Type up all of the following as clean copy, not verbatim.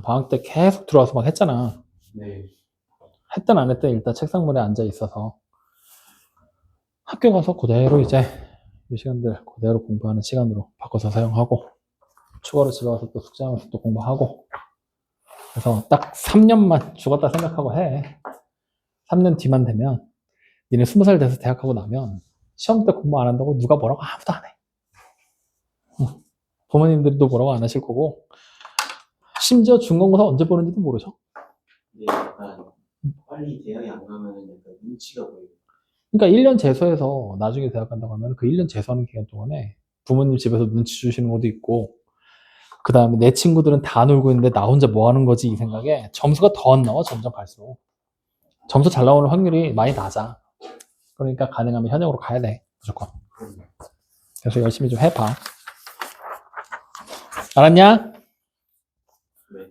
방학 때 계속 들어와서 막 했잖아. 네. 했든 안 했든 일단 책상물에 앉아 있어서 학교 가서 그대로 이제 이 시간들 그대로 공부하는 시간으로 바꿔서 사용하고 추가로 집에 와서 또 숙제하면서 또 공부하고 그래서 딱 3년만 죽었다 생각하고 해. 3년 뒤만 되면 니네 20살 돼서 대학 가고 나면 시험 때 공부 안 한다고 누가 뭐라고 아무도 안 해. 부모님들도 뭐라고 안 하실 거고 심지어 중간고사 언제 보는지도 모르죠. 네, 약간 빨리 대학에 안 가면은 약간 눈치가 보여요. 그러니까 1년 재수해서 나중에 대학 간다고 하면 그 1년 재수하는 기간 동안에 부모님 집에서 눈치 주시는 것도 있고 그 다음에 내 친구들은 다 놀고 있는데 나 혼자 뭐 하는 거지 이 생각에 점수가 더 안 나와 점점 갈수록. 점수 잘 나오는 확률이 많이 낮아. 그러니까 가능하면 현역으로 가야 돼 무조건. 그래서 열심히 좀 해봐. 알았냐? 네.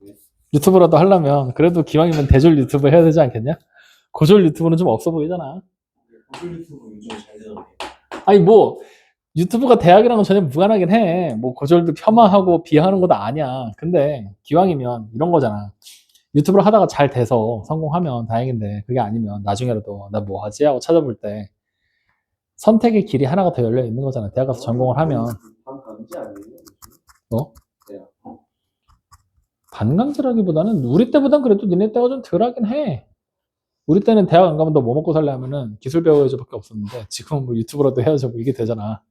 네. 유튜브라도 하려면 그래도 기왕이면 대졸 유튜브 해야 되지 않겠냐? 고졸 유튜브는 좀 없어 보이잖아. 고졸 유튜브 요즘 잘 되던데. 아니 뭐 유튜브가 대학이랑은 전혀 무관하긴 해. 뭐 고졸도 폄하하고 비하하는 것도 아니야. 근데 기왕이면 이런 거잖아. 유튜브를 하다가 잘 돼서 성공하면 다행인데 그게 아니면 나중에라도 나 뭐 하지 하고 찾아볼 때 선택의 길이 하나가 더 열려 있는 거잖아. 대학 가서 전공을 하면. 반감지 아니에요? 뭐? 네. 반강제라기보다는 우리 때보단 그래도 니네 때가 좀 덜하긴 해. 우리 때는 대학 안 가면 너 뭐 먹고 살래 하면은 기술 배워야지밖에 없었는데 지금은 뭐 유튜브라도 해야죠. 뭐 이게 되잖아.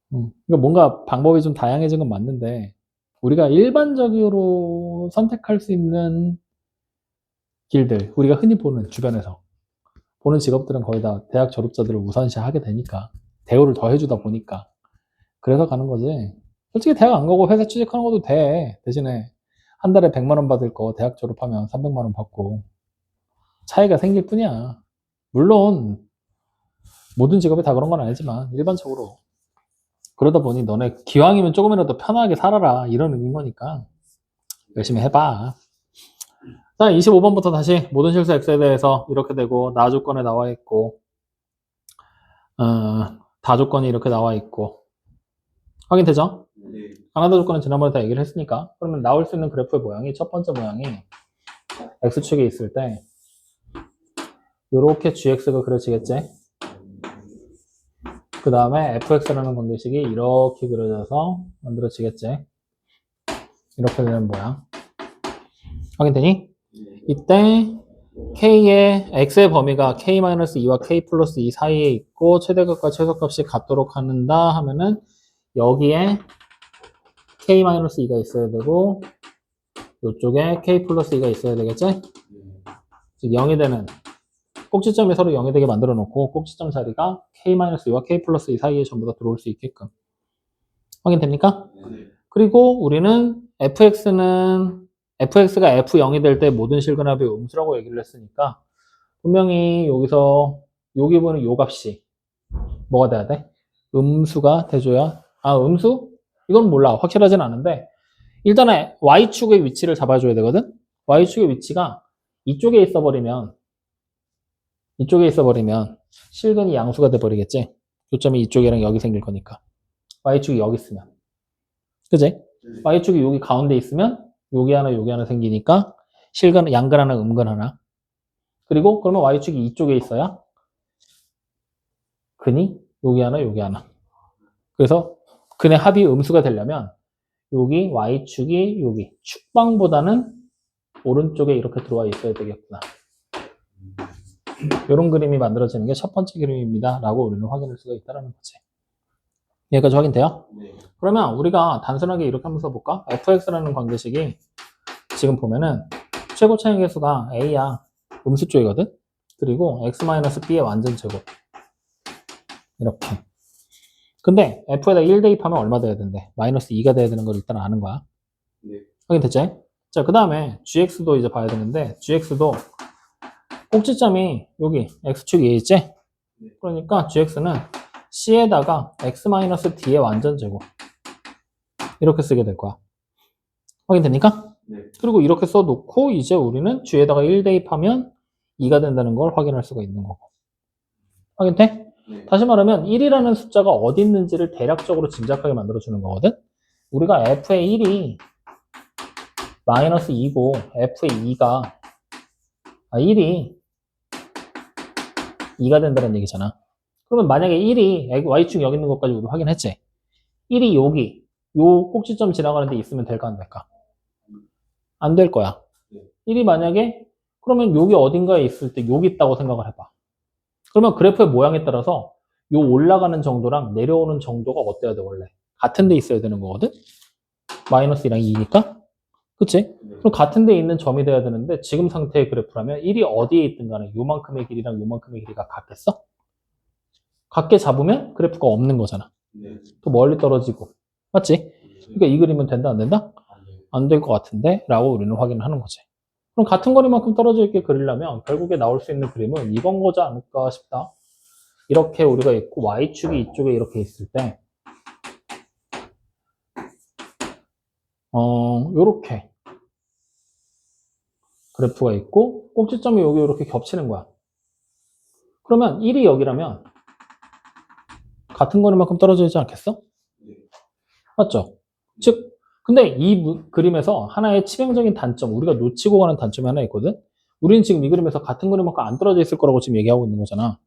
그러니까 뭔가 방법이 좀 다양해진 건 맞는데 우리가 일반적으로 선택할 수 있는 길들, 우리가 흔히 보는 주변에서 보는 직업들은 거의 다 대학 졸업자들을 우선시하게 되니까 대우를 더 해주다 보니까 그래서 가는 거지. 솔직히 대학 안 가고 회사 취직하는 것도 돼. 대신에 한 달에 100만 원 받을 거 대학 졸업하면 300만 원 받고 차이가 생길 뿐이야. 물론 모든 직업이 다 그런 건 아니지만 일반적으로 그러다 보니 너네 기왕이면 조금이라도 편하게 살아라 이런 의미인 거니까 열심히 해봐. 자, 25번부터 다시 모든 실수 X에 대해서 이렇게 되고 나 조건에 나와 있고 다 조건이 이렇게 나와 있고 확인되죠? 네. 가나다 조건은 지난번에 다 얘기를 했으니까 그러면 나올 수 있는 그래프의 모양이 첫 번째 모양이 X축에 있을 때 이렇게 GX가 그려지겠지? 그 다음에 fx라는 관계식이 이렇게 그려져서 만들어지겠지? 이렇게 되는 모양. 확인되니? 이때 k의 x의 범위가 k-2와 k 플러스 2 사이에 있고 최대값과 최소값이 같도록 한다 하면은 여기에 k-2가 있어야 되고 이쪽에 k 플러스 2가 있어야 되겠지? 즉 0이 되는 꼭지점이 서로 0이 되게 만들어 놓고 꼭지점 자리가 k-2와 k 플러스 2 사이에 전부 다 들어올 수 있게끔 확인됩니까? 그리고 우리는 fx가 f0이 될 때 모든 실근합의 음수라고 얘기를 했으니까 분명히 여기서 요 기분은 요 값이 뭐가 돼야 돼? 음수가 돼줘야 음수? 이건 몰라 확실하진 않은데 일단은 y축의 위치를 잡아줘야 되거든. y축의 위치가 이쪽에 있어버리면 실근이 양수가 돼버리겠지. 교점이 이쪽이랑 여기 생길 거니까 y축이 여기 있으면 그지? y축이 여기 가운데 있으면 여기 하나 생기니까 실근 양근 하나 음근 하나 그리고 그러면 y축이 이쪽에 있어야 근이 여기 하나 그래서 근의 합이 음수가 되려면 여기 y축이 여기 축방보다는 오른쪽에 이렇게 들어와 있어야 되겠구나. 이런 그림이 만들어지는 게 첫 번째 그림입니다 라고 우리는 확인할 수가 있다는 거지. 여기까지 확인돼요? 네. 그러면 우리가 단순하게 이렇게 한번 써볼까? fx라는 관계식이 지금 보면은 최고 차이 계수가 a야 음수 쪽이거든. 그리고 x-b의 완전 제곱 이렇게. 근데 f에다 1 대입하면 얼마 돼야 된대? 마이너스 2가 돼야 되는 걸 일단 아는 거야. 네. 확인됐지? 자, 그 다음에 gx도 이제 봐야 되는데 gx도 꼭지점이 여기 x축이 있지? 네. 그러니까 gx는 c에다가 x-d의 완전 제곱 이렇게 쓰게 될 거야. 확인됩니까? 네. 그리고 이렇게 써놓고 이제 우리는 g에다가 1 대입하면 2가 된다는 걸 확인할 수가 있는 거고. 확인돼? 네. 다시 말하면 1이라는 숫자가 어디 있는지를 대략적으로 짐작하게 만들어주는 거거든? 우리가 f의 1이 마이너스 2고 f의 2가 1이 2가 된다는 얘기잖아. 그러면 만약에 1이 y축 여기 있는 것까지 우리 확인했지. 1이 여기 요 꼭지점 지나가는 데 있으면 될까 안 될까? 안 될 거야. 1이 만약에 그러면 여기 어딘가에 있을 때 여기 있다고 생각을 해봐. 그러면 그래프의 모양에 따라서 요 올라가는 정도랑 내려오는 정도가 어때야 돼 원래? 같은 데 있어야 되는 거거든? 마이너스 2랑 2니까? 그치? 그럼 같은 데 있는 점이 돼야 되는데 지금 상태의 그래프라면 1이 어디에 있든 간에 요만큼의 길이랑 요만큼의 길이가 같겠어? 같게 잡으면 그래프가 없는 거잖아. 또 멀리 떨어지고. 맞지? 그러니까 이 그림은 된다 안 된다? 안 될 것 같은데? 라고 우리는 확인을 하는 거지. 그럼 같은 거리만큼 떨어져 있게 그리려면 결국에 나올 수 있는 그림은 이번 거지 않을까 싶다. 이렇게 우리가 있고 y축이 이쪽에 이렇게 있을 때 요렇게 그래프가 있고 꼭지점이 여기 이렇게 겹치는 거야. 그러면 1이 여기라면 같은 거리만큼 떨어져 있지 않겠어? 맞죠? 즉 근데 이 그림에서 하나의 치명적인 단점, 우리가 놓치고 가는 단점이 하나 있거든? 우리는 지금 이 그림에서 같은 거리만큼 안 떨어져 있을 거라고 지금 얘기하고 있는 거잖아.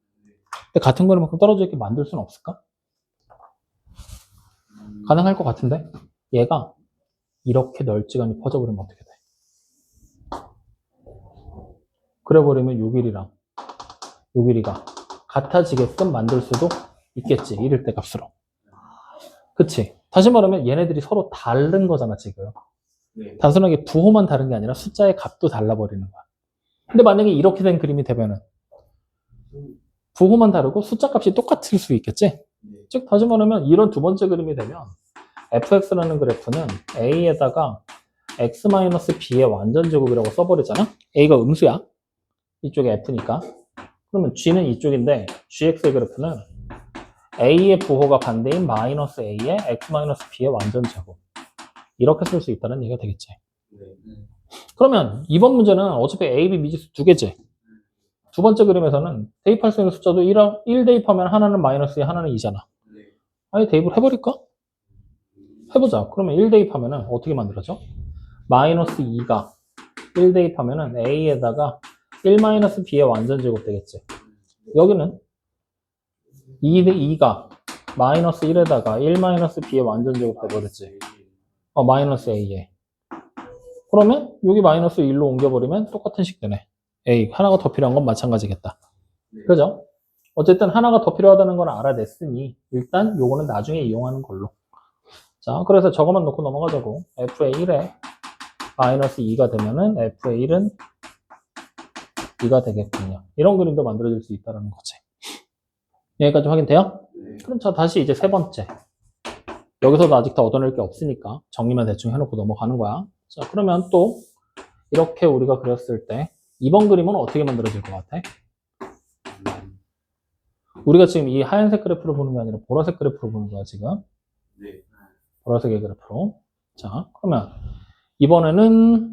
근데 같은 거리만큼 떨어져 있게 만들 수는 없을까? 가능할 것 같은데? 얘가 이렇게 널찍하니 퍼져버리면 어떻게 돼? 그래버리면 요 길이랑 요 길이가 같아지게끔 만들 수도 있겠지. 이럴 때 값으로. 그치? 다시 말하면 얘네들이 서로 다른 거잖아, 지금. 단순하게 부호만 다른 게 아니라 숫자의 값도 달라버리는 거야. 근데 만약에 이렇게 된 그림이 되면은 부호만 다르고 숫자 값이 똑같을 수 있겠지? 즉, 다시 말하면 이런 두 번째 그림이 되면 fx라는 그래프는 a에다가 x-b의 완전 제곱이라고 써버리잖아? a가 음수야. 이쪽에 f니까. 그러면 g는 이쪽인데 gx의 그래프는 a의 부호가 반대인 마이너스 a의 x-b의 완전 제곱. 이렇게 쓸 수 있다는 얘기가 되겠지. 그러면 이번 문제는 어차피 a, b 미지수 두 개지. 두 번째 그림에서는 대입할 수 있는 숫자도 1 대입하면 하나는 마이너스 2, 하나는 2잖아. 아예 대입을 해버릴까? 해보자. 그러면 1 대입하면은 어떻게 만들어져? 마이너스 2가 1 대입하면은 a에다가 1-b의 완전 제곱 되겠지. 여기는 2가 마이너스 1에다가 1-b의 완전 제곱 돼버렸지. 마이너스 a에. 그러면 여기 마이너스 1로 옮겨버리면 똑같은 식 되네. a 하나가 더 필요한 건 마찬가지겠다. 그죠? 어쨌든 하나가 더 필요하다는 건 알아냈으니 일단 요거는 나중에 이용하는 걸로. 자, 그래서 저거만 놓고 넘어가자고. f의 1에 마이너스 2가 되면은 f의 1은 2가 되겠군요. 이런 그림도 만들어질 수 있다는 거지. 여기까지 확인돼요? 그럼 자, 다시 이제 세 번째. 여기서도 아직 더 얻어낼 게 없으니까 정리만 대충 해놓고 넘어가는 거야. 자, 그러면 또 이렇게 우리가 그렸을 때 이번 그림은 어떻게 만들어질 것 같아? 우리가 지금 이 하얀색 그래프로 보는 게 아니라 보라색 그래프로 보는 거야, 지금. 보라색의 그래프로. 자, 그러면 이번에는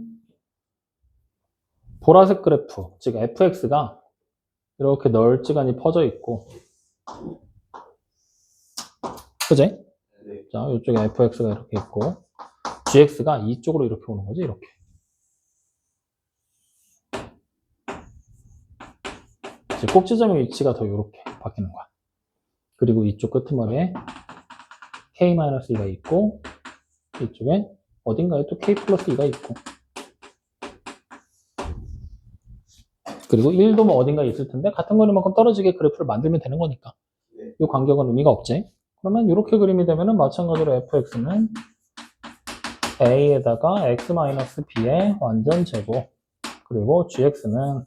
보라색 그래프, 즉 fx가 이렇게 널찍하니 퍼져 있고, 그지? 자, 이쪽에 fx가 이렇게 있고, gx가 이쪽으로 이렇게 오는 거지, 이렇게. 즉 꼭지점의 위치가 더 이렇게 바뀌는 거야. 그리고 이쪽 끄트머리에 k-2가 있고, 이쪽에 어딘가에 또 k 플러스 2가 있고, 그리고 1도 뭐 어딘가에 있을 텐데 같은 거리만큼 떨어지게 그래프를 만들면 되는 거니까 이 간격은 의미가 없지. 그러면 이렇게 그림이 되면은 마찬가지로 fx는 a에다가 x-b의 완전 제곱, 그리고 gx는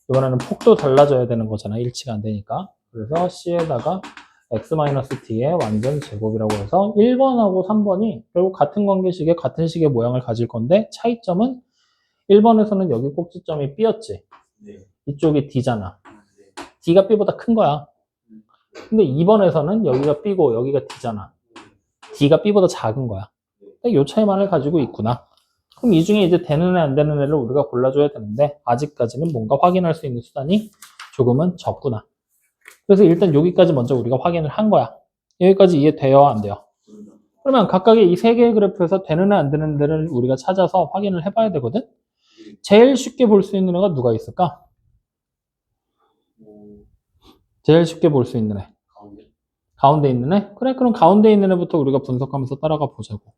이번에는 폭도 달라져야 되는 거잖아. 일치가 안 되니까. 그래서 c에다가 x-t의 완전 제곱이라고 해서 1번하고 3번이 결국 같은 관계식의 같은 식의 모양을 가질 건데 차이점은 1번에서는 여기 꼭지점이 b였지. 이쪽이 d잖아. d가 b보다 큰 거야. 근데 2번에서는 여기가 b고 여기가 d잖아. d가 b보다 작은 거야. 이 차이만을 가지고 있구나. 그럼 이 중에 이제 되는 애 안 되는 애를 우리가 골라줘야 되는데 아직까지는 뭔가 확인할 수 있는 수단이 조금은 적구나. 그래서 일단 여기까지 먼저 우리가 확인을 한 거야. 여기까지 이해돼요? 안 돼요? 그러면 각각의 이 세 개의 그래프에서 되는 애 안 되는 데를 우리가 찾아서 확인을 해봐야 되거든. 제일 쉽게 볼 수 있는 애가 누가 있을까? 제일 쉽게 볼 수 있는 애. 가운데. 가운데 있는 애? 그래, 그럼 가운데 있는 애부터 우리가 분석하면서 따라가 보자고.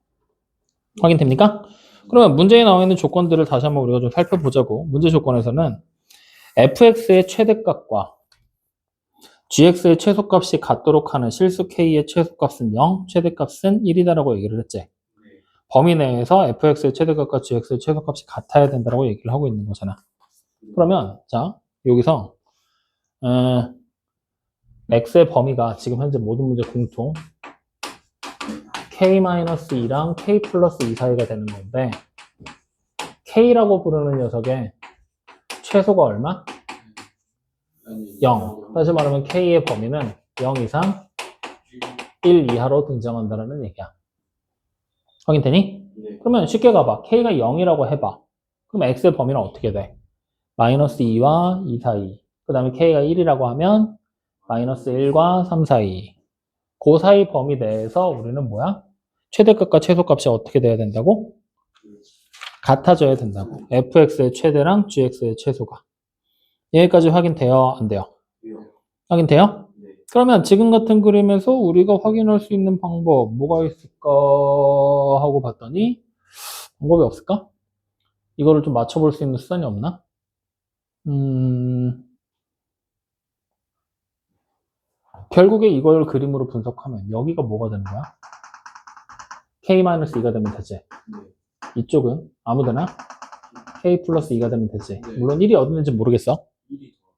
확인됩니까? 그러면 문제에 나와 있는 조건들을 다시 한번 우리가 좀 살펴보자고. 문제 조건에서는 fx의 최대값과 gx의 최소값이 같도록 하는 실수 k의 최소값은 0, 최대값은 1이다라고 얘기를 했지. 네. 범위 내에서 fx의 최대값과 gx의 최소값이 같아야 된다라고 얘기를 하고 있는 거잖아. 그러면 자 여기서 x의 범위가 지금 현재 모든 문제 공통 k-2랑 k 플러스 2 사이가 되는 건데 k라고 부르는 녀석의 최소가 얼마? 0. 다시 말하면 k의 범위는 0 이상 1 이하로 등장한다는 얘기야. 확인되니? 네. 그러면 쉽게 가봐. k가 0이라고 해봐. 그럼 x의 범위는 어떻게 돼? 마이너스 2와 2 사이. 그 다음에 k가 1이라고 하면 마이너스 1과 3 사이. 그 사이 범위 내에서 우리는 뭐야? 최대값과 최소값이 어떻게 돼야 된다고? 같아져야 된다고. fx의 최대랑 gx의 최소가. 여기까지 확인돼요? 안 돼요? 확인돼요? 네. 그러면 지금 같은 그림에서 우리가 확인할 수 있는 방법 뭐가 있을까 하고 봤더니 방법이 없을까? 이거를 좀 맞춰볼 수 있는 수단이 없나? 결국에 이걸 그림으로 분석하면 여기가 뭐가 되는 거야? k-2가 되면 되지. 네. 이쪽은 아무데나 k 플러스 2가 되면 되지. 네. 물론 1이 어디 있는지 모르겠어. 1이 더.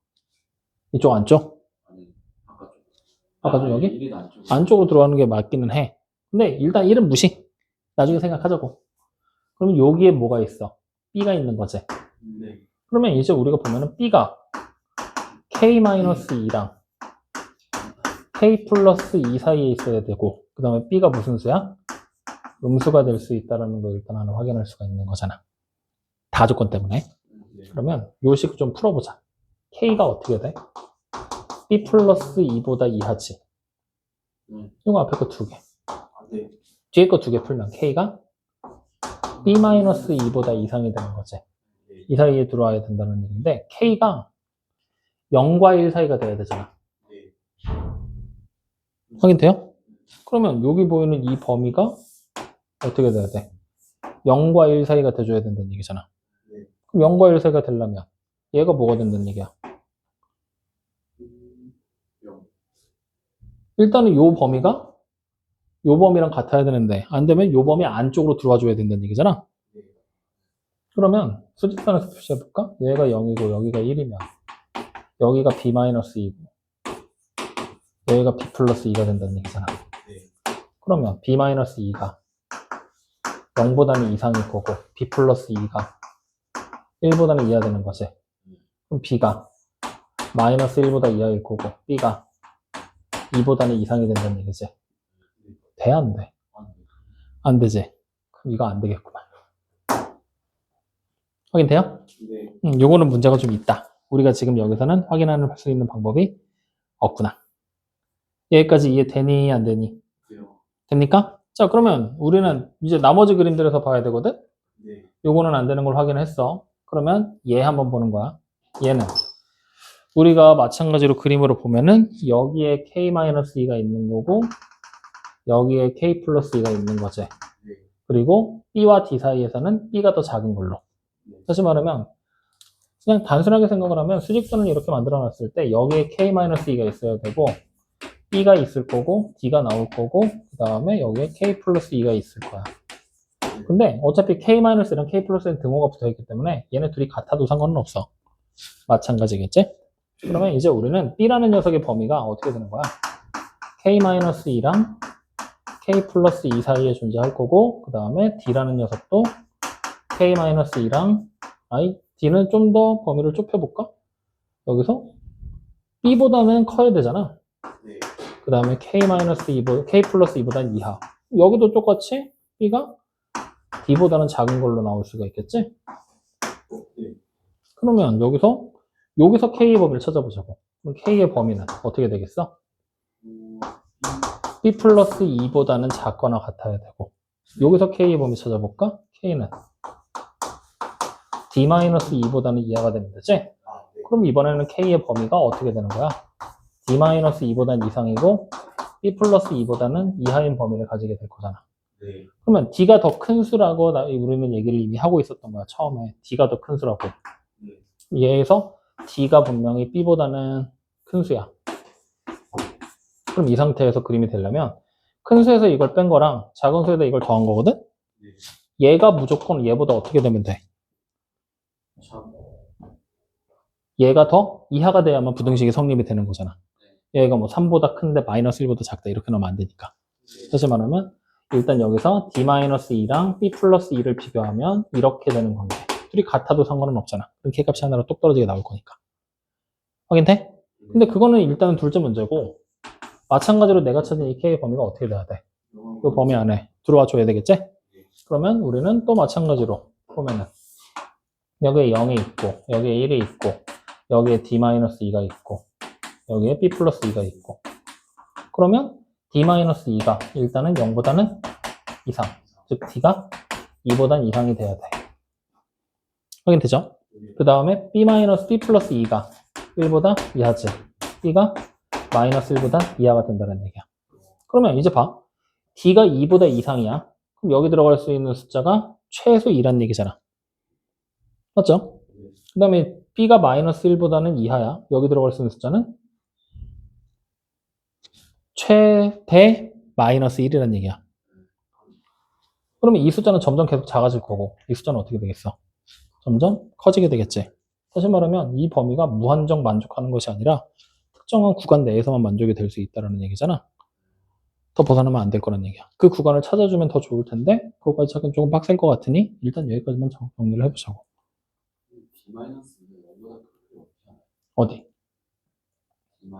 이쪽 안쪽? 아니, 바깥쪽. 바깥쪽 여기? 1이 안쪽. 안쪽으로 들어가는 게 맞기는 해. 근데 일단 1은 무시. 나중에 생각하자고. 그러면 여기에 뭐가 있어? b가 있는 거지. 네. 그러면 이제 우리가 보면은 b가 k-2랑 k 플러스 2 사이에 있어야 되고 그 다음에 b가 무슨 수야? 음수가 될 수 있다는 걸 일단 하나 확인할 수가 있는 거잖아. 다 조건 때문에. 네. 그러면 요 식 좀 풀어보자. k가 어떻게 돼? b 플러스 2보다 이하지. 이거 앞에 거 2개. 네. 뒤에 거 2개 풀면 k가 b 마이너스 2보다 이상이 되는 거지. 이 사이에 들어와야 된다는 얘기인데 k가 0과 1 사이가 돼야 되잖아. 네. 확인돼요? 그러면 여기 보이는 이 범위가 어떻게 돼야 돼? 0과 1 사이가 돼줘야 된다는 얘기잖아. 네. 그럼 0과 1 사이가 되려면 얘가 뭐가 된다는 얘기야? 0. 일단은 요 범위가 요 범위랑 같아야 되는데 안 되면 요 범위 안쪽으로 들어와 줘야 된다는 얘기잖아. 네. 그러면 수직선에서 표시해 볼까? 얘가 0이고 여기가 1이면 여기가 b-2고 여기가 b 플러스 2가 된다는 얘기잖아. 네. 그러면 b-2가 0보다는 이상일 거고 b 플러스 2가 1보다는 이하 되는 거지. 그럼 b가 마이너스 1보다 이하일 거고 b가 2보다는 이상이 된다는 얘기지. 돼? 안 돼? 안 되지. 그럼 이거 안 되겠구만. 확인돼요? 네. 요거는 문제가 좀 있다. 우리가 지금 여기서는 확인할 수 있는 방법이 없구나. 여기까지 이해되니 안 되니? 돼요. 됩니까? 자, 그러면 우리는 이제 나머지 그림들에서 봐야 되거든? 네. 요거는 안 되는 걸 확인했어. 그러면 얘 한번 보는 거야. 얘는 우리가 마찬가지로 그림으로 보면은 여기에 k-2가 있는 거고 여기에 k 플러스 2가 있는 거지. 네. 그리고 b와 d 사이에서는 b가 더 작은 걸로. 네. 다시 말하면 그냥 단순하게 생각을 하면 수직선을 이렇게 만들어 놨을 때 여기에 k-2가 있어야 되고 b가 있을 거고 d가 나올 거고 그 다음에 여기에 k 플러스 2가 있을 거야. 근데 어차피 k-랑 k 플러스는 등호가 붙어 있기 때문에 얘네 둘이 같아도 상관은 없어. 마찬가지겠지? 그러면 이제 우리는 b라는 녀석의 범위가 어떻게 되는 거야? k-2랑 k 플러스 2 사이에 존재할 거고 그 다음에 d라는 녀석도 k-2랑 d는 좀 더 범위를 좁혀볼까? 여기서 b보다는 커야 되잖아. 네. 그 다음에 k 플러스 2보다는 이하. 여기도 똑같이 b가 d보다는 작은 걸로 나올 수가 있겠지? 네. 그러면 여기서 k의 범위를 찾아보자고. 그럼 k의 범위는 어떻게 되겠어? B 플러스 2보다는 작거나 같아야 되고 여기서 K의 범위 찾아볼까? K는 D-2보다는 이하가 되면 되지? 아, 네. 그럼 이번에는 K의 범위가 어떻게 되는 거야? D-2보다는 이상이고 B 플러스 2보다는 이하인 범위를 가지게 될 거잖아. 네. 그러면 D가 더 큰 수라고 우리는 얘기를 이미 하고 있었던 거야. 처음에 D가 더 큰 수라고. 네. 얘에서 D가 분명히 B보다는 큰 수야. 그럼 이 상태에서 그림이 되려면 큰 수에서 이걸 뺀 거랑 작은 수에다 이걸 더한 거거든? 네. 얘가 무조건 얘보다 어떻게 되면 돼? 참. 얘가 더 이하가 돼야만 부등식이 성립이 되는 거잖아. 얘가 뭐 3보다 큰데 마이너스 1보다 작다 이렇게 넣으면 안 되니까. 네. 다시 말하면 일단 여기서 D-2랑 B 플러스 2를 비교하면 이렇게 되는 관계. 둘이 같아도 상관은 없잖아. 그럼 K값이 하나로 똑 떨어지게 나올 거니까. 확인돼? 근데 그거는 일단은 둘째 문제고 마찬가지로 내가 찾은 이 K의 범위가 어떻게 돼야 돼? 그 범위 안에 들어와 줘야 되겠지? 그러면 우리는 또 마찬가지로 보면은 여기에 0이 있고 여기에 1이 있고 여기에 D-2가 있고 여기에 B 플러스 2가 있고 그러면 D-2가 일단은 0보다는 이상 즉 D가 2보다는 이상이 돼야 돼. 확인되죠? 그 다음에 B 플러스 2가 1보다 이하지 B가 마이너스 1보다 이하가 된다는 얘기야. 그러면 이제 봐. D가 2보다 이상이야. 그럼 여기 들어갈 수 있는 숫자가 최소 2란 얘기잖아. 맞죠? 그 다음에 B가 마이너스 1보다는 이하야. 여기 들어갈 수 있는 숫자는 최대 마이너스 1이란 얘기야. 그러면 이 숫자는 점점 계속 작아질 거고 이 숫자는 어떻게 되겠어? 점점 커지게 되겠지. 다시 말하면 이 범위가 무한정 만족하는 것이 아니라 특정한 구간 내에서만 만족이 될 수 있다는 얘기잖아. 더 벗어나면 안 될 거란 얘기야. 그 구간을 찾아주면 더 좋을 텐데 그거까지 찾기는 조금 빡셀 것 같으니 일단 여기까지만 정리를 해보자고. D-는 0보다 크게 없지 않아요? 어디? D-.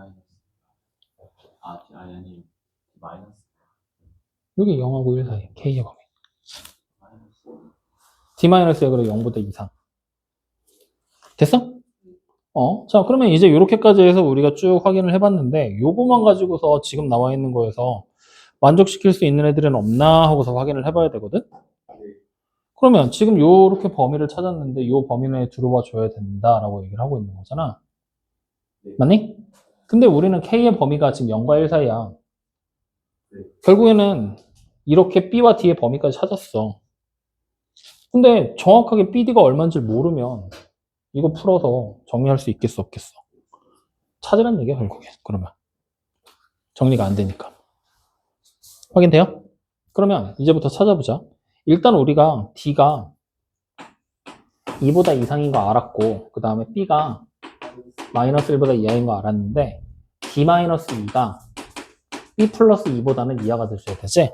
아니. 마이너스. 여기 0하고 1 사이 K의 범위. 마이너스. D-역으로 0보다 이상. 됐어? 자, 그러면 이제 이렇게까지 해서 우리가 쭉 확인을 해봤는데 요거만 가지고서 지금 나와 있는 거에서 만족시킬 수 있는 애들은 없나 하고서 확인을 해봐야 되거든? 그러면 지금 요렇게 범위를 찾았는데 요 범위 내에 들어와 줘야 된다라고 얘기를 하고 있는 거잖아. 맞니? 근데 우리는 K의 범위가 지금 0과 1 사이야. 결국에는 이렇게 B와 D의 범위까지 찾았어. 근데 정확하게 BD가 얼마인지 모르면 이거 풀어서 정리할 수 있겠어, 없겠어? 찾으란 얘기야, 결국에. 그러면. 정리가 안 되니까. 확인돼요? 그러면 이제부터 찾아보자. 일단 우리가 D가 2보다 이상인 거 알았고, 그 다음에 B가 마이너스 1보다 이하인 거 알았는데, D-2가 B 플러스 2보다는 이하가 돼줘야 되지?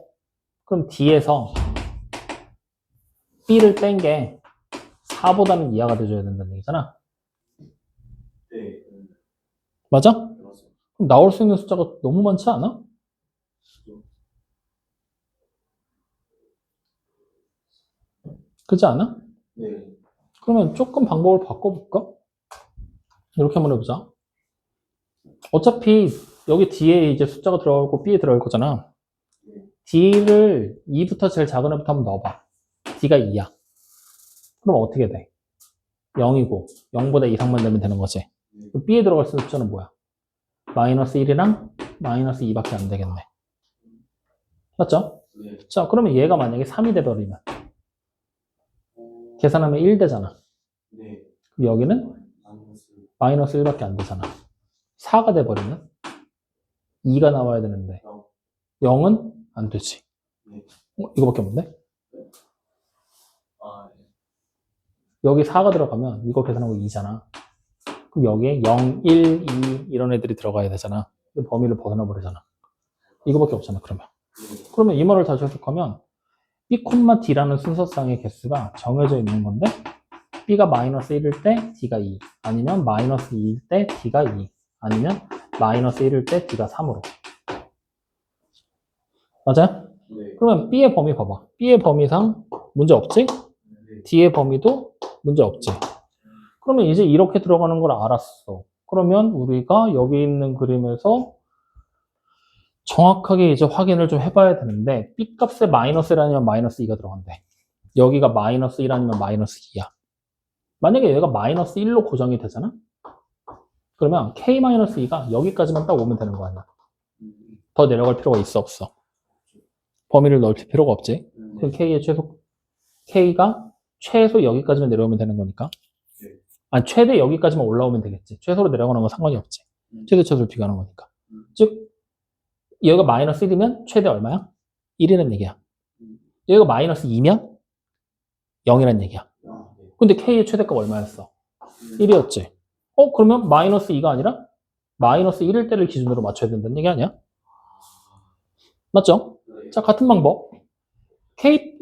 그럼 D에서 B를 뺀 게 4보다는 이하가 돼줘야 된다는 얘기잖아. 네. 맞아? 맞습니다. 그럼 나올 수 있는 숫자가 너무 많지 않아? 그렇지 않아? 네. 그러면 조금 방법을 바꿔볼까? 이렇게 한번 해보자. 어차피 여기 D에 이제 숫자가 들어가고 B에 들어갈 거잖아. D를 2부터 제일 작은 애부터 한번 넣어봐. D가 2야. 그럼 어떻게 돼? 0이고 0보다 이상만 되면 되는 거지. B에 들어갈 수 있는 숫자는 뭐야? 마이너스 1이랑 마이너스 2밖에 안 되겠네. 맞죠? 네. 자, 그러면 얘가 만약에 3이 돼버리면 계산하면 1 되잖아. 네. 그럼 여기는 마이너스 1밖에 안 되잖아. 4가 돼버리면 2가 나와야 되는데 0은 안 되지. 이거밖에 없는데? 아, 네. 여기 4가 들어가면 이거 계산하고 2잖아. 그럼 여기에 0, 1, 2 이런 애들이 들어가야 되잖아. 근데 범위를 벗어나 버리잖아. 이거밖에 없잖아, 그러면. 그러면 이 말을 다시 해석하면 B, D라는 순서상의 개수가 정해져 있는 건데 B가 마이너스 1일 때 D가 2 아니면 마이너스 2일 때 D가 2 아니면 마이너스 1일 때 D가 3으로. 맞아요? 네. 그러면 B의 범위 봐봐. B의 범위상 문제 없지? D의 범위도 문제 없지? 그러면 이제 이렇게 들어가는 걸 알았어. 그러면 우리가 여기 있는 그림에서 정확하게 이제 확인을 좀 해봐야 되는데 B 값에 마이너스 1 아니면 마이너스 2가 들어간대. 여기가 마이너스 1 아니면 마이너스 2야. 만약에 얘가 마이너스 1로 고정이 되잖아? 그러면 K-2가 여기까지만 딱 오면 되는 거 아니야. 더 내려갈 필요가 있어 없어? 범위를 넓힐 필요가 없지. 그럼 K가 최소 여기까지만 내려오면 되는 거니까. 아니, 최대 여기까지만 올라오면 되겠지. 최소로 내려가는 건 상관이 없지. 최소를 비교하는 거니까. 즉 여기가 마이너스 1이면 최대 얼마야? 1이라는 얘기야. 여기가 마이너스 2면 0이라는 얘기야. 근데 K의 최대값 얼마였어? 1이었지. 그러면 마이너스 2가 아니라 마이너스 1일 때를 기준으로 맞춰야 된다는 얘기 아니야? 맞죠? 자, 같은 방법.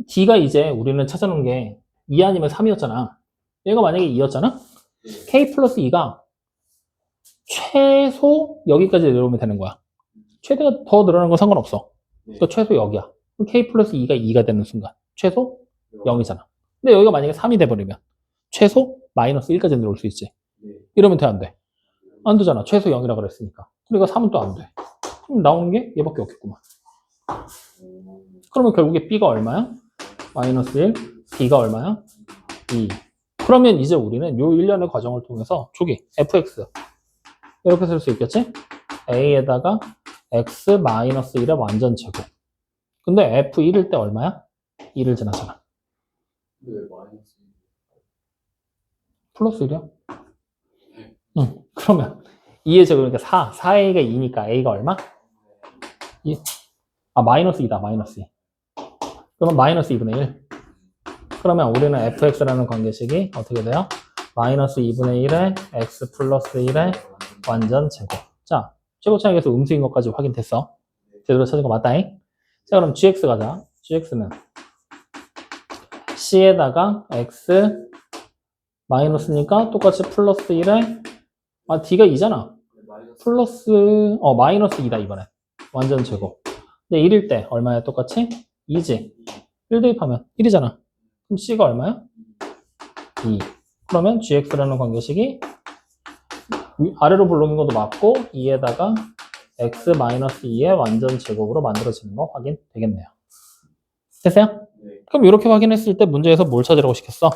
D가 이제 우리는 찾아놓은 게 2 아니면 3이었잖아. 얘가 만약에 2였잖아? K 플러스 2가 최소 여기까지 내려오면 되는 거야. 최대가 더 늘어나는 건 상관없어. 그러니까 최소 여기야. 그럼 K 플러스 2가 2가 되는 순간 최소 0이잖아. 근데 여기가 만약에 3이 돼버리면 최소 마이너스 1까지 내려올 수 있지. 이러면 돼, 안 돼? 안 되잖아. 최소 0이라 그랬으니까. 그러니까 3은 또 안 돼. 그럼 나오는 게 얘밖에 없겠구만. 그러면 결국에 B가 얼마야? 마이너스 1, B가 얼마야? 2. 그러면 이제 우리는 요 일련의 과정을 통해서 조기 fx 이렇게 쓸 수 있겠지? a에다가 x 마이너스 1의 완전 제곱. 근데 f1일 때 얼마야? 2를 지나잖아. 왜 마이너스 플러스 1이야? 응. 그러면 2의 제곱이니까 4a가 2니까 a가 얼마? 2. 마이너스 2다. 마이너스 2. 그러면 마이너스 2분의 1. 그러면 우리는 fx라는 관계식이 어떻게 돼요? 마이너스 2분의 1에 x 플러스 1의 완전 제곱. 자, 최고 차익에서 음수인 것까지 확인됐어. 제대로 찾은 거 맞다잉? 자, 그럼 gx 가자. gx는 c에다가 x 마이너스니까 똑같이 플러스 1에 d가 2잖아. 플러스 마이너스 2다 이번엔. 완전 제곱. 근데 1일 때 얼마야? 똑같이 2지. 1 대입하면 1이잖아. 그럼 C가 얼마야? 2. 그러면 GX라는 관계식이 아래로 불러온 것도 맞고 2에다가 X-2의 완전 제곱으로 만들어지는 거 확인되겠네요. 됐어요? 네. 그럼 이렇게 확인했을 때 문제에서 뭘 찾으라고 시켰어?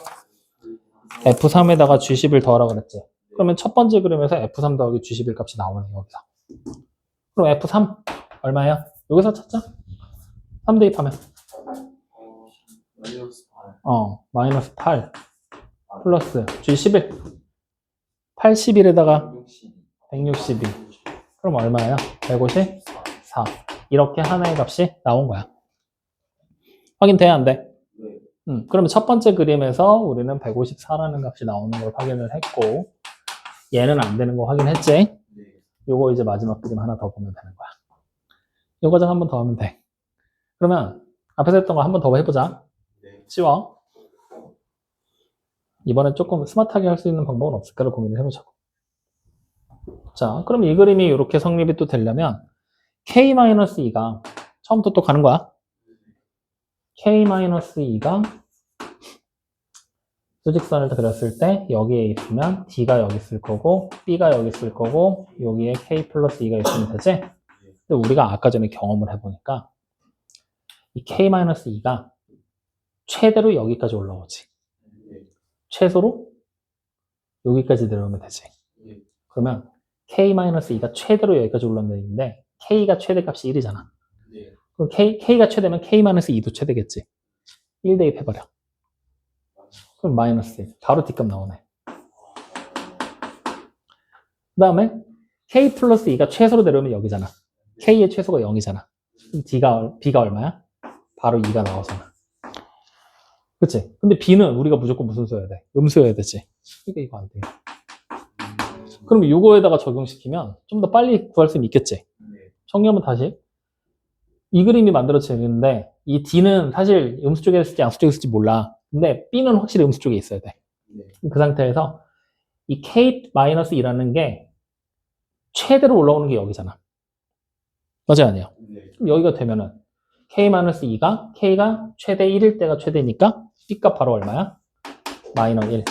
F3에다가 G11 더하라고 그랬지. 그러면 첫 번째 그림에서 F3 더하기 G11 값이 나오네, 여기서. 그럼 F3 얼마야? 여기서 찾자. 3 대입하면. 마이너스 8. 마이너스 8 플러스 G11 81에다가 162 그럼 얼마야? 154 이렇게 하나의 값이 나온 거야. 확인돼야 안 돼? 네. 그러면 첫 번째 그림에서 우리는 154라는 값이 나오는 걸 확인을 했고 얘는 안 되는 거 확인했지? 네. 요거 이제 마지막 그림 하나 더 보면 되는 거야. 요 과정 한 번 더 하면 돼. 그러면 앞에서 했던 거 한 번 더 해보자. 네. 치워. 이번엔 조금 스마트하게 할 수 있는 방법은 없을까를 고민을 해보자고. 자, 그럼 이 그림이 이렇게 성립이 또 되려면 K-2가 처음부터 또 가는 거야. K-2가 수직선을 그렸을 때 여기에 있으면 D가 여기 있을 거고 B가 여기 있을 거고 여기에 K 플러스 2가 있으면 되지? 근데 우리가 아까 전에 경험을 해보니까 이 K-2가 최대로 여기까지 올라오지. 최소로 여기까지 내려오면 되지. 그러면 K-2가 최대로 여기까지 올라온다는 얘기인데 K가 최대값이 1이잖아. 그럼 K가 최대면 K-2도 최대겠지. 1 대입해버려. 그럼 마이너스 1. 바로 D값 나오네. 그 다음에 K 플러스 2가 최소로 내려오면 여기잖아. K의 최소가 0이잖아. 그럼 B가 얼마야? 바로 2가 나오잖아. 그치? 근데 B는 우리가 무조건 무슨 수여야 돼? 음수여야 되지. 그러니까 이거 안 돼. 그럼 이거에다가 적용시키면 좀 더 빨리 구할 수는 있겠지. 정리하면 다시. 이 그림이 만들어지는데 이 D는 사실 음수 쪽에 있을지 양수 쪽에 있을지 몰라. 근데 B는 확실히 음수 쪽에 있어야 돼. 그 상태에서 이 K-2라는 게 최대로 올라오는 게 여기잖아. 맞아요, 아니에요? 그럼 여기가 되면은 K-2가 K가 최대 1일 때가 최대니까 B값 바로 얼마야? 마이너스 1.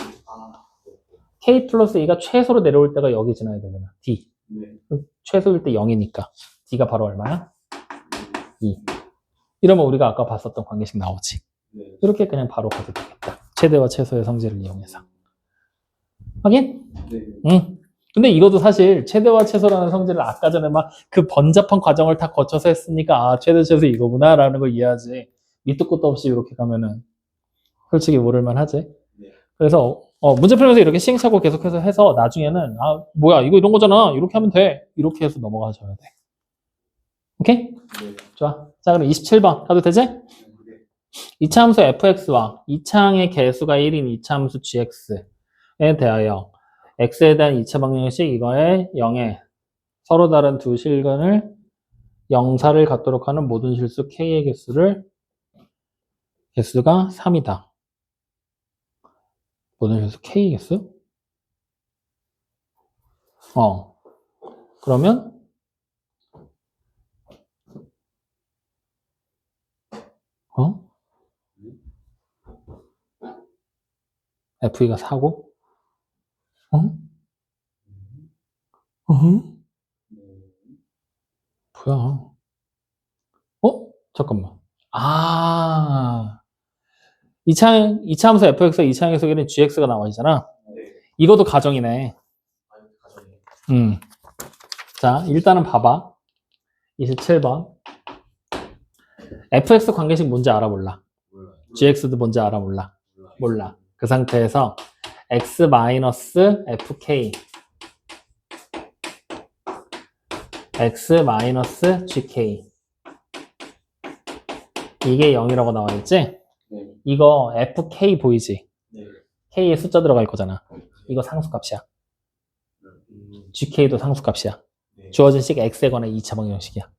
K 플러스 2가 최소로 내려올 때가 여기 지나야 되잖아. D. 최소일 때 0이니까 D가 바로 얼마야? 2. 이러면 우리가 아까 봤었던 관계식 나오지. 네. 이렇게 그냥 바로 가도 되겠다. 최대와 최소의 성질을 이용해서. 확인? 네. 응. 근데 이것도 사실 최대와 최소라는 성질을 아까 전에 막 그 번잡한 과정을 다 거쳐서 했으니까 아, 최대, 최소 이거구나 라는 걸 이해하지. 밑도 끝도 없이 이렇게 가면은 솔직히 모를만 하지. 네. 그래서 문제 풀면서 이렇게 시행착오 계속해서 해서 나중에는 아 뭐야 이거 이런 거잖아 이렇게 하면 돼 이렇게 해서 넘어가줘야 돼. 오케이? 네. 좋아. 자 그럼 27번 가도 되지? 네. 이차함수 fx와 이차항의 개수가 1인 이차함수 gx에 대하여 x에 대한 2차 방정식 이거에 0에 서로 다른 두 실근을 영사를 갖도록 하는 모든 실수 k의 개수가 3이다. 모든 실수 k의 개수? 그러면 FE가 4고 뭐야? 잠깐만. 이차함수 fx와 이차항의 속에는 gx가 나와 있잖아. 네. 이것도 가정이네. 아니, 가정이에요. 자, 일단은 봐봐. 27번. fx 관계식 뭔지 알아 몰라? 몰라요. gx도 뭔지 알아 몰라? 몰라요. 몰라. 그 상태에서 x-fk x-gk 이게 0이라고 나와 있지? 네. 이거 fk 보이지? 네. k에 숫자 들어갈 거잖아. 이거 상수값이야. gk도 상수값이야. 네. 주어진 식 x에 관한 2차 방정식이야.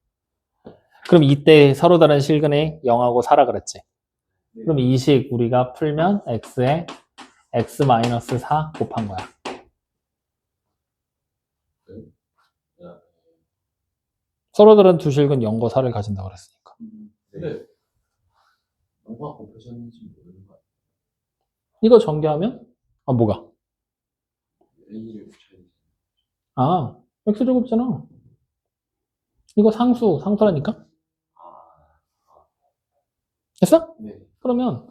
그럼 이때 서로 다른 실근에 0하고 4라 그랬지? 네. 그럼 이 식 우리가 풀면 x에 x-4 곱한 거야. 서로 다른 두 실근 0과 4를 가진다고 그랬으니까. 근데 뭐가 곱해졌는지 모르는 거 같아요. 이거 전개하면 뭐가? A를 붙여야 돼. x제곱이잖아. 이거 상수라니까? 됐어? 네. 그러면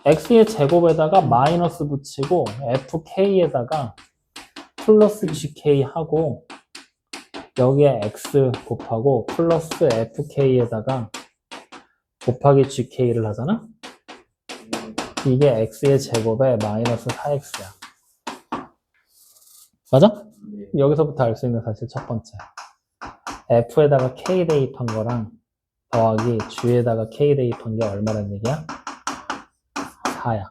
x의 제곱에다가 마이너스 붙이고 fk에다가 플러스 gk 하고 여기에 x 곱하고 플러스 fk에다가 곱하기 gk를 하잖아? 이게 x의 제곱에 마이너스 4x야. 맞아? 네. 여기서부터 알 수 있는 사실 첫 번째. f에다가 k 대입한 거랑 더하기 g에다가 k 대입한 게 얼마란 얘기야? 4야.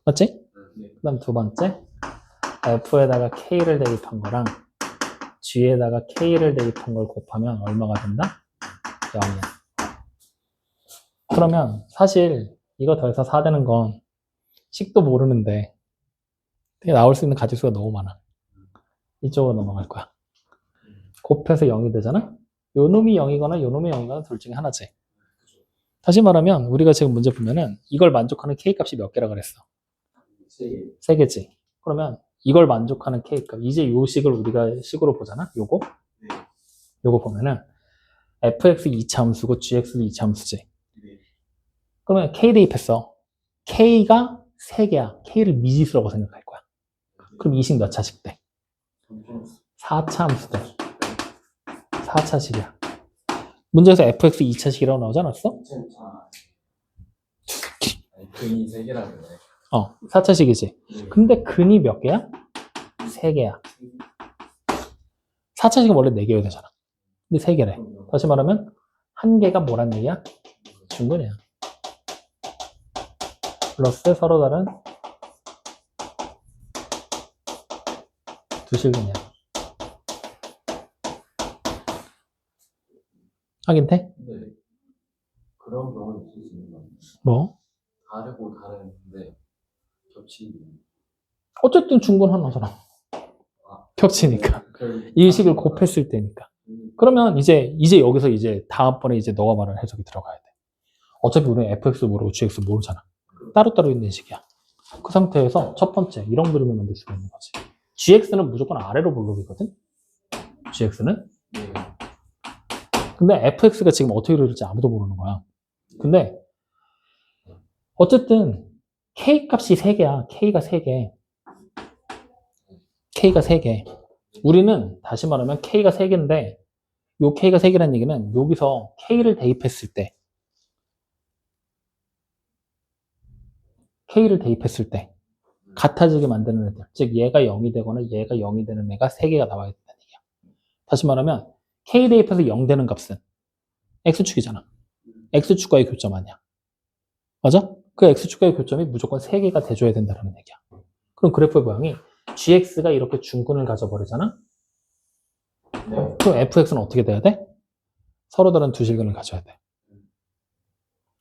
맞지? 네. 그 다음 두 번째. f에다가 k를 대입한 거랑 g에다가 k를 대입한 걸 곱하면 얼마가 된다? 0이야. 그러면 사실 이거 더해서 4 되는 건 식도 모르는데 되게 나올 수 있는 가지수가 너무 많아. 이쪽으로 넘어갈 거야. 곱해서 0이 되잖아? 요 놈이 0이거나 요 놈이 0이거나 둘 중에 하나지. 다시 말하면 우리가 지금 문제 보면은 이걸 만족하는 k값이 몇 개라 그랬어? 3개. 3개지. 그러면 이걸 만족하는 k값. 이제 요 식을 우리가 식으로 보잖아? 요거? 네. 요거 보면은 fx 2차 함수고 gx도 2차 함수지. 네. 그러면 k 대입했어. k가 3개야. k를 미지수라고 생각할 거야. 그럼 이 식 몇 차식 돼? 4차 함수 돼. 4차식이야. 문제에서 fx 2차식이라고 나오지 않았어? 아니, 근이 3개라면 4차식이지. 네. 근데 근이 몇 개야? 3개야. 4차식은 원래 4개여야 되잖아. 근데 3개래. 다시 말하면 한 개가 뭐란 얘기야? 중근이야. 플러스 서로 다른 두 실근이야. 하긴 돼? 근데 그런 경우는 있을 수 있는 거 같아요. 뭐? 다르고 다른데 겹치는. 어쨌든 중근 하나잖아. 겹치니까. 이 식을 곱했을 때니까. 그러면 이제 여기서 이제 다음번에 이제 너가 말하는 해석이 들어가야 돼. 어차피 우리는 fx 모르고 gx 모르잖아. 따로따로 있는 식이야. 그 상태에서 첫 번째 이런 그림을 만들 수가 있는 거지. gx는 무조건 아래로 볼록이거든. gx는. 네. 근데 fx가 지금 어떻게 이루어질지 아무도 모르는 거야. 근데 어쨌든 k 값이 3개야. k가 3개. k가 3개. 우리는 다시 말하면 k가 3개인데 요 k가 3개라는 얘기는 여기서 k를 대입했을 때 같아지게 만드는 애들, 즉 얘가 0이 되거나 얘가 0이 되는 애가 3개가 나와야 된다는 얘기야. 다시 말하면 k 대입해서 0 되는 값은 x축이잖아. x축과의 교점 아니야. 맞아? 그 x축과의 교점이 무조건 3개가 돼줘야 된다는 얘기야. 그럼 그래프의 모양이 gx가 이렇게 중근을 가져버리잖아? 네. 그럼 fx는 어떻게 돼야 돼? 서로 다른 두 실근을 가져야 돼.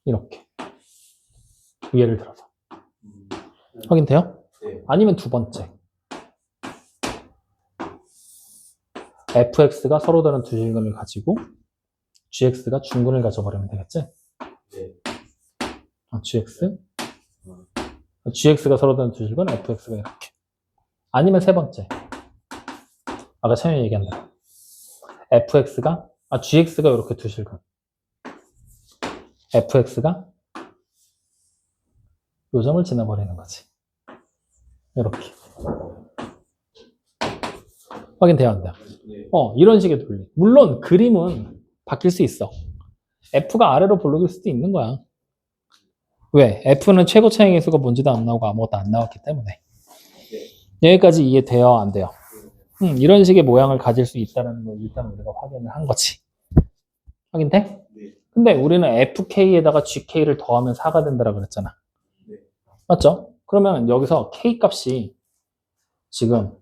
이렇게. 예를 들어서. 확인돼요? 네. 아니면 두 번째. fx가 서로 다른 두 실근을 가지고 gx가 중근을 가져버리면 되겠지? 네. gx가 서로 다른 두 실근, fx가 이렇게. 아니면 세 번째. 아까 처음에 얘기한 대로. gx가 이렇게 두 실근. fx가 요 점을 지나버리는 거지. 이렇게. 확인돼야 한다. 네. 이런 식의 논리. 물론 그림은 바뀔 수 있어. f가 아래로 볼록일 수도 있는 거야. 왜? f는 최고 차잉의 수가 뭔지도 안 나오고 아무것도 안 나왔기 때문에. 여기까지 이해돼요? 안 돼요? 이런 식의 모양을 가질 수 있다는 걸 일단 우리가 확인을 한 거지. 확인돼? 네. 근데 우리는 fk에다가 gk를 더하면 4가 된다고 그랬잖아. 네. 맞죠? 그러면 여기서 k 값이 지금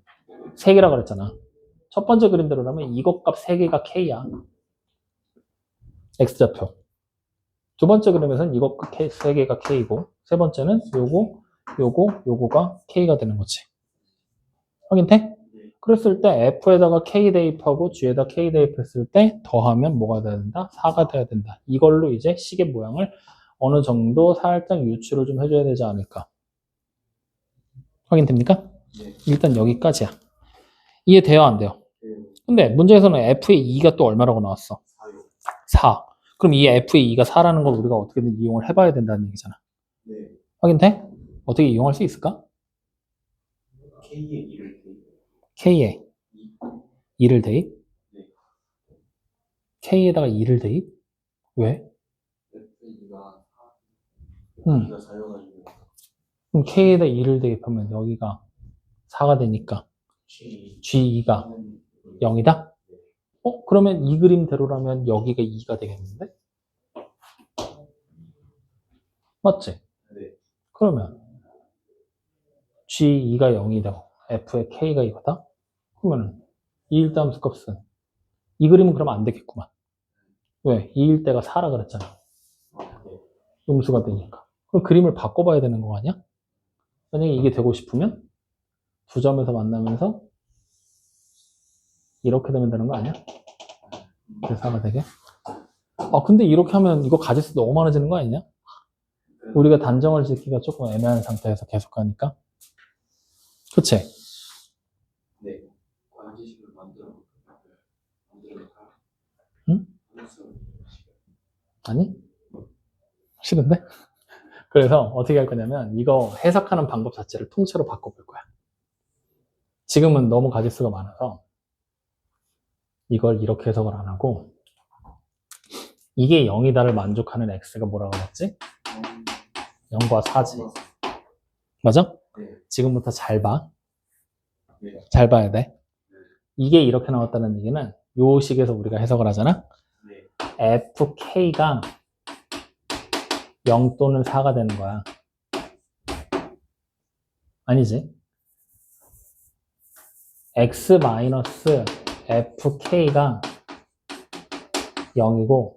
3개라 그랬잖아. 첫 번째 그림대로라면 이것 값 3개가 k야. x좌표. 두 번째 그림에서는 이것 값 3개가 k고, 세 번째는 요거가 k가 되는 거지. 확인돼? 그랬을 때 f에다가 k 대입하고 g에다 k 대입했을 때 더하면 뭐가 돼야 된다? 4가 돼야 된다. 이걸로 이제 식의 모양을 어느 정도 살짝 유추를 좀 해줘야 되지 않을까. 확인됩니까? 네. 일단 여기까지야. 이해돼요? 안 돼요? 네. 근데 문제에서는 f의 2가 또 얼마라고 나왔어? 4요. 4. 그럼 이 f의 2가 4라는 걸 우리가 어떻게든 이용을 해봐야 된다는 얘기잖아. 네. 확인돼? 어떻게 이용할 수 있을까? K의 1을 k에 2를 대입? 네. k에다가 2를 대입? 왜? F가 2가 4여가지고 그럼 k에다 2를 대입하면 여기가 4가 되니까 g2가 0이다? 그러면 이 그림대로라면 여기가 2가 되겠는데? 맞지? 네. 그러면 g2가 0이 되고 f의 k가 이거다? 그러면 2일 때 함수 값은 이 그림은 그러면 안 되겠구만. 왜? 2일 때가 4라 그랬잖아. 음수가 되니까. 그럼 그림을 바꿔봐야 되는 거 아니야? 만약에 이게 되고 싶으면 두 점에서 만나면서 이렇게 되면 되는 거 아니야? 대사가 되게. 근데 이렇게 하면 이거 가짓수 너무 많아지는 거 아니냐? 우리가 단정을 짓기가 조금 애매한 상태에서 계속 가니까. 그치? 네. 관지식을 만들어 응? 아니? 싫은데? 그래서 어떻게 할 거냐면 이거 해석하는 방법 자체를 통째로 바꿔볼 거야. 지금은 너무 가짓수가 많아서 이걸 이렇게 해석을 안 하고 이게 0이다를 만족하는 x가 뭐라고 했지? 0과 4지. 맞아? 네. 지금부터 잘 봐. 네. 잘 봐야 돼. 이게 이렇게 나왔다는 얘기는 요 식에서 우리가 해석을 하잖아. 네. fk가 0 또는 4가 되는 거야. 아니지? x-fk가 0이고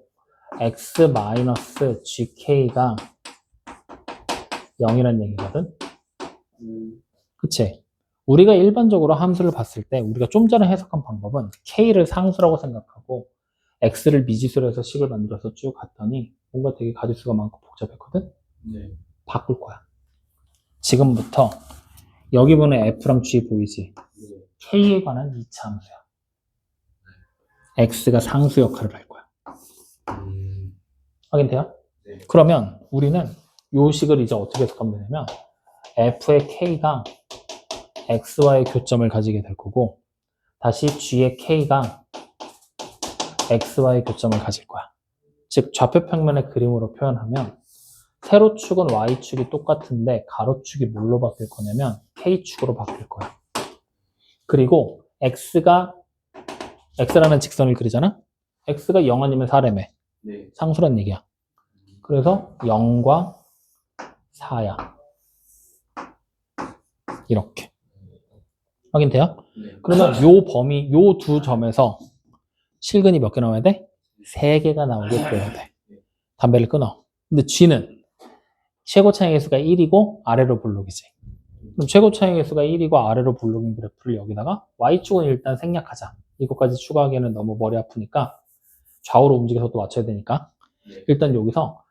x-gk가 0이란 얘기거든. 그치? 우리가 일반적으로 함수를 봤을 때 우리가 좀 전에 해석한 방법은 k를 상수라고 생각하고 x를 미지수로 해서 식을 만들어서 쭉 갔더니 뭔가 되게 가짓수가 많고 복잡했거든? 네. 바꿀 거야. 지금부터 여기 보는 f랑 g 보이지? 네. k에 관한 2차 함수야. x가 상수 역할을 할 거야. 확인돼요? 네. 그러면 우리는 요 식을 이제 어떻게 해석하면 되냐면 f의 k가 x와의 교점을 가지게 될 거고 다시 g의 k가 x와의 교점을 가질 거야. 즉 좌표평면의 그림으로 표현하면 세로축은 y축이 똑같은데 가로축이 뭘로 바뀔 거냐면 k축으로 바뀔 거야. 그리고 x라는 직선을 그리잖아? x가 0 아니면 4라며. 네. 상수란 얘기야. 그래서 0과 4야. 이렇게. 확인돼요? 네. 그러면 요 범위, 요 두 점에서 실근이 몇 개 나와야 돼? 3개가 나오게 그려야 돼. 담배를 끊어. 근데 G는 최고 차이의 수가 1이고 아래로 볼록이지. 그럼 최고 차이의 수가 1이고 아래로 볼록인 그래프를 여기다가 Y축은 일단 생략하자. 이것까지 추가하기에는 너무 머리 아프니까 좌우로 움직여서 또 맞춰야 되니까 네. 일단 여기서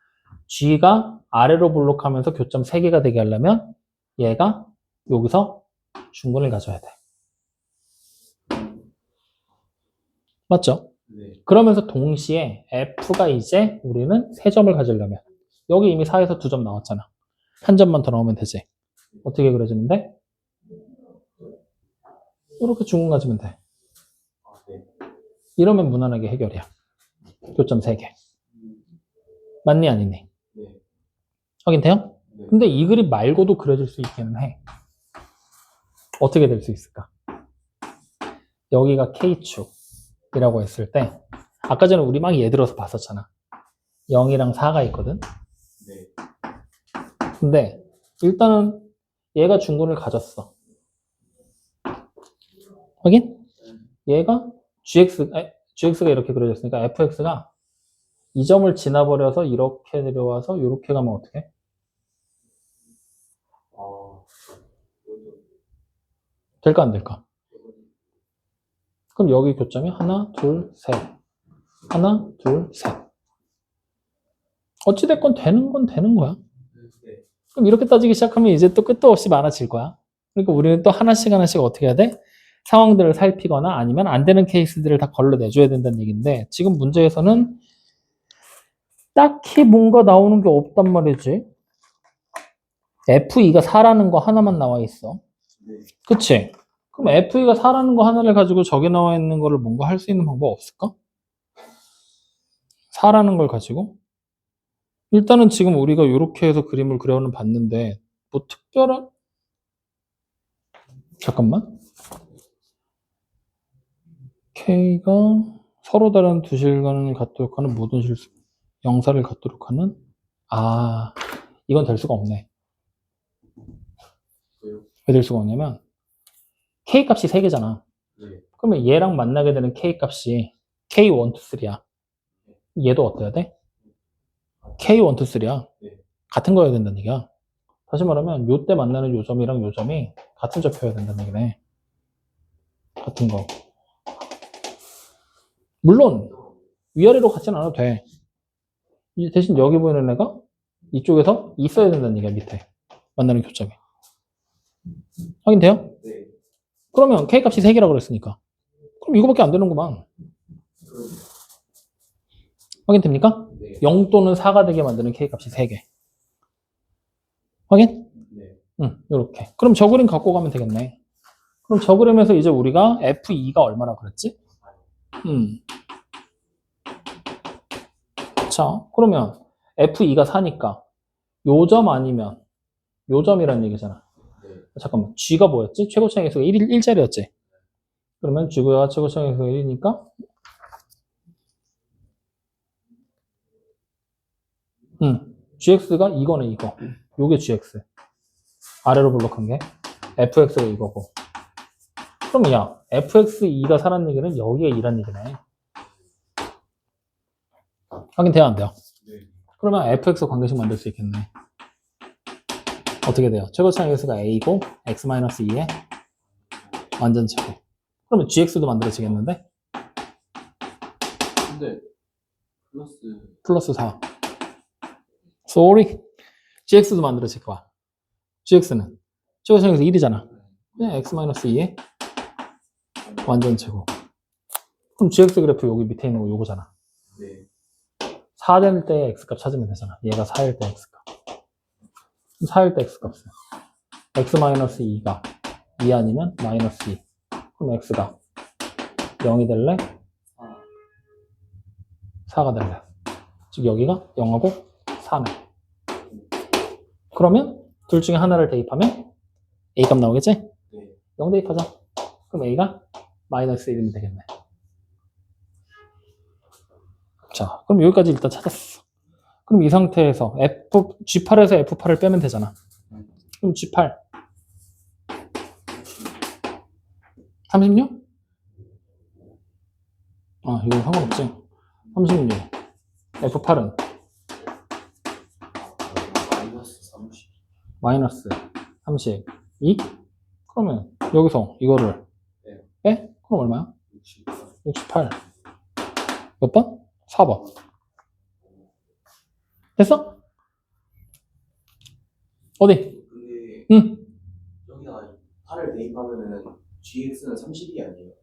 G가 아래로 볼록하면서 교점 3개가 되게 하려면 얘가 여기서 중근을 가져야 돼. 맞죠? 네. 그러면서 동시에 F가 이제 우리는 3점을 가지려면 여기 이미 4에서 2점 나왔잖아. 한 점만 더 나오면 되지. 어떻게 그려지면 돼? 이렇게 중근 가지면 돼. 아, 네. 이러면 무난하게 해결이야. 교점 3개. 맞니 아니니? 네. 확인돼요? 네. 근데 이 그림 말고도 그려질 수 있기는 해. 어떻게 될 수 있을까? 여기가 K축이라고 했을 때 아까 전에 우리 막 예를 들어서 봤었잖아. 0이랑 4가 있거든. 네. 근데 일단은 얘가 중근을 가졌어. 확인? 얘가 GX가 이렇게 그려졌으니까 FX가 이 점을 지나버려서 이렇게 내려와서 이렇게 가면 어떻게? 될까 안 될까? 그럼 여기 교점이 하나, 둘, 셋. 하나, 둘, 셋. 어찌됐건 되는 건 되는 거야. 네. 그럼 이렇게 따지기 시작하면 이제 또 끝도 없이 많아질 거야. 그러니까 우리는 또 하나씩 어떻게 해야 돼? 상황들을 살피거나 아니면 안 되는 케이스들을 다 걸러내줘야 된다는 얘기인데 지금 문제에서는 딱히 뭔가 나오는 게 없단 말이지. F2가 4라는 거 하나만 나와 있어. 네. 그치? 그럼 F2가 4라는 거 하나를 가지고 저기 나와 있는 거를 뭔가 할 수 있는 방법 없을까? 4라는 걸 가지고? 일단은 지금 우리가 이렇게 해서 그림을 그려는 봤는데 뭐 특별한 잠깐만 K가 서로 다른 두 실간을 갖도록 하는 모든 실수 영사를 갖도록 하는 이건 될 수가 없네. 왜요? 왜 될 수가 없냐면 K 값이 3개잖아. 네. 그러면 얘랑 만나게 되는 K 값이 K1, 2, 3야. 얘도 어때야 돼? K1, 2, 3야. 네. 같은 거여야 된다는 얘기야. 다시 말하면 요때 만나는 요 점이랑 요 점이 같은 좌표여야 된다는 얘기네. 같은 거. 물론 위아래로 같진 않아도 돼. 대신 여기 보이는 애가 이쪽에서 있어야 된다는 얘기야. 밑에 만나는 교점이. 확인돼요? 네. 그러면 K 값이 3개라고 그랬으니까 그럼 이거밖에 안 되는구만. 확인됩니까? 네. 0 또는 4가 되게 만드는 K 값이 3개. 확인? 네. 응, 요렇게. 그럼 저 그림 갖고 가면 되겠네. 그럼 저 그림에서 이제 우리가 F2가 얼마나 그랬지? 자, 그러면 F2가 4니까 요 점 아니면 요 점이란 얘기잖아. 네. 잠깐만, G가 뭐였지? 최고차이 계수가 1자리였지? 그러면 G가 최고차이 계수가 1이니까 GX가 이거네, 이거. 요게 GX. 아래로 블록한 게 FX가 이거고. 그럼 야, FX2가 4란 얘기는 여기가 2란 얘기네. 확인돼야 안 돼요? 네. 그러면 FX 관계식 만들 수 있겠네. 어떻게 돼요? 최고차이 계수가 A고 X-2의 완전체고. 그러면 GX도 만들어지겠는데? 근데 플러스 4. Sorry. GX도 만들어질 거야. GX는 최고차이 계수 1이잖아. 그냥 X-2의 완전체고. 그럼 GX 그래프 여기 밑에 있는 거 요거잖아. 네. 4 될 때 x값 찾으면 되잖아. 얘가 4일 때 x값. 4일 때 x값은 x-2가 2 아니면 마이너스 2. 그럼 x가 0이 될래? 4가 될래? 즉 여기가 0하고 4네. 그러면 둘 중에 하나를 대입하면 a 값 나오겠지? 네. 0 대입하자. 그럼 a가 마이너스 1이면 되겠네. 자, 그럼 여기까지 일단 찾았어. 그럼 이 상태에서 G8에서 F8을 빼면 되잖아. 그럼 G8 36? 이거 상관없지. 36 F8은 마이너스 30. 마이너스 32? 그러면 여기서 이거를 빼? 그럼 얼마야? 68 몇 번? 4번. 됐어? 어디? 근데 응. 여기다가 8을 대입하면은 GX는 30이 아니에요.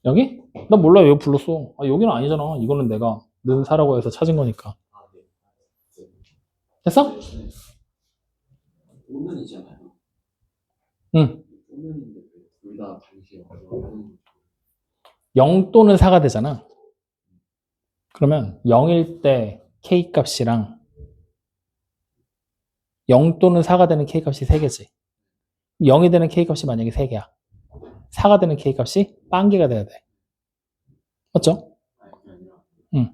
여기? 나 몰라. 왜 불렀어? 여기는 아니잖아. 이거는 내가 는 사라고 해서 찾은 거니까. 아, 네. 됐어? 오면이잖아요. 응. 오면인데 둘 다 당시에 0 또는 4가 되잖아. 그러면 0일 때 K 값이랑 0 또는 4가 되는 K 값이 3개지. 0이 되는 K 값이 만약에 3개야. 4가 되는 K 값이 빵개가 돼야 돼. 맞죠? 그게 아니라 응.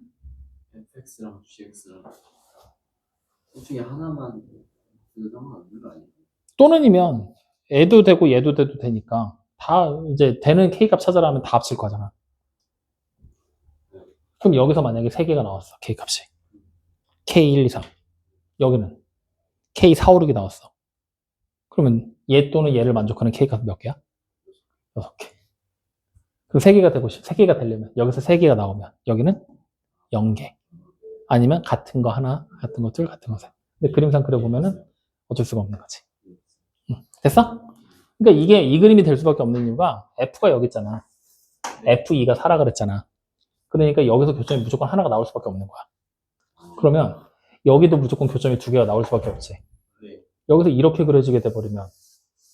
fx랑 gx랑 둘 중에 하나만 그 상관없는 거 아니에요? 또는이면 얘도 되고 얘도 돼도 되니까 다 이제 되는 K 값 찾아라면 다 합칠 거잖아. 그럼 여기서 만약에 3개가 나왔어. K 값이. K1, 2, 3. 여기는 K4, 5, 6이 나왔어. 그러면 얘 또는 얘를 만족하는 K 값 몇 개야? 6개. 그럼 3개가 되고 3개가 되려면 여기서 3개가 나오면 여기는 0개. 아니면 같은 거 하나, 같은 거 둘, 같은 거 셋. 근데 그림상 그려보면은 어쩔 수가 없는 거지. 됐어? 그러니까 이게 이 그림이 될 수밖에 없는 이유가 F가 여기 있잖아. F2가 4라 그랬잖아. 그러니까 여기서 교점이 무조건 하나가 나올 수밖에 없는 거야. 그러면 여기도 무조건 교점이 2개가 나올 수밖에 없지. 네. 여기서 이렇게 그려지게 돼버리면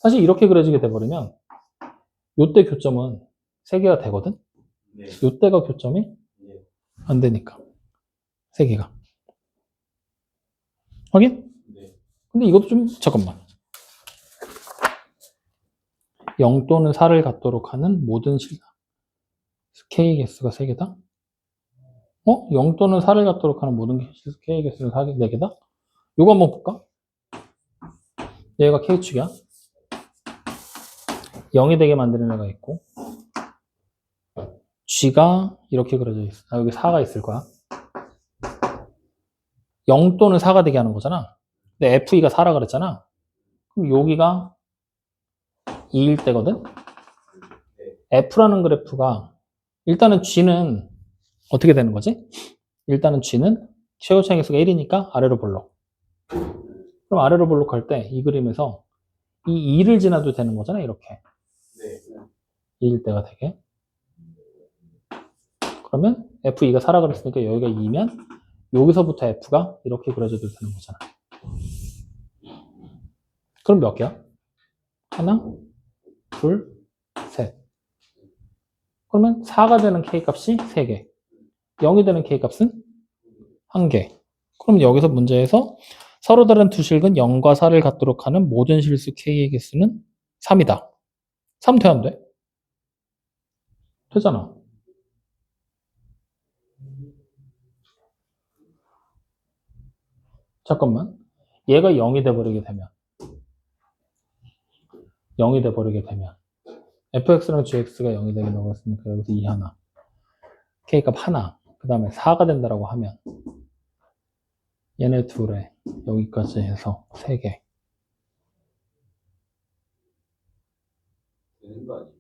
사실 이렇게 그려지게 돼버리면 요때 교점은 3개가 되거든? 네. 요때가 교점이 네. 안 되니까 3개가 확인? 네. 근데 이것도 좀 잠깐만 0 또는 4를 갖도록 하는 모든 K 개수가 3개다? 0 또는 4를 갖도록 하는 모든 K 개수는 4개다? 요거 한번 볼까? 얘가 K축이야 0이 되게 만드는 애가 있고 G가 이렇게 그려져 있어. 여기 4가 있을 거야. 0 또는 4가 되게 하는 거잖아. 근데 F2가 4라 그랬잖아. 그럼 여기가 2일 때거든? F라는 그래프가 일단은 G는 어떻게 되는 거지? 일단은 G는 최고차이 개수가 1이니까 아래로 볼록. 그럼 아래로 볼록할 때 이 그림에서 이 2를 지나도 되는 거잖아, 이렇게. 네. 2일 때가 되게. 그러면 F2가 4라 그랬으니까 여기가 2면 여기서부터 F가 이렇게 그려져도 되는 거잖아. 그럼 몇 개야? 하나, 둘, 셋. 그러면 4가 되는 K값이 3개. 0이 되는 K값은 1개. 그럼 여기서 문제에서 서로 다른 두 실근 0과 4를 갖도록 하는 모든 실수 K의 개수는 3이다. 3 돼, 안 돼? 되잖아. 잠깐만. 얘가 0이 돼버리게 되면 0이 돼버리게 되면 fx랑 gx가 0이 되게 나왔으니까 여기서 2 하나 k값 하나 그 다음에 4가 된다라고 하면 얘네 둘에 여기까지 해서 3개 되는 거 아니에요?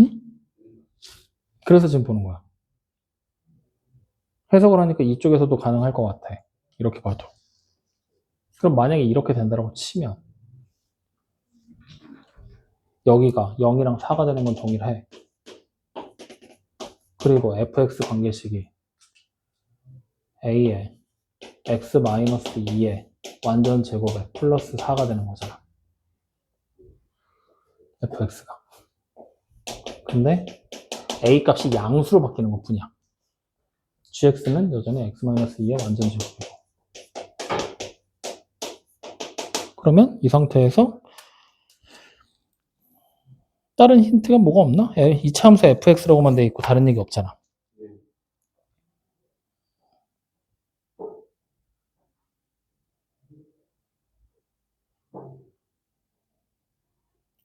응? 그래서 지금 보는 거야. 해석을 하니까 이쪽에서도 가능할 것 같아. 이렇게 봐도. 그럼 만약에 이렇게 된다라고 치면 여기가 0이랑 4가 되는 건 동일해. 그리고 fx 관계식이 a에 x 마이너스 2에 완전 제곱에 플러스 4가 되는 거잖아. fx가. 근데 a 값이 양수로 바뀌는 것 뿐이야. gx는 여전히 x 마이너스 2의 완전 제곱이고. 그러면 이 상태에서 다른 힌트가 뭐가 없나? 이차함수 fx라고만 돼 있고 다른 얘기 없잖아.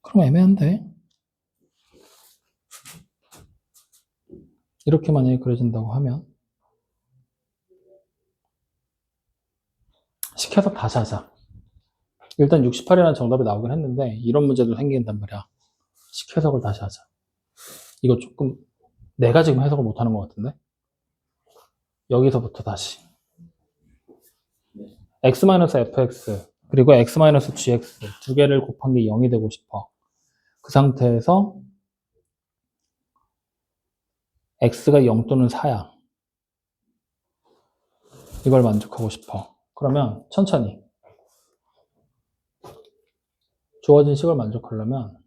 그럼 애매한데? 이렇게 만약에 그려진다고 하면 식해석 다시 하자. 일단 68이라는 정답이 나오긴 했는데 이런 문제도 생긴단 말이야. 식해석을 다시 하자. 이거 조금 내가 지금 해석을 못하는 것 같은데? 여기서부터 다시 x-fx 그리고 x-gx 두 개를 곱한 게 0이 되고 싶어. 그 상태에서 x가 0 또는 4야. 이걸 만족하고 싶어. 그러면 천천히 주어진 식을 만족하려면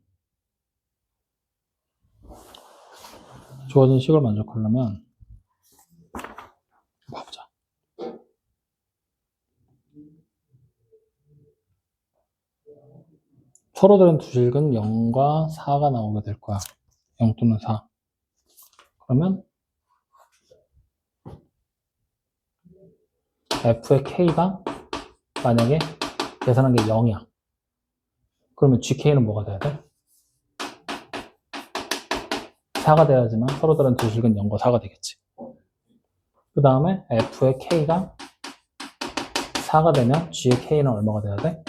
봐보자. 서로 다른 두 식은 0과 4가 나오게 될 거야. 0 또는 4. 그러면 f의 k가 만약에 계산한 게 0이야. 그러면 gk는 뭐가 돼야 돼? 4가 돼야지만 서로 다른 두 식은 0과 4가 되겠지. 그 다음에 f의 k가 4가 되면 g의 k는 얼마가 돼야 돼?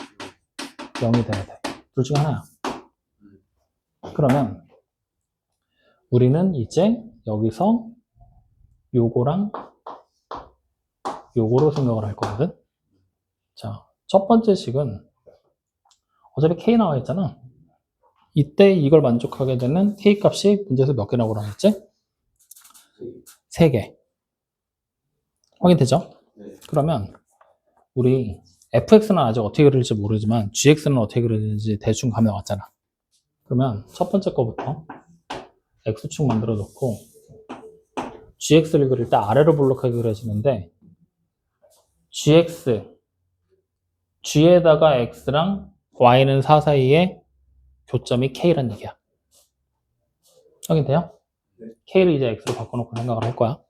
0이 돼야 돼. 둘 중에 하나야. 그러면 우리는 이제 여기서 요거랑 요거로 생각을 할 거거든. 자, 첫 번째 식은 어차피 k 나와 있잖아. 이때 이걸 만족하게 되는 k 값이 문제에서 몇 개 나오라고 했지? 3개. 확인되죠? 네. 그러면 우리 fx는 아직 어떻게 그릴지 모르지만 gx는 어떻게 그리는지 대충 감이 왔잖아. 그러면 첫 번째 거부터 x축 만들어 놓고 gx를 그릴 때 아래로 볼록하게 그려지는데 g에다가 x랑 y는 4 사이에 교점이 k란 얘기야. 확인돼요? 네. k를 이제 x로 바꿔놓고 생각을 할 거야.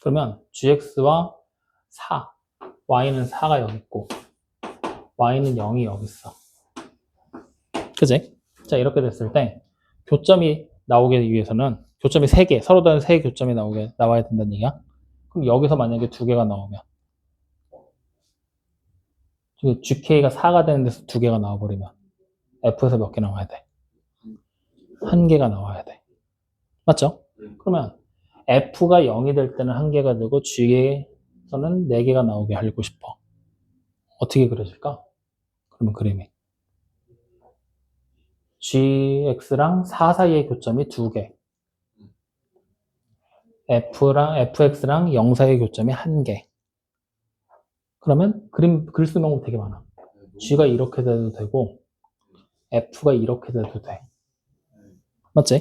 그러면 gx와 4, y는 4가 여기 있고 y는 0이 여기 있어. 그지? 자, 이렇게 됐을 때 교점이 나오기 위해서는 교점이 3개, 서로 다른 3개 교점이 나와야 된다는 얘기야. 그럼 여기서 만약에 2개가 나오면 gk가 4가 되는 데서 2개가 나와버리면 f에서 몇 개 나와야 돼? 1개가 나와야 돼. 맞죠? 그러면 f가 0이 될 때는 1개가 되고 g에서는 4개가 나오게 하고 싶어. 어떻게 그려질까? 그러면 그림이 gx랑 4 사이의 교점이 2개, fx랑 0 사이의 교점이 1개. 그러면 글 쓰는 방법 되게 많아. g가 이렇게 돼도 되고 f가 이렇게 돼도 돼. 맞지?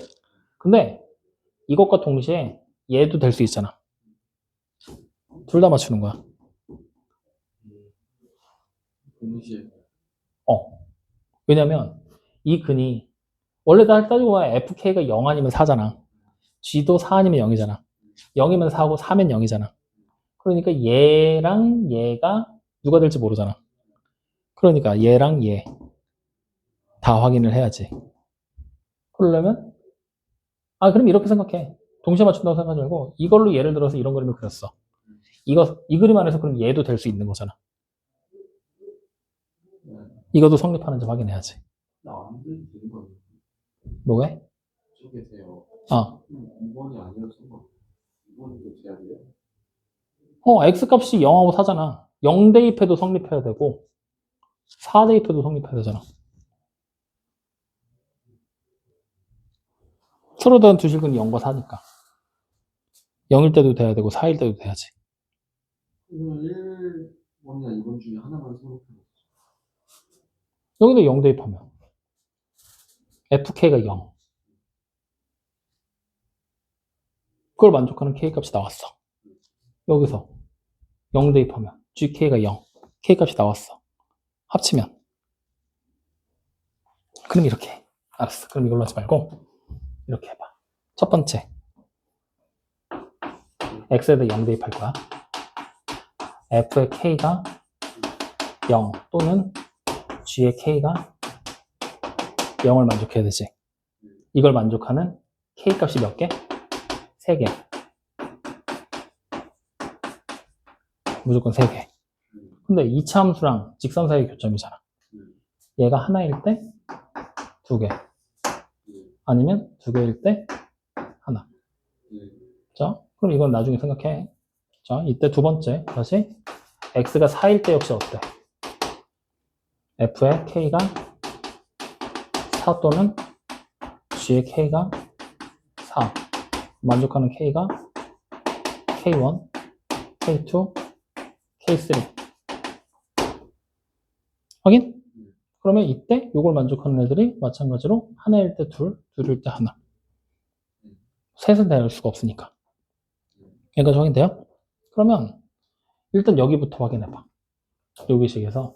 근데 이것과 동시에 얘도 될 수 있잖아. 둘 다 맞추는 거야. 동시에 왜냐면 이 근이 원래 따지고 보면 fk가 0 아니면 4잖아. g도 4 아니면 0이잖아. 0이면 4고 4면 0이잖아. 그러니까 얘랑 얘가 누가 될지 모르잖아. 그러니까 얘랑 얘 다 확인을 해야지. 그러려면 그럼 이렇게 생각해. 동시에 맞춘다고 생각하지 말고 이걸로 예를 들어서 이런 그림을 그렸어. 이 그림 안에서 그럼 얘도 될 수 있는 거잖아. 이것도 성립하는지 확인해야지. 나안 돼도 되는 거 아니에요? 뭐게? 저기세요. 2번이 아니어서 2번도 돼야 돼요? x값이 0하고 4잖아. 0 대입해도 성립해야 되고 4 대입해도 성립해야 되잖아. 서로 다른 두 식은 0과 4니까 0일 때도 돼야 되고 4일 때도 돼야지. 이거 1번이나 2번 중에 하나만 성립하면 여기도 0 대입하면 fk가 0. 그걸 만족하는 k 값이 나왔어. 여기서 0 대입하면 gk가 0. k 값이 나왔어. 합치면. 그럼 이렇게 해. 알았어. 그럼 이걸로 하지 말고 이렇게 해봐. 첫 번째 x에다 0 대입할 거야. f의 k가 0 또는 g의 k가 0을 만족해야 되지. 이걸 만족하는 k 값이 몇 개? 3개. 무조건 3개. 근데 2차 함수랑 직선 사이의 교점이잖아. 얘가 하나일 때 2개. 아니면 2개일 때 하나. 자, 그럼 이건 나중에 생각해. 자, 이때 두 번째 다시 x가 4일 때 역시 어때? f의 k가 4 또는 g의 k가 4. 만족하는 k가 k1, k2, k3. 확인? 그러면 이때 이걸 만족하는 애들이 마찬가지로 하나일 때 둘, 둘일 때 하나. 셋은 될 수가 없으니까. 여기까지 확인돼요? 그러면 일단 여기부터 확인해봐. 여기 식에서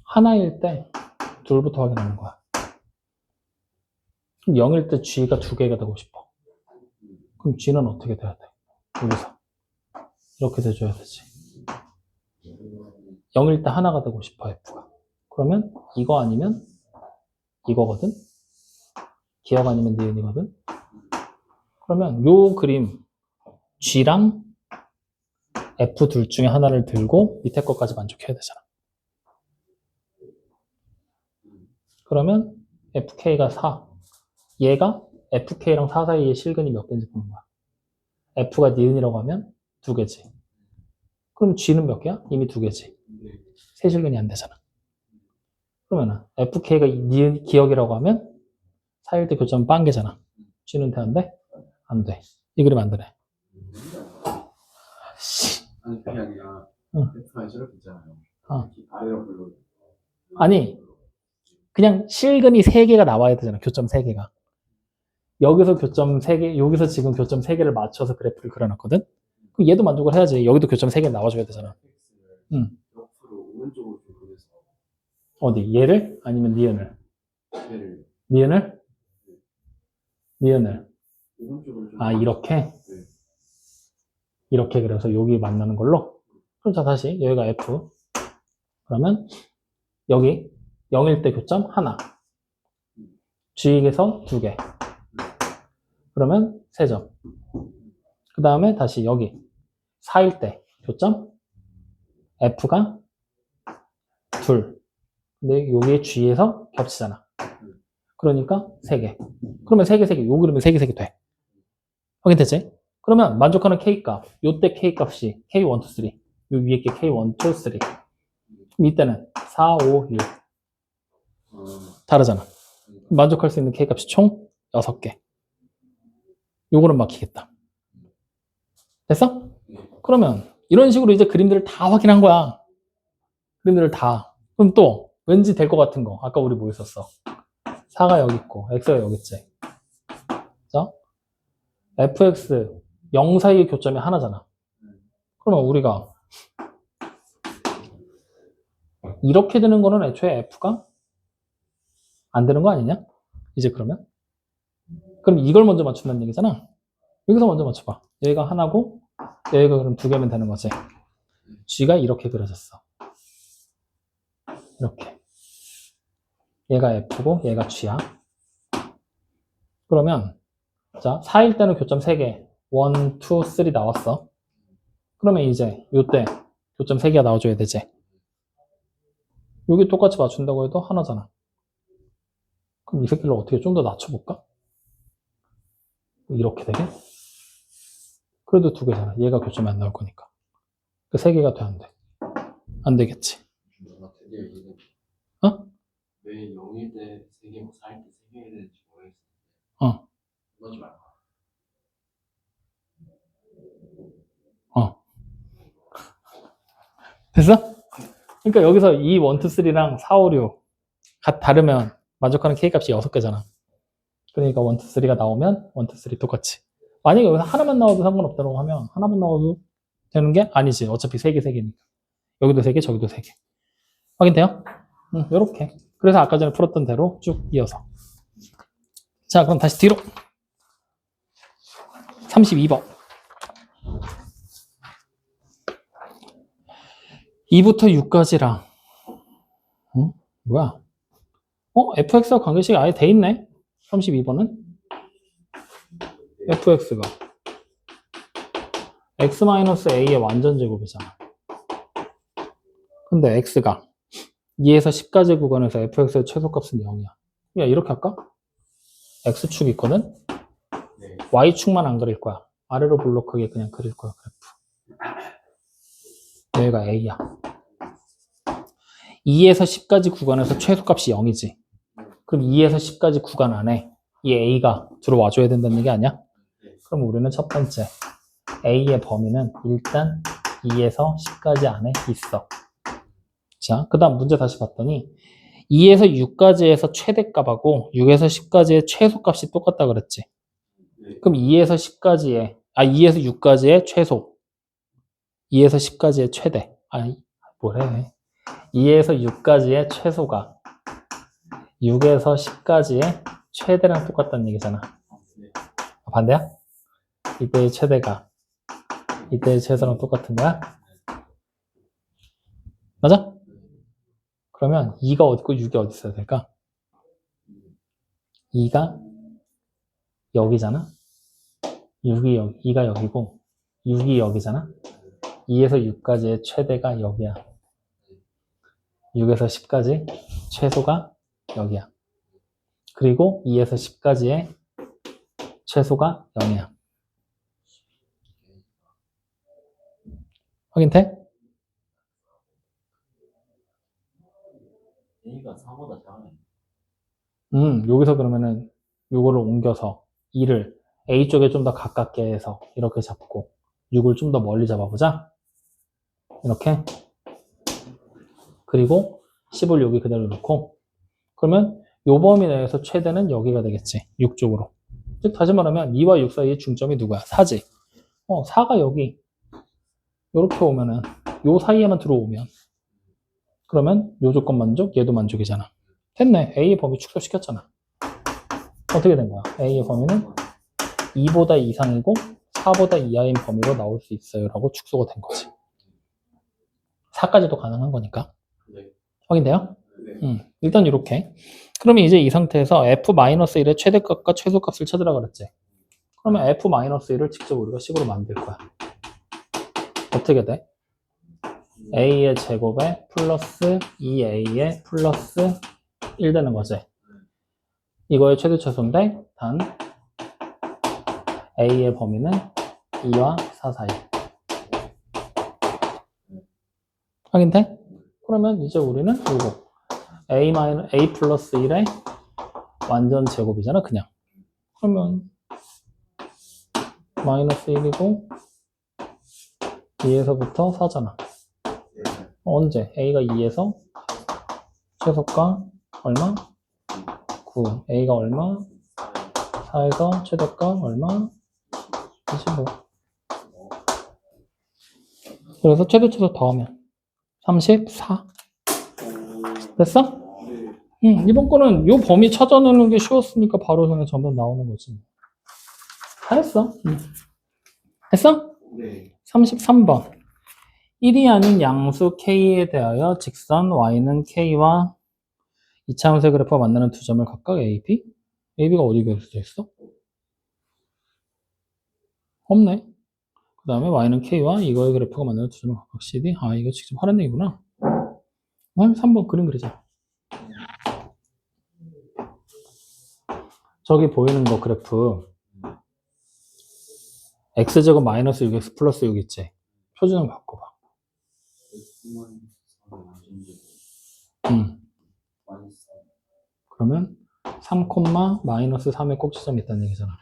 하나일 때 둘부터 확인하는 거야. 그럼 0일 때 g가 2개가 되고 싶어. 그럼 g는 어떻게 돼야 돼? 여기서 이렇게 돼줘야 되지. 0일 때 하나가 되고 싶어 f가. 그러면 이거 아니면 이거거든? 기억 아니면 니은이거든? 그러면 요 그림 g랑 f 둘 중에 하나를 들고 밑에 것까지 만족해야 되잖아. 그러면 fk가 4. 얘가 fk랑 4 사이의 실근이 몇 개인지 보는 거야. f가 니은이라고 하면 2개지. 그럼 g는 몇 개야? 이미 2개지. 세 실근이 안 되잖아. 그러면은 fk가 니은 기억이라고 하면 4일 때 교점 빵 개잖아. g는 돼, 안 돼? 안 돼. 이 그림 안 되네. 아니 그게 아니라 응. F가 저렇게 있잖아요. 어. 아래로 불러. 아니, 그냥 실근이 3개가 나와야 되잖아. 교점 3개가. 여기서 교점 3개, 여기서 지금 교점 3개를 맞춰서 그래프를 그려놨거든? 그럼 얘도 만족을 해야지. 여기도 교점 3개 나와줘야 되잖아. 응. 옆으로 오른쪽으로 좀 보내서 어디? 얘를? 아니면 니은을? 얘를 니은을? 니은을. 오른쪽으로 좀 아, 이렇게? 네. 이렇게 그래서 여기 만나는 걸로? 그럼 자, 다시. 여기가 F. 그러면 여기 0일 때 교점 하나. G에서 2개. 그러면 3점. 그 다음에 다시 여기 4일 때 교점 F가 2. 근데 여기에 G에서 겹치잖아. 그러니까 3개. 그러면 3개, 3개. 요 그러면 3개, 3개 돼. 확인됐지? 그러면 만족하는 K값. 요때 K값이 K1, 2, 3. 요 위에 게 K1, 2, 3. 그럼 이때는 4, 5, 6. 다르잖아. 만족할 수 있는 K값이 총 6개. 요거는 막히겠다. 됐어? 그러면 이런 식으로 이제 그림들을 다 확인한 거야. 그림들을 다. 그럼 또 왠지 될 것 같은 거. 아까 우리 뭐 했었어? 4가 여기 있고 x가 여기 있지. 자, fx 0 사이의 교점이 하나잖아. 그러면 우리가 이렇게 되는 거는 애초에 f가 안 되는 거 아니냐? 이제 그러면? 그럼 이걸 먼저 맞춘다는 얘기잖아. 여기서 먼저 맞춰봐. 여기가 하나고 여기가 그럼 2개면 되는 거지. g가 이렇게 그려졌어. 이렇게. 얘가 f고 얘가 g야. 그러면 자, 4일 때는 교점 3개. 1, 2, 3 나왔어. 그러면 이제 요때 교점 3개가 나와줘야 되지. 여기 똑같이 맞춘다고 해도 하나잖아. 그럼 이 새끼를 어떻게 좀 더 낮춰볼까? 이렇게 되게? 그래도 2개잖아. 얘가 교점이 안 나올 거니까. 그 3개가 돼, 안 돼? 안 되겠지. 나 드디어 이해돼. 어? 왜 0일 때 3개, 뭐 4일 때 3개 해야 되는지 모르겠어. 어. 그러지 말고. 그러니까 여기서 이 1, 2, 3랑 4, 5, 6 다르면 만족하는 K값이 6개잖아. 그러니까 1, 2, 3가 나오면 1, 2, 3 똑같이. 만약에 여기서 하나만 나와도 상관없다고 하면 하나만 나와도 되는 게 아니지. 어차피 3개, 3개니까. 여기도 3개, 저기도 3개. 확인돼요? 요렇게. 그래서 아까 전에 풀었던 대로 쭉 이어서. 자, 그럼 다시 뒤로. 32번. 2부터 6까지랑 뭐야? fx와 관계식이 아예 돼 있네? 32번은? fx가 x-a의 완전 제곱이잖아. 근데 x가 2에서 10까지 구간에서 fx의 최소값은 0이야. 야, 이렇게 할까? x축 있거든? 네. y축만 안 그릴 거야. 아래로 블록하게 그냥 그릴 거야, 그래프. 여기가 a야. 2에서 10까지 구간에서 최소값이 0이지. 그럼 2에서 10까지 구간 안에 이 a가 들어와줘야 된다는 얘기 아니야? 그럼 우리는 첫 번째 a의 범위는 일단 2에서 10까지 안에 있어. 자, 그 다음 문제 다시 봤더니 2에서 6까지에서 최대값하고 6에서 10까지의 최소값이 똑같다 그랬지. 그럼 2에서 6까지의 최소, 2에서 10까지의 최대. 뭐래? 2에서 6까지의 최소가 6에서 10까지의 최대랑 똑같다는 얘기잖아. 반대야? 이때의 최대가 이때의 최소랑 똑같은 거야? 맞아? 그러면 2가 어디고 6이 어디 있어야 될까? 2가 여기잖아? 2가 여기고 6이 여기잖아? 2에서 6까지의 최대가 여기야. 6에서 10까지 최소가 여기야. 그리고 2에서 10까지의 최소가 0이야. 확인돼? A가 4보다 작아요. 여기서 그러면은 요거를 옮겨서 2를 A 쪽에 좀 더 가깝게 해서 이렇게 잡고 6을 좀 더 멀리 잡아보자. 이렇게. 그리고 10을 여기 그대로 놓고 그러면 요 범위 내에서 최대는 여기가 되겠지. 6 쪽으로. 즉 다시 말하면 2와 6 사이의 중점이 누구야? 4지. 4가 여기 이렇게 오면은 요 사이에만 들어오면 그러면 요 조건 만족, 얘도 만족이잖아. 됐네. A의 범위 축소시켰잖아. 어떻게 된 거야? A의 범위는 2보다 이상이고 4보다 이하인 범위로 나올 수 있어요 라고 축소가 된 거지. 4까지도 가능한 거니까. 네. 확인돼요? 네. 일단 이렇게. 그러면 이제 이 상태에서 f-1의 최대값과 최소값을 찾으라 그랬지. 그러면 f-1을 직접 우리가 식으로 만들 거야. 어떻게 돼? a의 제곱에 플러스 2a의 플러스 1 되는 거지. 이거의 최대 최소인데 단 a의 범위는 2와 4 사이. 확인돼? 그러면 이제 우리는 이거 a 플러스 1의 완전 제곱이잖아, 그냥. 그러면 마이너스 1이고 2에서부터 4잖아. 언제? a가 2에서 최소가 얼마? 9. a가 얼마? 4에서 최대가 얼마? 25. 그래서 최대 최소 더하면 34. 됐어? 이번 거는 요 범위 찾아내는 게 쉬웠으니까 바로 그냥 정답 나오는 거지. 다 했어. 했어? 네. 33번. 1이 아닌 양수 K에 대하여 직선 Y는 K와 이차함수의 그래프가 만나는 두 점을 각각 A, B? A, B가 어디 그려져 있어? 없네. 그 다음에 Y는 K와 이거의 그래프가 만나는 두 점을 각각 C, D? 이거 직접 하는 얘기구나. 3번 그림 그리자. 저기 보이는 거 그래프 X제곱 마이너스 6X 플러스 6 있지? 표준을 바꿔봐. 그러면 3, 마이너스 3의 꼭지점이 있다는 얘기잖아.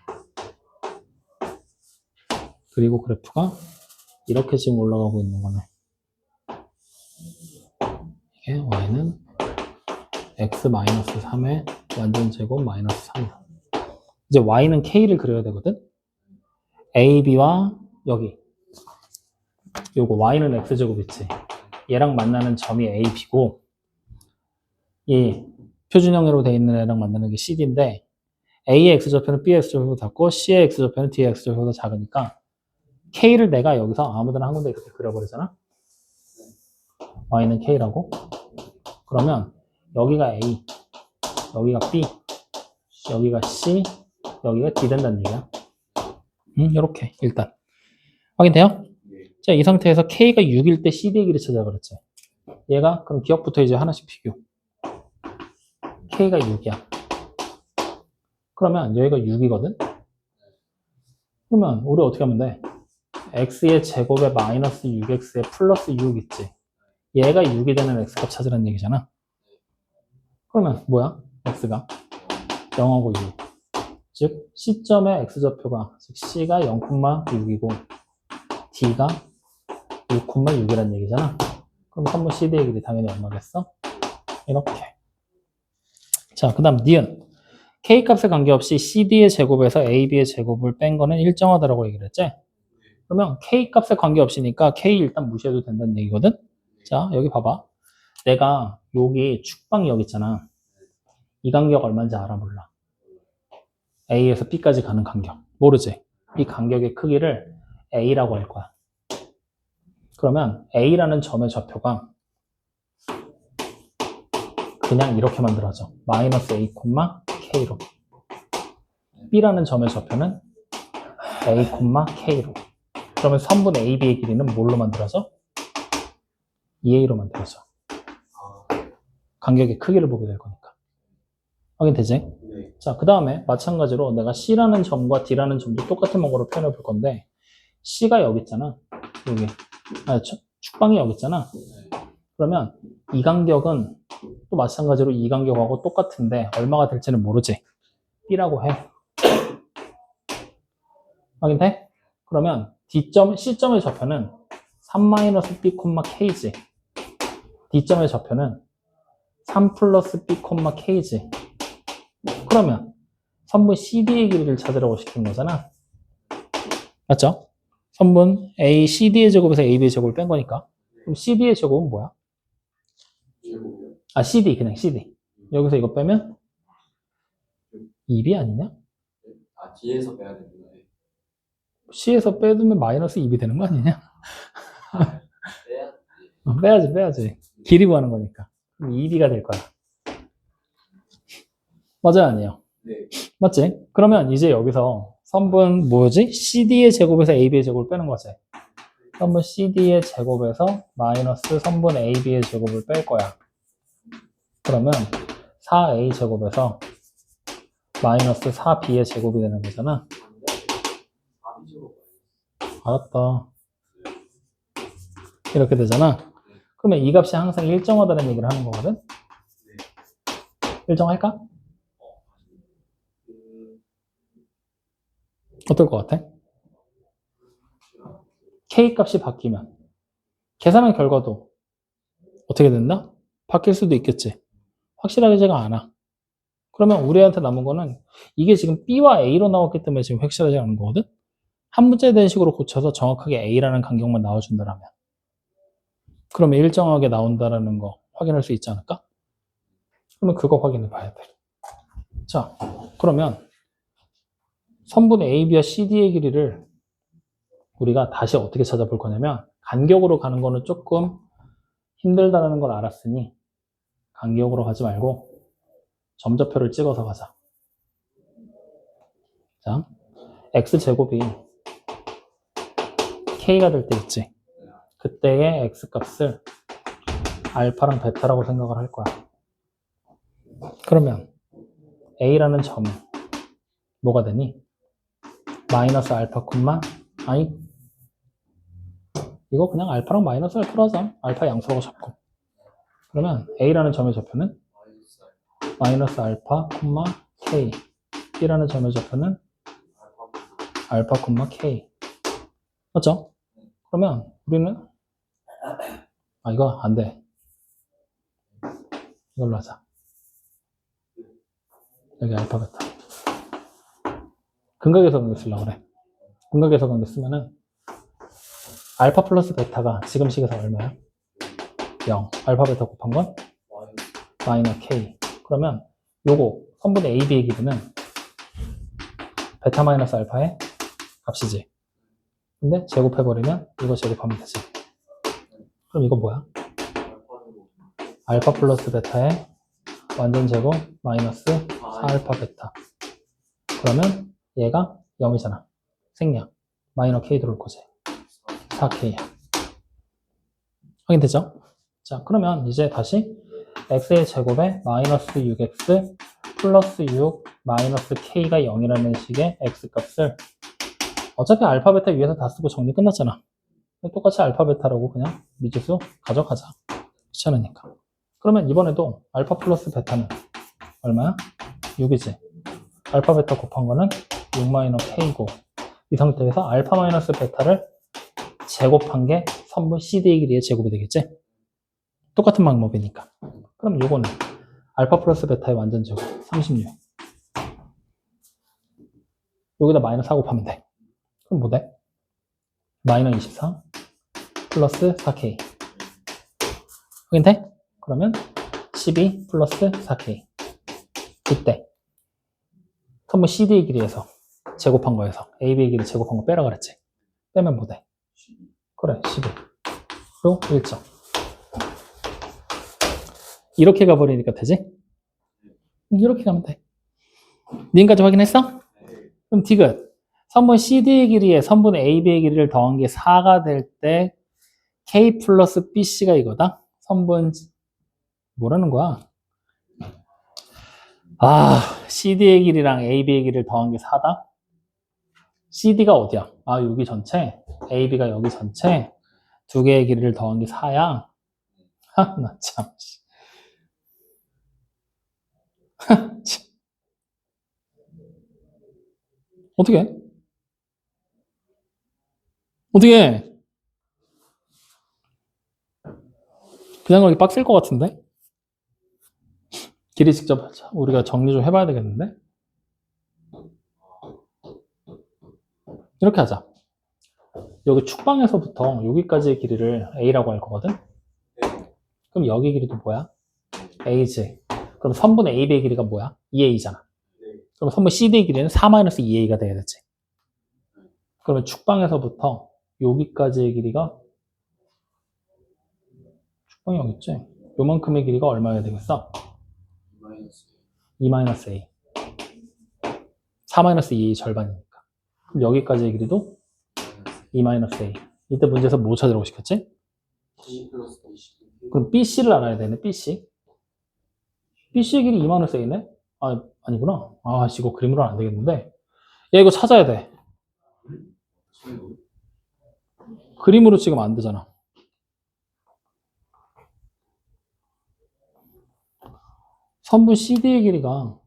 그리고 그래프가 이렇게 지금 올라가고 있는 거네. 이게 y는 x-3의 완전제곱 마이너스 3. 이제 y는 k를 그려야 되거든. a, b와 여기 요거 y는 x제곱 있지. 얘랑 만나는 점이 a, b고 이 표준형으로 돼 있는 애랑 만나는 게 cd인데 a의 x좌표는 b의 x좌표보다 작고 c의 x좌표는 d의 x좌표보다 작으니까 k를 내가 여기서 아무데나 한 군데 이렇게 그려버리잖아. y는 k라고. 그러면 여기가 a, 여기가 b, 여기가 c, 여기가 d 된다는 얘기야. 이렇게 일단 확인돼요? 자, 이 상태에서 k가 6일 때 cd의 길이 찾아 그랬지. 얘가 그럼 기억부터 이제 하나씩 비교. k가 6이야. 그러면 여기가 6이거든. 그러면 우리 어떻게 하면 돼? x의 제곱에 마이너스 6x에 플러스 6 있지. 얘가 6이 되는 x값 찾으라는 얘기잖아. 그러면 뭐야? x가 0하고 6. 즉 C점의 x좌표가 즉 C가 0,6이고 D가 6,6이라는 얘기잖아. 그럼 3번 CD의 길이 당연히 얼마겠어? 이렇게. 자, 그 다음 니은. K값에 관계없이 CD의 제곱에서 AB의 제곱을 뺀 거는 일정하다라고 얘기를 했지? 그러면 K값에 관계없이니까 K 일단 무시해도 된다는 얘기거든? 자, 여기 봐봐. 내가 여기 축방이 여기 있잖아. 이 간격 얼마인지 알아 몰라? A에서 B까지 가는 간격. 모르지? 이 간격의 크기를 A라고 할 거야. 그러면 A라는 점의 좌표가 그냥 이렇게 만들어져. 마이너스 A, K로. B라는 점의 좌표는 A, K로. 그러면 선분 AB의 길이는 뭘로 만들어져? 2A로 만들어져. 간격의 크기를 보게 될 거니까. 확인되지? 네. 자, 그 다음에 마찬가지로 내가 C라는 점과 D라는 점도 똑같은 방법으로 표현해 볼 건데 C가 여기 있잖아. 여기. 축방이 여기 있잖아. 그러면 이 간격은 또 마찬가지로 이 간격하고 똑같은데 얼마가 될지는 모르지. B라고 해. 확인돼? 그러면 C점의 좌표는 3-B, K지. D점의 좌표는 3 플러스 B, K지. 그러면 선분 CD의 길이를 찾으라고 시킨 거잖아. 맞죠? 선분 A, CD의 제곱에서 AB의 제곱을 뺀 거니까. 그럼 CD의 제곱은 뭐야? 제곱이요? 아, CD, 그냥 CD. 여기서 이거 빼면 2B 아니냐? 아, 뒤에서 빼야 되구나. C에서 빼두면 마이너스 2B 되는 거 아니냐? 빼야 빼야지. 길이 구하는 거니까. 그럼 2B가 될 거야. 맞아요, 아니에요? 네. 맞지? 그러면 이제 여기서 선분 뭐지? CD의 제곱에서 AB의 제곱을 빼는 거지. 선분 CD의 제곱에서 마이너스 선분 AB의 제곱을 뺄 거야. 그러면 4A 제곱에서 마이너스 4B의 제곱이 되는 거잖아. 알았다. 이렇게 되잖아. 그러면 이 값이 항상 일정하다는 얘기를 하는 거거든? 일정할까? 어떨 것 같아? K 값이 바뀌면 계산한 결과도 어떻게 된다? 바뀔 수도 있겠지. 확실하지가 않아. 그러면 우리한테 남은 거는 이게 지금 B와 A로 나왔기 때문에 지금 확실하지 않은 거거든? 한 문제에 대한 식으로 고쳐서 정확하게 A라는 간격만 나와준다면 그러면 일정하게 나온다라는 거 확인할 수 있지 않을까? 그러면 그거 확인해 봐야 돼. 자, 그러면 선분 AB와 CD의 길이를 우리가 다시 어떻게 찾아볼 거냐면 간격으로 가는 거는 조금 힘들다는 걸 알았으니 간격으로 가지 말고 점좌표를 찍어서 가자. 자, x제곱이 k가 될 때 있지. 그때의 x값을 알파랑 베타라고 생각을 할 거야. 그러면 a라는 점은 뭐가 되니? 마이너스 알파 콤마 아니 이거 그냥 알파랑 마이너스 알파로 하자. 알파 양수라고 잡고. 그러면 a라는 점의 좌표는 마이너스 알파 콤마 k, b라는 점의 좌표는 알파 콤마 k. 맞죠? 그러면 우리는 이거 안 돼. 이걸로 하자. 여기 알파 베타. 근각에서 관계 쓰려고 그래. 근각에서 관계 쓰면은 알파 플러스 베타가 지금 식에서 얼마야? 0. 알파 베타 곱한 건 마이너 K. 그러면 요거 선분의 AB의 길이는 베타 마이너스 알파의 값이지. 근데 제곱해버리면 이거 제곱하면 되지. 그럼 이거 뭐야? 알파 플러스 베타의 완전 제곱 마이너스 4알파 베타. 그러면 얘가 0이잖아. 생략. 마이너 K 들어올 거지. 4K야. 확인되죠? 자, 그러면 이제 다시 x의 제곱에 마이너스 6x 플러스 6 마이너스 k가 0이라는 식의 x값을 어차피 알파 베타 위에서 다 쓰고 정리 끝났잖아. 똑같이 알파 베타라고 그냥 미지수 가져가자. 귀찮으니까. 그러면 이번에도 알파 플러스 베타는 얼마야? 6이지. 알파 베타 곱한 거는 6 마이너 k고 이 상태에서 알파 마이너스 베타를 제곱한 게 선분 CD의 길이의 제곱이 되겠지? 똑같은 방법이니까. 그럼 요거는 알파 플러스 베타의 완전 제곱 36. 여기다 마이너스 4 곱하면 돼. 그럼 뭐 돼? 마이너 24 플러스 4K. 확인돼? 그러면 12 플러스 4K. 이때 선분 CD의 길이에서 제곱한 거에서 AB의 길이 제곱한 거 빼라 그랬지? 빼면 뭐 돼? 그래, 12. 그리고 1점. 이렇게 가버리니까 되지? 이렇게 가면 돼. 니은까지 확인했어? 그럼 디귿. 선분 CD의 길이에 선분 AB의 길이를 더한 게 4가 될 때 K 플러스 BC가 이거다? 선분 뭐라는 거야? CD의 길이랑 AB의 길이를 더한 게 4다? CD가 어디야? 여기 전체, AB가 여기 전체 두 개의 길이를 더한 게 4야? 나 참. 어떻게? 그냥 가기 빡셀 것 같은데? 길이 직접 우리가 정리 좀 해봐야 되겠는데? 이렇게 하자. 여기 축방에서부터 여기까지의 길이를 A라고 할 거거든? 그럼 여기 길이도 뭐야? A지. 그럼 선분 AB의 길이가 뭐야? 2A잖아. 그럼 선분 CD의 길이는 4-2A가 돼야 되지. 그러면 축방에서부터 여기까지의 길이가 축방이 여기 있지? 요만큼의 길이가 얼마여야 되겠어? 2-A. 4-2A 절반이니까. 그럼 여기까지의 길이도 2-A. 이때 문제에서 뭐 찾으라고 시켰지? 그럼 BC를 알아야 되네, BC. BC의 길이 2-A네? 아니구나. 이거 그림으로는 안 되겠는데. 야, 이거 찾아야 돼. 그림으로 지금 안 되잖아. 선분 CD의 길이가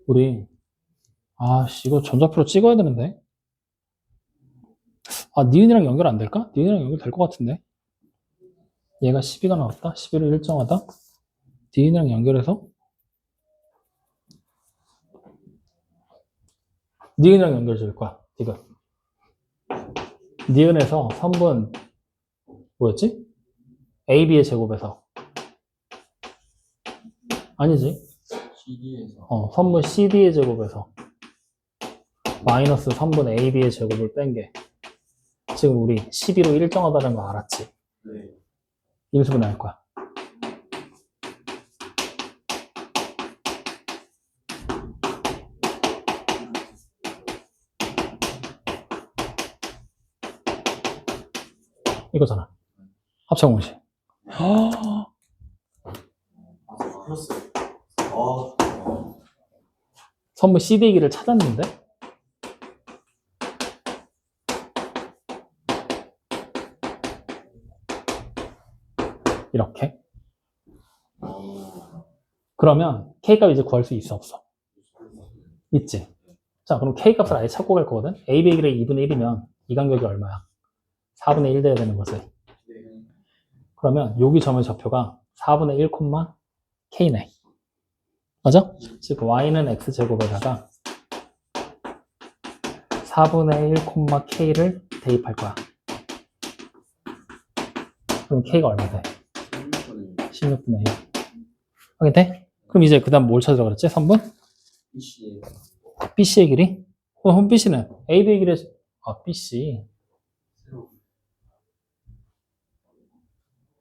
우리 이거 전좌표로 찍어야 되는데. 니은이랑 연결 안 될까? 니은이랑 연결 될 것 같은데. 얘가 12가 나왔다. 11을 일정하다. 니은이랑 연결해서 니은이랑 연결 지을 거야. 이거. 니은에서 선분 뭐였지? AB의 제곱에서 아니지. CD에서 선분 CD의 제곱에서 마이너스 선분 AB의 제곱을 뺀 게 지금 우리 12로 일정하다는 거 알았지? 네. 인수분해 할 거야. 이거잖아. 합차 공식. 플러스. 선분 CD의 길을 찾았는데 이렇게. 그러면 K값 이제 구할 수 있어, 없어? 있지. 자, 그럼 K값을 아예 찾고 갈 거거든? AB의 길이 2분의 1이면 이 간격이 얼마야? 4분의 1 돼야 되는 거지. 그러면 여기 점의 좌표가 4분의 1, K네. 맞아? 즉 Y는 X제곱에다가 4분의 1, K를 대입할 거야. 그럼 K가 얼마 돼? 16분의 1. 확인돼? 그럼 이제 그 다음 뭘 찾으라 그랬지? 3분? BC에 BC의 길이? 그럼 BC는 AB의 길이, BC.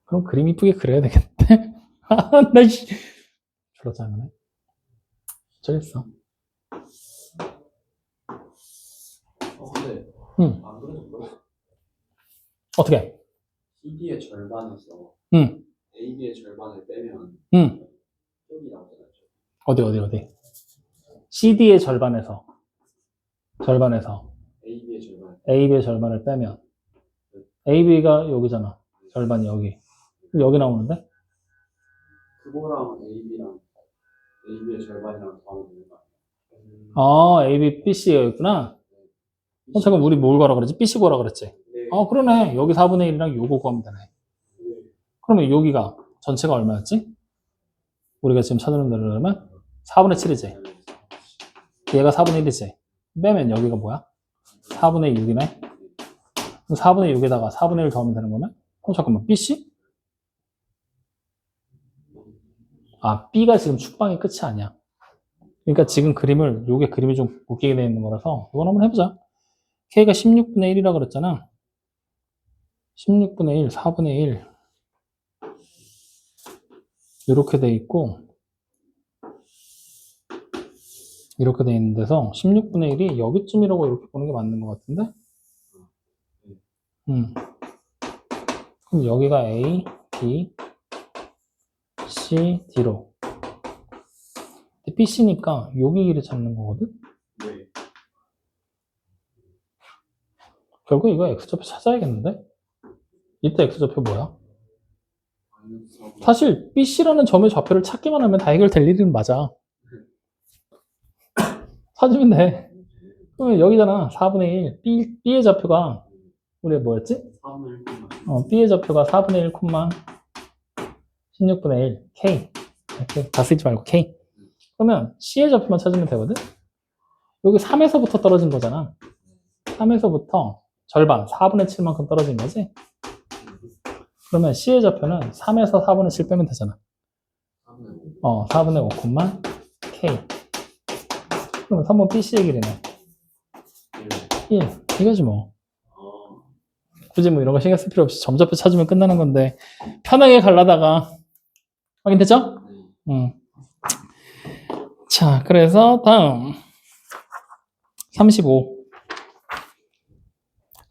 그럼 그림 이쁘게 그려야 되겠는데? 졸라 짜증나네. 어쩌겠어. 근데 응. 안 그래도 모르겠어. 어떻게? CD의 절반에서 응. AB의 절반을 빼면 응. 여기 나오잖아요. 어디? CD의 절반에서 AB의 절반. AB의 절반을 빼면 AB가 여기잖아. 절반이 여기. 여기 나오는데? 그거랑 AB의 절반이랑 더하면 되는 거 아니에요? AB, BC가 있구나. 잠깐 우리 뭘 구하라 그랬지? BC 구하라 그랬지? 네. 그러네. 여기 4분의 1이랑 요거 구하면 되네. 그러면 여기가 전체가 얼마였지? 우리가 지금 찾는 대로 그러면 4분의 7이지. 얘가 4분의 1이지. 빼면 여기가 뭐야? 4분의 6이네. 4분의 6에다가 4분의 1 더하면 되는 거네? 잠깐만. BC? B가 지금 축방의 끝이 아니야. 그러니까 지금 요게 그림이 좀 웃기게 되어 있는 거라서 이건 한번 해보자. K가 16분의 1이라 그랬잖아. 16분의 1, 4분의 1 이렇게 돼 있고 이렇게 돼 있는 데서 16분의 1이 여기쯤이라고 이렇게 보는 게 맞는 것 같은데? 그럼 여기가 A, B, C, D로 BC니까 여기 길이 찾는 거거든? 네. 결국 이거 X좌표 찾아야겠는데? 이때 X좌표 뭐야? 사실 BC라는 점의 좌표를 찾기만 하면 다 해결될 일은 맞아. 찾으면 돼. 그러면 여기잖아. 4분의 1. B의 좌표가 우리가 뭐였지? 3을 B의 좌표가 4분의 1, 16분의 1. K. 이렇게 다 쓰지 말고 K. 그러면 C의 좌표만 찾으면 되거든? 여기 3에서부터 떨어진 거잖아. 3에서부터 절반, 4분의 7만큼 떨어진 거지? 그러면 C의 좌표는 3에서 4분의 7 빼면 되잖아. 4분의 5, K. 그러면 3번 BC의 길이네. 1. 이거지 뭐. 굳이 뭐 이런 거 신경 쓸 필요 없이 점좌표 찾으면 끝나는 건데 편하게 가려다가 확인됐죠? 자, 그래서 다음 35.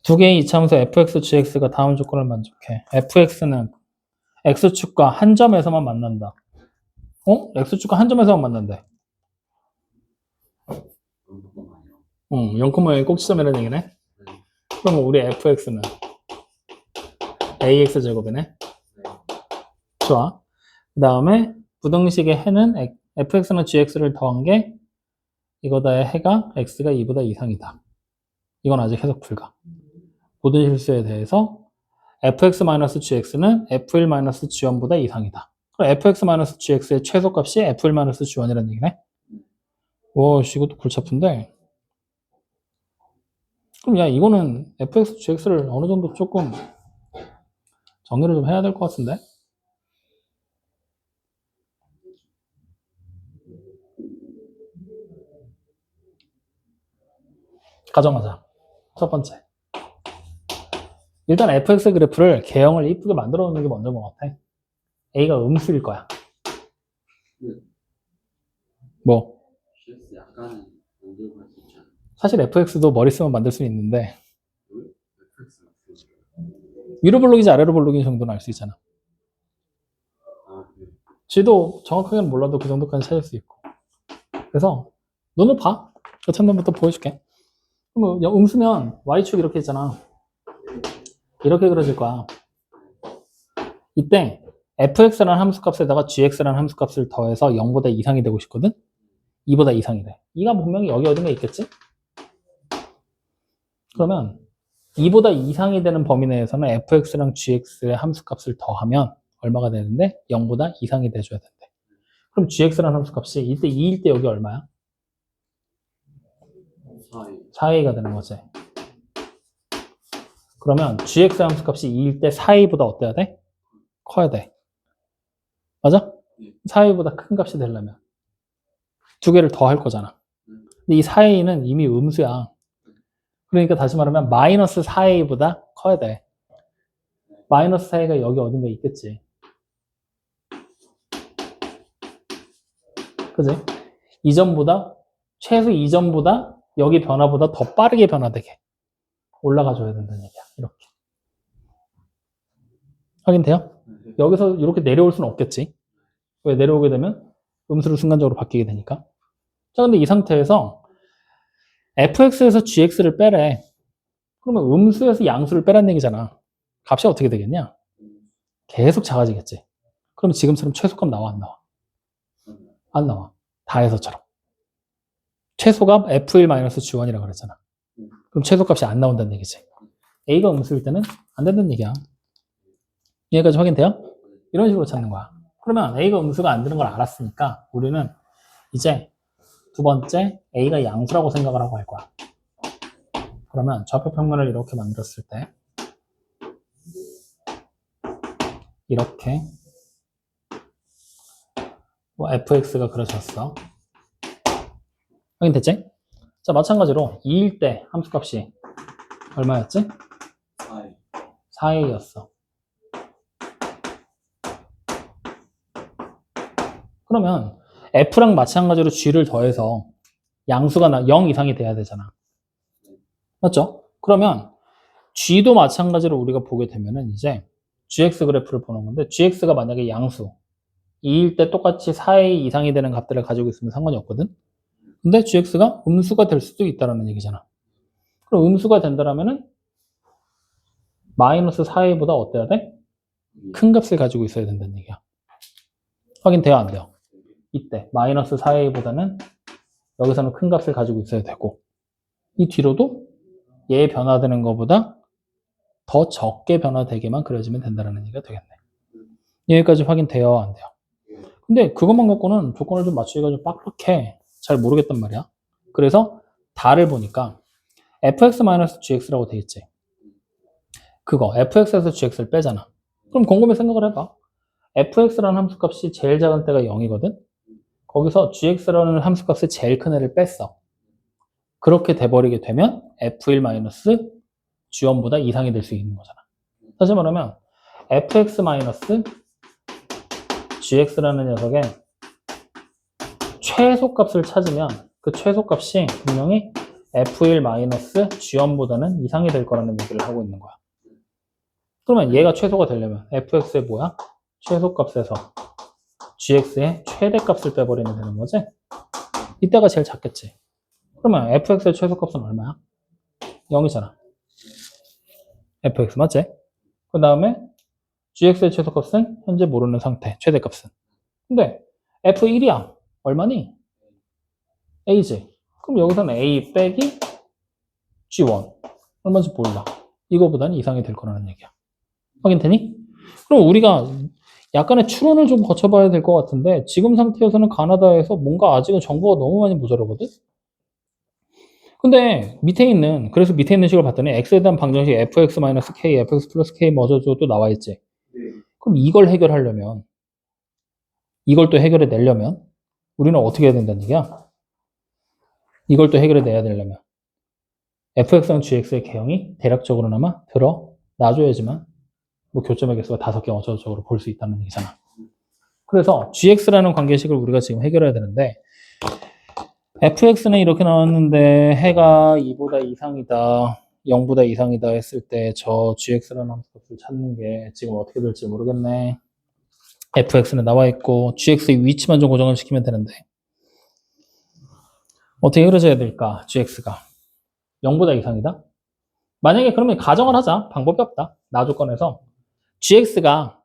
두 개의 이차함수 fx, gx가 다음 조건을 만족해. fx는 x축과 한 점에서만 만난다. x축과 한 점에서만 만난대. 0,1 꼭지점이라는 얘기네. 그러면 우리 fx는 ax 제곱이네. 좋아. 그 다음에 부등식의 해는 fx는 gx를 더한 게 이거다의 해가 x가 2보다 이상이다. 이건 아직 해석 불가. 모든 실수에 대해서 fx-gx는 f1-g1보다 이상이다. 그럼 fx-gx의 최소값이 f1-g1이라는 얘기네. 와, 이것도 골치 아픈데. 그럼 야, 이거는 fx-gx를 어느 정도 조금 정리를 좀 해야 될 것 같은데. 가정하자. 첫 번째. 일단 fx 그래프를 개형을 이쁘게 만들어 놓는 게 먼저인 것 같아. a가 음수일 거야. 뭐? 약간 만들고 할 수 있잖아. 사실 fx도 머리 쓰면 만들 수 있는데 위로 볼록이지 아래로 볼록인 정도는 알 수 있잖아. 쥐도 정확하게는 몰라도 그 정도까지 찾을 수 있고. 그래서 눈을 봐. 그 첫눈부터 보여줄게. 그럼 음수면 y축 이렇게 있잖아. 이렇게 그려질 거야. 이때 fx라는 함수값에다가 gx라는 함수값을 더해서 0보다 이상이 되고 싶거든? 2보다 이상이 돼. 2가 분명히 여기 어딘가에 있겠지? 그러면 2보다 이상이 되는 범위 내에서는 fx랑 gx의 함수값을 더하면 얼마가 되는데 0보다 이상이 돼줘야 된대. 그럼 gx라는 함수값이 이때 2일 때 여기 얼마야? 4a가 되는 거지. 그러면 gx 함수값이 2일 때 4a보다 어때야 돼? 커야 돼. 맞아? 4a보다 큰 값이 되려면 두 개를 더 할 거잖아. 근데 이 4a는 이미 음수야. 그러니까 다시 말하면 마이너스 4a보다 커야 돼. 마이너스 4a가 여기 어딘가 있겠지. 그지? 이전보다 최소 이전보다 여기 변화보다 더 빠르게 변화되게 올라가줘야 된다는 얘기야. 이렇게. 확인돼요? 여기서 이렇게 내려올 수는 없겠지. 왜 내려오게 되면 음수로 순간적으로 바뀌게 되니까. 자, 근데 이 상태에서 fx에서 gx를 빼래. 그러면 음수에서 양수를 빼라는 얘기잖아. 값이 어떻게 되겠냐? 계속 작아지겠지. 그럼 지금처럼 최소값 나와, 안 나와? 안 나와. 다해서처럼. 최소값 f1-g1이라고 그랬잖아. 그럼 최소값이 안 나온다는 얘기지. a가 음수일 때는 안 된다는 얘기야. 여기까지 확인돼요? 이런 식으로 찾는 거야. 그러면 a가 음수가 안 되는 걸 알았으니까 우리는 이제 두 번째 a가 양수라고 생각을 하고 할 거야. 그러면 좌표 평면을 이렇게 만들었을 때 이렇게 뭐 fx가 그려졌어. 확인됐지? 자, 마찬가지로 2일 때 함수값이 얼마였지? 4a였어. 그러면 f랑 마찬가지로 g를 더해서 양수가 0 이상이 돼야 되잖아. 맞죠? 그러면 g도 마찬가지로 우리가 보게 되면은 이제 gx 그래프를 보는 건데 gx가 만약에 양수 2일 때 똑같이 4a 이상이 되는 값들을 가지고 있으면 상관이 없거든. 근데 gx가 음수가 될 수도 있다는 얘기잖아. 그럼 음수가 된다라면은 마이너스 4a보다 어때야 돼? 큰 값을 가지고 있어야 된다는 얘기야. 확인돼요, 안 돼요? 이때 마이너스 4a보다는 여기서는 큰 값을 가지고 있어야 되고 이 뒤로도 얘 변화되는 것보다 더 적게 변화되게만 그려지면 된다는 얘기가 되겠네. 여기까지 확인돼요, 안 돼요? 근데 그것만 갖고는 조건을 좀 맞추기가 좀 빡빡해. 잘 모르겠단 말이야. 그래서 다를 보니까 fx-gx라고 돼 있지. 그거 fx에서 gx를 빼잖아. 그럼 곰곰이 생각을 해봐. fx라는 함수값이 제일 작은 때가 0이거든. 거기서 gx라는 함수값의 제일 큰 애를 뺐어. 그렇게 돼버리게 되면 f1-g1보다 이상이 될 수 있는 거잖아. 다시 말하면 fx-gx라는 녀석의 최소값을 찾으면 그 최소값이 분명히 f1-g1보다는 이상이 될 거라는 얘기를 하고 있는 거야. 그러면 얘가 최소가 되려면 fx의 뭐야? 최소값에서 gx의 최대값을 빼버리면 되는 거지? 이때가 제일 작겠지. 그러면 fx의 최소값은 얼마야? 0이잖아. fx 맞지? 그 다음에 gx의 최소값은 현재 모르는 상태, 최대값은. 근데 f1이야. 얼마니? a지. 그럼 여기서는 a 빼기 g1. 얼마인지 몰라. 이거보다는 이상이 될 거라는 얘기야. 확인되니? 그럼 우리가 약간의 추론을 좀 거쳐봐야 될 것 같은데 지금 상태에서는 가나다에서 뭔가 아직은 정보가 너무 많이 모자라거든? 근데 그래서 밑에 있는 식을 봤더니 x에 대한 방정식 fx-k, fx 플러스 k 뭐저저 또 나와 있지. 그럼 이걸 해결하려면 이걸 또 해결해 내려면 우리는 어떻게 해야 된다는 얘기야? 이걸 또 해결해 내야 되려면 fx랑 gx의 개형이 대략적으로나마 놔줘야지만 뭐 교점의 개수가 5개 어쩌고저쩌고 볼 수 있다는 얘기잖아. 그래서 gx라는 관계식을 우리가 지금 해결해야 되는데 fx는 이렇게 나왔는데 해가 2보다 이상이다, 0보다 이상이다 했을 때 저 gx라는 함수값을 찾는 게 지금 어떻게 될지 모르겠네. fx는 나와 있고 gx의 위치만 좀 고정을 시키면 되는데 어떻게 그려져야 될까? gx가 0보다 이상이다? 만약에 그러면 가정을 하자. 방법이 없다. 나 조건에서 gx가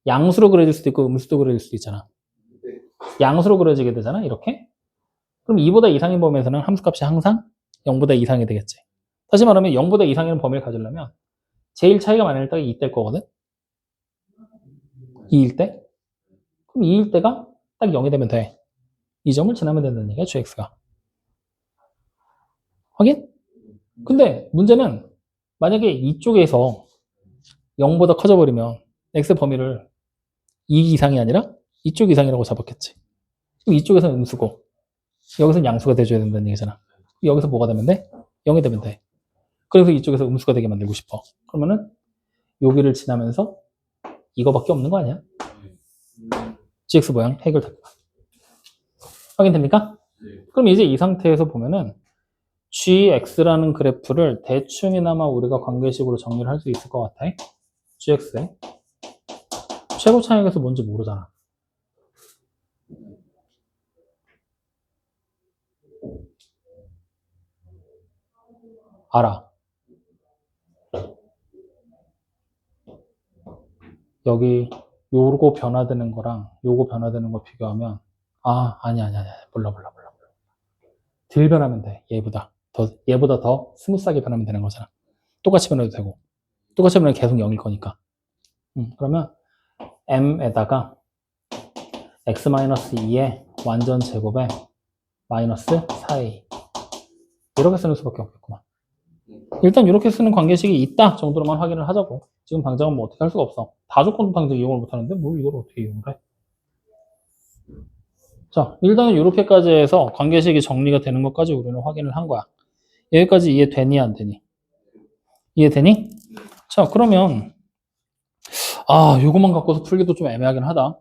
양수로 그려질 수도 있고 음수로 그려질 수도 있잖아. 양수로 그려지게 되잖아. 이렇게. 그럼 2보다 이상인 범위에서는 함수값이 항상 0보다 이상이 되겠지. 다시 말하면 0보다 이상이라는 범위를 가지려면 제일 차이가 많이 날 때가 2때일 거거든. 2일 때. 그럼 2일 때가 딱 0이 되면 돼. 이 점을 지나면 된다는 얘기야, gx가. 확인? 근데 문제는 만약에 이쪽에서 0보다 커져버리면 x 범위를 2 이상이 아니라 이쪽 이상이라고 잡았겠지. 그럼 이쪽에서는 음수고 여기서는 양수가 돼줘야 된다는 얘기잖아. 여기서 뭐가 되면 돼? 0이 되면 돼. 그래서 이쪽에서 음수가 되게 만들고 싶어. 그러면은 여기를 지나면서 이거밖에 없는 거 아니야? gx 모양 해결될까? 확인됩니까? 그럼 이제 이 상태에서 보면은 gx라는 그래프를 대충이나마 우리가 관계식으로 정리를 할 수 있을 것 같아. gx의 최고 차익에서 뭔지 모르잖아. 알아. 여기 요거 변화되는 거랑 요거 변화되는 거 비교하면 아니야. 몰라. 덜 변하면 돼. 얘보다 더 스무스하게 변하면 되는 거잖아. 똑같이 변해도 되고 똑같이 변하면 계속 0일 거니까. 그러면 m에다가 x-2의 완전 제곱에 마이너스 4a 이렇게 쓰는 수밖에 없겠구만. 일단 이렇게 쓰는 관계식이 있다 정도로만 확인을 하자고. 지금 당장은 뭐 어떻게 할 수가 없어. 다 조건도 당장 이용을 못하는데 뭘 이걸 어떻게 이용을 해. 자, 일단은 이렇게까지 해서 관계식이 정리가 되는 것까지 우리는 확인을 한 거야. 여기까지 이해되니 안 되니? 이해되니? 자, 그러면 요것만 갖고서 풀기도 좀 애매하긴 하다.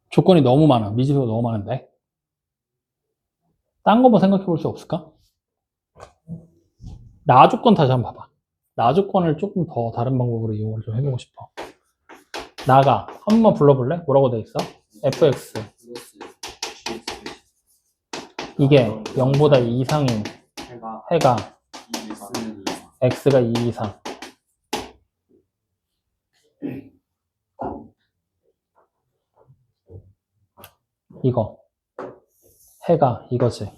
조건이 너무 많아. 미지수가 너무 많은데. 딴 거 뭐 생각해 볼 수 없을까? 나 조건 다시 한번 봐봐. 나 조건을 조금 더 다른 방법으로 이용을 좀 해보고 싶어. 나가 한 번만 불러볼래? 뭐라고 돼 있어? fx 이게 0보다 이상인 해가 x가 2 이상 이거 해가 이거지.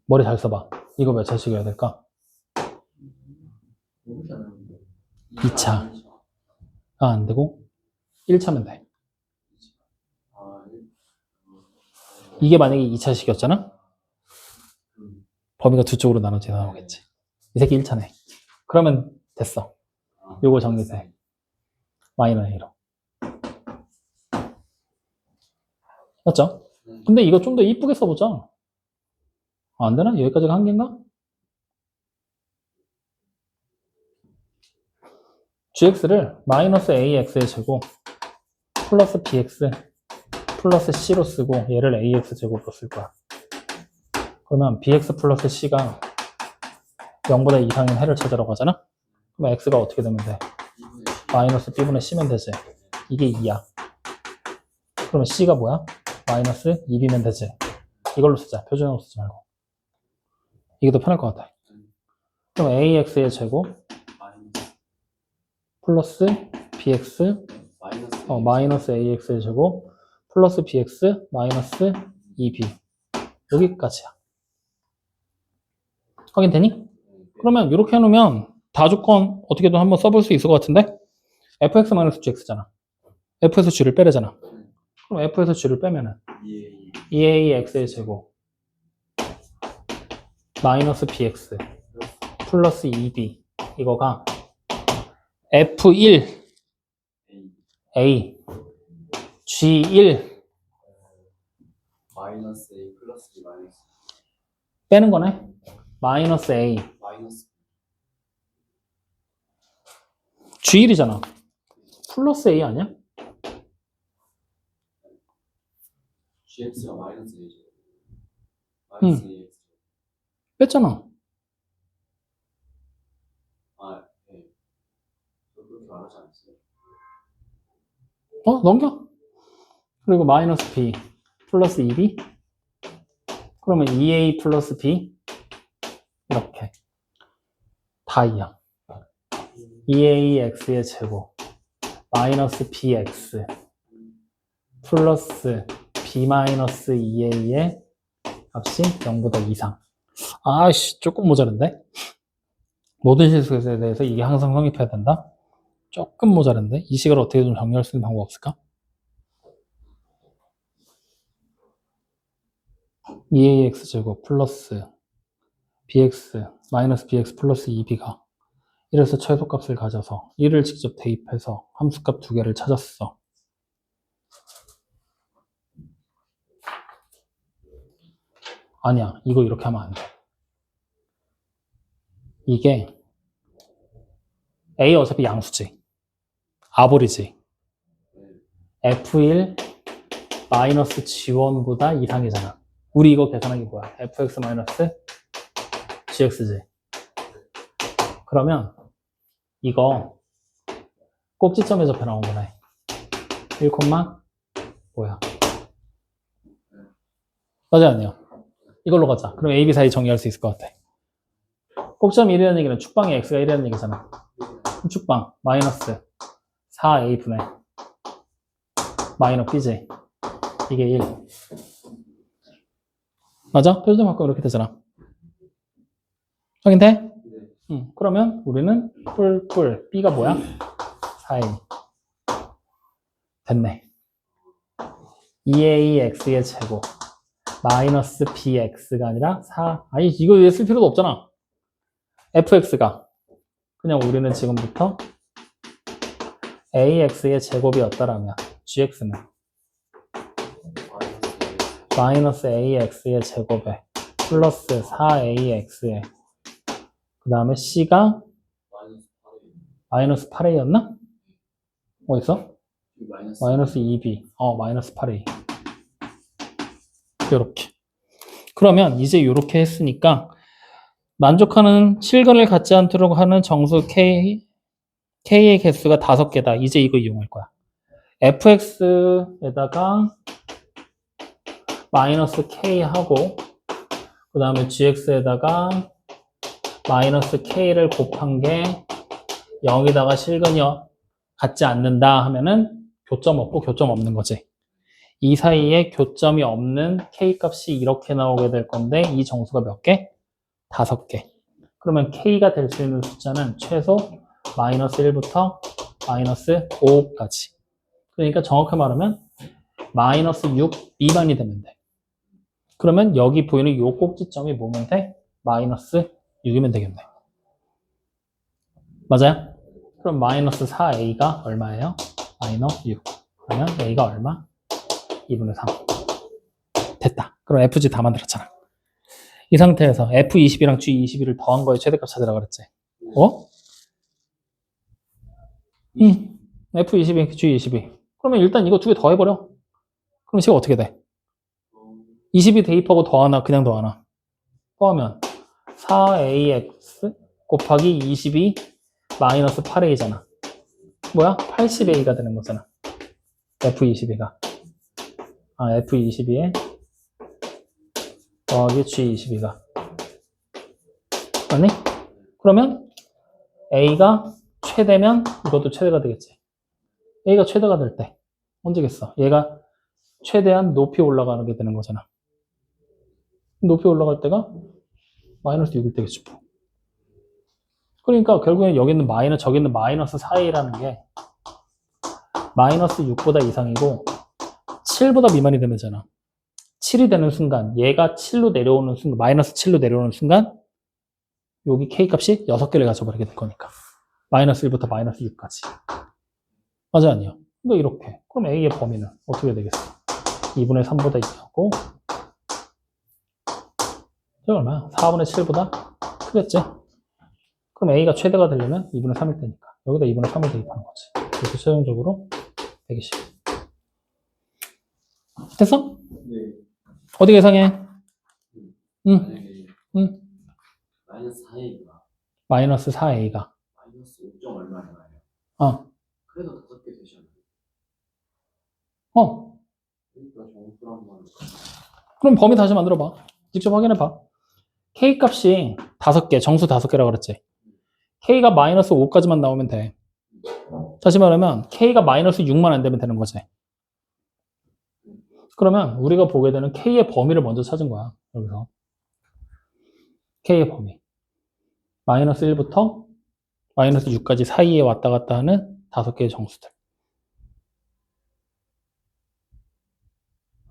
머리 잘 써봐. 이거 몇 차씩 해야 될까? 2차 안 되고 1차면 돼. 이게 만약에 2차식이었잖아? 범위가 두 쪽으로 나눠져 나오겠지. 이 새끼 1차네. 그러면 됐어. 요거 정리돼. 마이너 A로. 맞죠? 근데 이거 좀 더 이쁘게 써보자. 안 되나? 여기까지가 한계인가? gx를 마이너스 ax의 제곱 플러스 bx 플러스 c로 쓰고 얘를 ax 제곱으로 쓸 거야. 그러면 bx 플러스 c가 0보다 이상인 해를 찾으라고 하잖아? 그럼 x가 어떻게 되면 돼? 마이너스 b분의 c면 되지. 이게 2야. 그러면 c가 뭐야? 마이너스 2b면 되지. 이걸로 쓰자. 표준형으로 쓰지 말고. 이게 더 편할 것 같아. 그럼 ax의 제곱 플러스 bx 마이너스 ax의 제곱 플러스 bx 마이너스 2b 여기까지야. 확인되니? 그러면 이렇게 해놓으면 다조건 어떻게든 한번 써볼 수 있을 것 같은데 fx 마이너스 gx잖아. f에서 g를 빼래잖아. 그럼 f에서 g를 빼면은 2ax의 제곱 마이너스 bx 플러스 2b 이거가 f1 a g1 마이너스 A 플러스 B 마이너스 빼는 거네. 마이너스 a 마이너스 g1이잖아. 플러스 a 아니야? GX가 마이너스 A죠. 마이너스 AX. 뺐잖아. 네. 그렇게 말하지 않았어요? 넘겨. 그리고 마이너스 b 플러스 2b 그러면 2a 플러스 b 이렇게 다 2야. 2ax의 제곱 마이너스 bx 플러스 b-2a의 값이 0보다 이상. 아씨, 조금 모자른데? 모든 실수에 대해서 이게 항상 성립해야 된다? 조금 모자른데? 이 식을 어떻게 좀 정리할 수 있는 방법 없을까? 2ax제곱 플러스 bx 마이너스 bx 플러스 2b가 이래서 최소값을 가져서 1을 직접 대입해서 함수값 두 개를 찾았어. 아니야, 이거 이렇게 하면 안 돼. 이게 A 어차피 양수지. 아볼이지. F1 마이너스 G1보다 이상이잖아. 우리 이거 계산한 게 뭐야? fx 마이너스 gx지. 그러면 이거 꼭지점에 접해 나온 거네. 1, 뭐야? 맞아, 아니요? 이걸로 가자. 그럼 A, B 사이 정리할 수 있을 것 같아. 꼭점 1이라는 얘기는 축방에 x가 1이라는 얘기잖아. 축방 마이너스 4a분의 마이너스 bj 이게 1 맞아? 표준 바꾸면 이렇게 되잖아. 확인돼? 네. 응. 그러면 우리는 뿔 b가 뭐야? 4a 됐네. 2ax의 제곱 마이너스 bx가 아니라 4 아니 이거 왜 쓸 필요도 없잖아. fx가 그냥 우리는 지금부터 ax의 제곱이었다라면 gx는 마이너스 ax의 제곱에 플러스 4ax에 그 다음에 c가 마이너스 8a였나? 뭐 있어? 마이너스 2b 마이너스 8a 이렇게. 그러면 이제 이렇게 했으니까 만족하는 실근을 갖지 않도록 하는 정수 K의 개수가 5개다. 이제 이거 이용할 거야. fx에다가 마이너스 K하고 그 다음에 gx에다가 마이너스 K를 곱한 게 0에다가 실근이 갖지 않는다 하면은 교점 없고 교점 없는 거지. 이 사이에 교점이 없는 K값이 이렇게 나오게 될 건데 이 정수가 몇 개? 5개. 그러면 K가 될 수 있는 숫자는 최소 마이너스 1부터 마이너스 5까지. 그러니까 정확히 말하면 마이너스 6 미만이 되면 돼. 그러면 여기 보이는 이 꼭지점이 뭐면 돼? 마이너스 6이면 되겠네. 맞아요? 그럼 마이너스 4a가 얼마예요? 마이너스 6. 그러면 a가 얼마? 2분의 3. 됐다. 그럼 fg 다 만들었잖아. 이 상태에서 F20이랑 G21을 더한 거에 최대값 찾으라 그랬지. F22, G22. 그러면 일단 이거 두 개 더해버려. 그럼 식이 어떻게 돼? 22 대입하고 더하나, 그냥 더하나. 더하면 4ax 곱하기 22 마이너스 8a잖아. 뭐야? 80a가 되는 거잖아. F22가. F22에 더하기 G22가. 맞니? 그러면 A가 최대면 이것도 최대가 되겠지. A가 최대가 될 때 언제겠어? 얘가 최대한 높이 올라가는 게 되는 거잖아. 높이 올라갈 때가 마이너스 6일 때겠지. 그러니까 결국엔 여기는 마이너스, 저기는 마이너스 4A라는 게 마이너스 6보다 이상이고 7보다 미만이 되면잖아. 7이 되는 순간, 얘가 7로 내려오는 순간, 마이너스 7로 내려오는 순간, 여기 K값이 6개를 가져버리게 될 거니까. 마이너스 1부터 마이너스 6까지. 맞아, 아니요? 그러니까 이렇게. 그럼 A의 범위는 어떻게 되겠어? 2분의 3보다 이상하고, 저게 얼마야? 4분의 7보다 크겠지? 그럼 A가 최대가 되려면 2분의 3일 테니까. 여기다 2분의 3을 대입하는 거지. 그래서 최종적으로 120. 됐어? 네. 어디 계상해? 응, 만약에 응. 마이너스 4a가 마이너스 4a가. 마이너스 5점 얼마예요? 그래도 5개 되잖아요. 그러니까 정수란 말은 그럼 범위 다시 만들어봐. 직접 확인해봐. K값이 5개, 정수 5개라고 그랬지. K가 마이너스 5까지만 나오면 돼. 다시 말하면 K가 마이너스 6만 안 되면 되는 거지. 그러면 우리가 보게 되는 K의 범위를 먼저 찾은 거야. 여기서. K의 범위. 마이너스 1부터 마이너스 6까지 사이에 왔다 갔다 하는 5개의 정수들.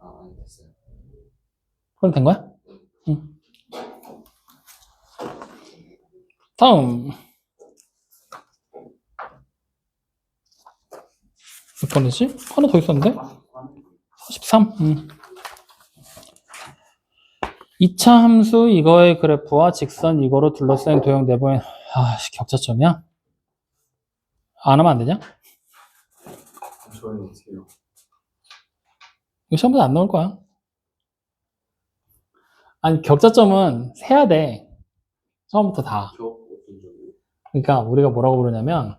안 됐어요. 그럼 된 거야? 응. 다음. 몇 번이지? 하나 더 있었는데? 43. 이차 함수 이거의 그래프와 직선 이거로 둘러싸인 도형 내부의 격차점이야? 안 하면 안 되냐? 저희는 어떻게 해요? 이거 시험에 안 나올 거야. 아니, 격차점은 세야 돼. 처음부터 다. 저 어떤 점이요? 그러니까 우리가 뭐라고 부르냐면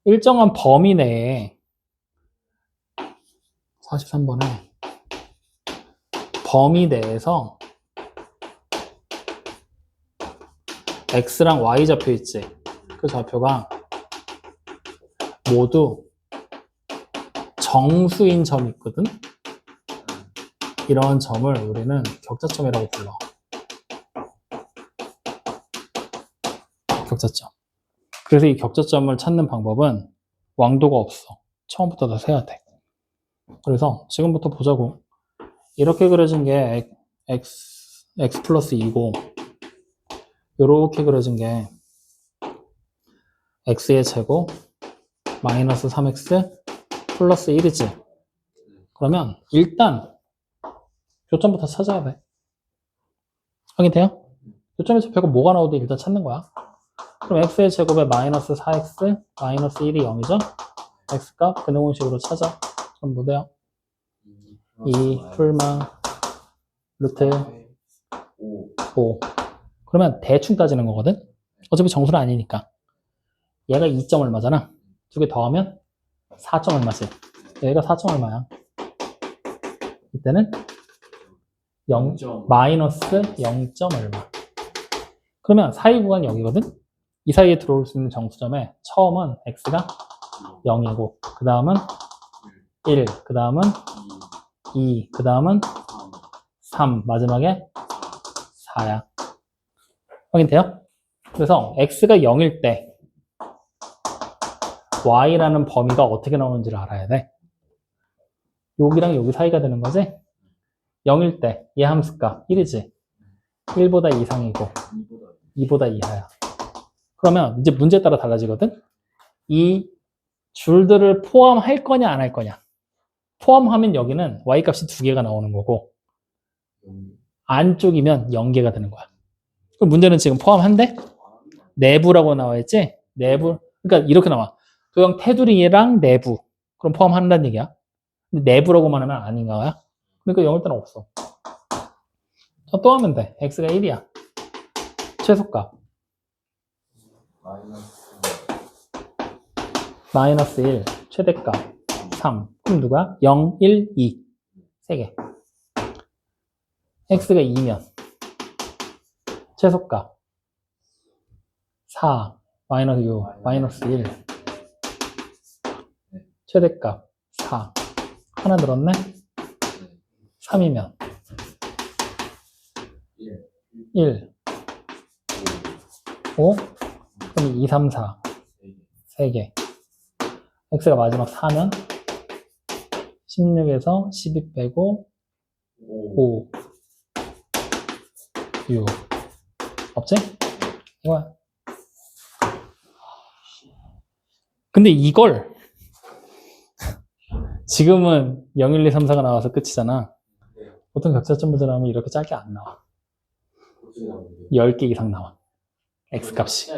일정한 범위 내에 43번에 범위 내에서 X랑 Y 좌표 있지. 그 좌표가 모두 정수인 점이 있거든. 이런 점을 우리는 격차점이라고 불러. 격차점. 그래서 이 격차점을 찾는 방법은 왕도가 없어. 처음부터 다 세야 돼. 그래서 지금부터 보자고. 이렇게 그려진 게 x 플러스 2고 이렇게 그려진 게 x의 제곱 마이너스 3x 플러스 1이지. 그러면 일단 교점부터 찾아야 돼. 확인돼요? 교점의 좌표가 뭐가 나오든 일단 찾는 거야. 그럼 x의 제곱에 마이너스 4x 마이너스 1이 0이죠? x값 근해공식으로 찾아. 그럼 뭐 돼요? 2 풀마 루트 5. 그러면 대충 따지는 거거든? 어차피 정수는 아니니까. 얘가 2점 얼마잖아. 두 개 더하면 4점 얼마지. 얘가 4점 얼마야. 이때는 0, 마이너스 0점 얼마. 그러면 사이 구간 여기거든? 이 사이에 들어올 수 있는 정수점의 처음은 x가 0이고 그 다음은 1, 그 다음은 2, 그 다음은 3, 마지막에 4야. 확인돼요? 그래서 x가 0일 때 y라는 범위가 어떻게 나오는지를 알아야 돼. 여기랑 여기 사이가 되는 거지? 0일 때 얘 함수값 1이지. 1보다 이상이고 2보다 이하야. 그러면 이제 문제에 따라 달라지거든? 이 줄들을 포함할 거냐 안 할 거냐. 포함하면 여기는 y값이 2개가 나오는 거고 안쪽이면 0개가 되는 거야. 그럼 문제는 지금 포함한데? 내부라고 나와 있지? 내부. 그러니까 이렇게 나와. 도형 테두리랑 내부. 그럼 포함한다는 얘기야. 근데 내부라고만 하면 아닌가 봐. 그러니까 0일 때는 없어. 자, 또 하면 돼. x가 1이야. 최소값. 마이너스 1. 최대값. 3. 그럼 누가? 0, 1, 2. 3개. x가 2면 최소값. 4. 마이너스 6. 마이너스 1. 최대값. 4. 하나 늘었네? 3이면 1. 5. 그럼 2, 3, 4. 3개. x가 마지막 4면 16에서 12 빼고 5. 6. 없지? 이거야. 근데 이걸 지금은 0, 1, 2, 3, 4가 나와서 끝이잖아. 보통 격차점 문제 나오면 이렇게 짧게 안 나와. 10개 이상 나와. x값이.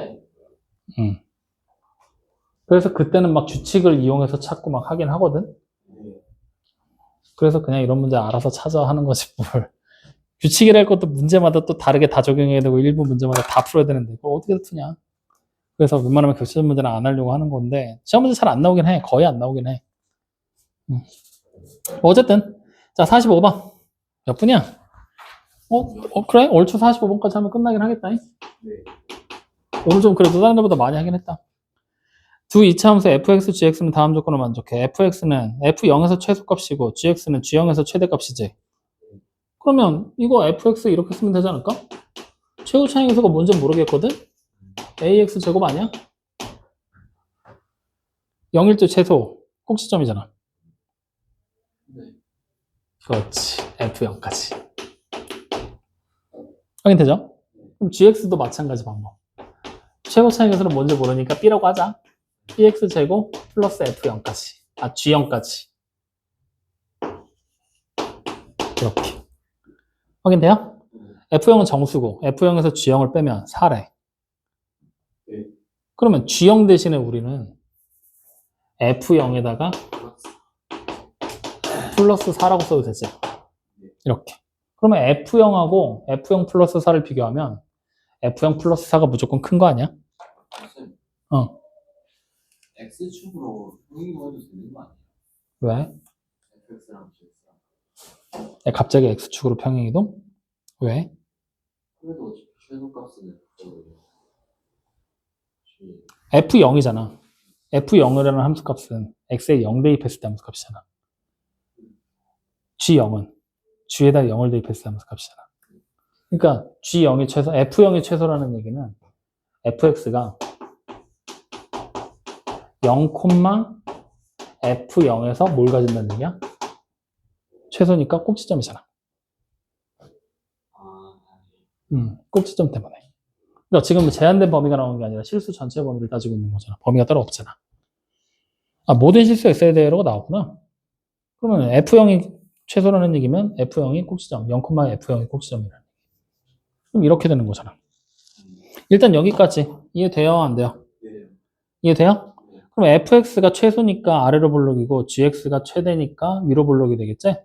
그래서 그때는 막 규칙을 이용해서 찾고 막 하긴 하거든. 그래서 그냥 이런 문제 알아서 찾아 하는 거지 뭘. 규칙이랄 것도 문제마다 또 다르게 다 적용해야 되고 일부 문제마다 다 풀어야 되는데 그걸 어떻게 푸냐. 그래서 웬만하면 격차점 문제는 안 하려고 하는 건데 시험 문제 잘 안 나오긴 해. 거의 안 나오긴 해. 어쨌든 자 45번 몇 분이야? 그래? 얼추 45번까지 하면 끝나긴 하겠다. 오늘 좀 그래도 다른 데보다 많이 하긴 했다. 두 이차함수 fx, gx는 다음 조건을 만족해. fx는 f0에서 최소값이고 gx는 g0에서 최대값이지. 그러면 이거 fx 이렇게 쓰면 되지 않을까? 최후 차항계수가 뭔지 모르겠거든? ax 제곱 아니야? 0일째 최소 꼭지점이잖아. 네. 그렇지. f0까지. 확인되죠? 그럼 gx도 마찬가지 방법. 최고 차항계수는 뭔지 모르니까 b라고 하자. bx 제곱 플러스 f0까지. g0까지. 이렇게. 확인돼요? f0은 정수고 f0에서 g0을 빼면 4래. 네. 그러면 g0 대신에 우리는 f0에다가 플러스 4라고 써도 되지. 이렇게. 그러면 f0하고 f0 플러스 4를 비교하면 f0 플러스 4가 무조건 큰 거 아니야? 쌤, 어. X축으로 평행이동 해도 되는 거 아니에요? 왜? fx랑 gx랑. 야, 갑자기 x축으로 평행이동? 왜? 그래도 어차피 최소값은 G. f0이잖아. f0이라는 함수값은 x에 0 대입했을 때 함수값이잖아. g0은 g에다 0을 대입했을 때 함수값이잖아. 그러니까 g0이 최소, f0이 최소라는 얘기는 fx가 0, f0에서 뭘 가진다는 얘기야? 최소니까 꼭지점이잖아. 아, 꼭지점 때문에. 그러니까 지금 제한된 범위가 나오는 게 아니라 실수 전체 범위를 따지고 있는 거잖아. 범위가 따로 없잖아. 아, 모든 실수에 있어야 되라고 나오구나. 그러면 f0이 최소라는 얘기면 f0이 꼭지점, 0, f0이 꼭지점이라는 얘기. 그럼 이렇게 되는 거잖아. 일단 여기까지 이해돼요? 안 돼요? 네. 이해돼요? 네. 그럼 fx가 최소니까 아래로 볼록이고 gx가 최대니까 위로 볼록이 되겠지?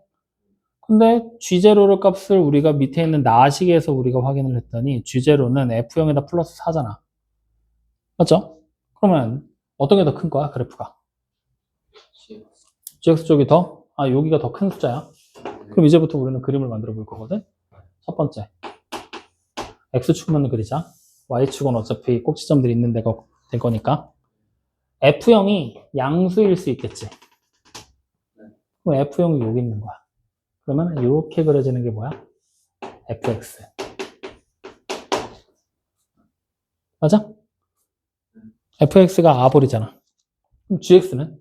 근데 g0를 값을 우리가 밑에 있는 나시계에서 우리가 확인을 했더니 g0는 f0에다 플러스 4잖아. 맞죠? 그러면 어떤 게 더 큰 거야? 그래프가. gx 쪽이 더? 아, 여기가 더 큰 숫자야. 그럼 이제부터 우리는 그림을 만들어 볼 거거든. 첫 번째. x축만 그리자. y축은 어차피 꼭지점들이 있는 데가 될 거니까. f0이 양수일 수 있겠지. 그럼 f0이 여기 있는 거야. 그러면 이렇게 그려지는 게 뭐야? fx. 맞아? fx가 아볼이잖아. 그럼 gx는?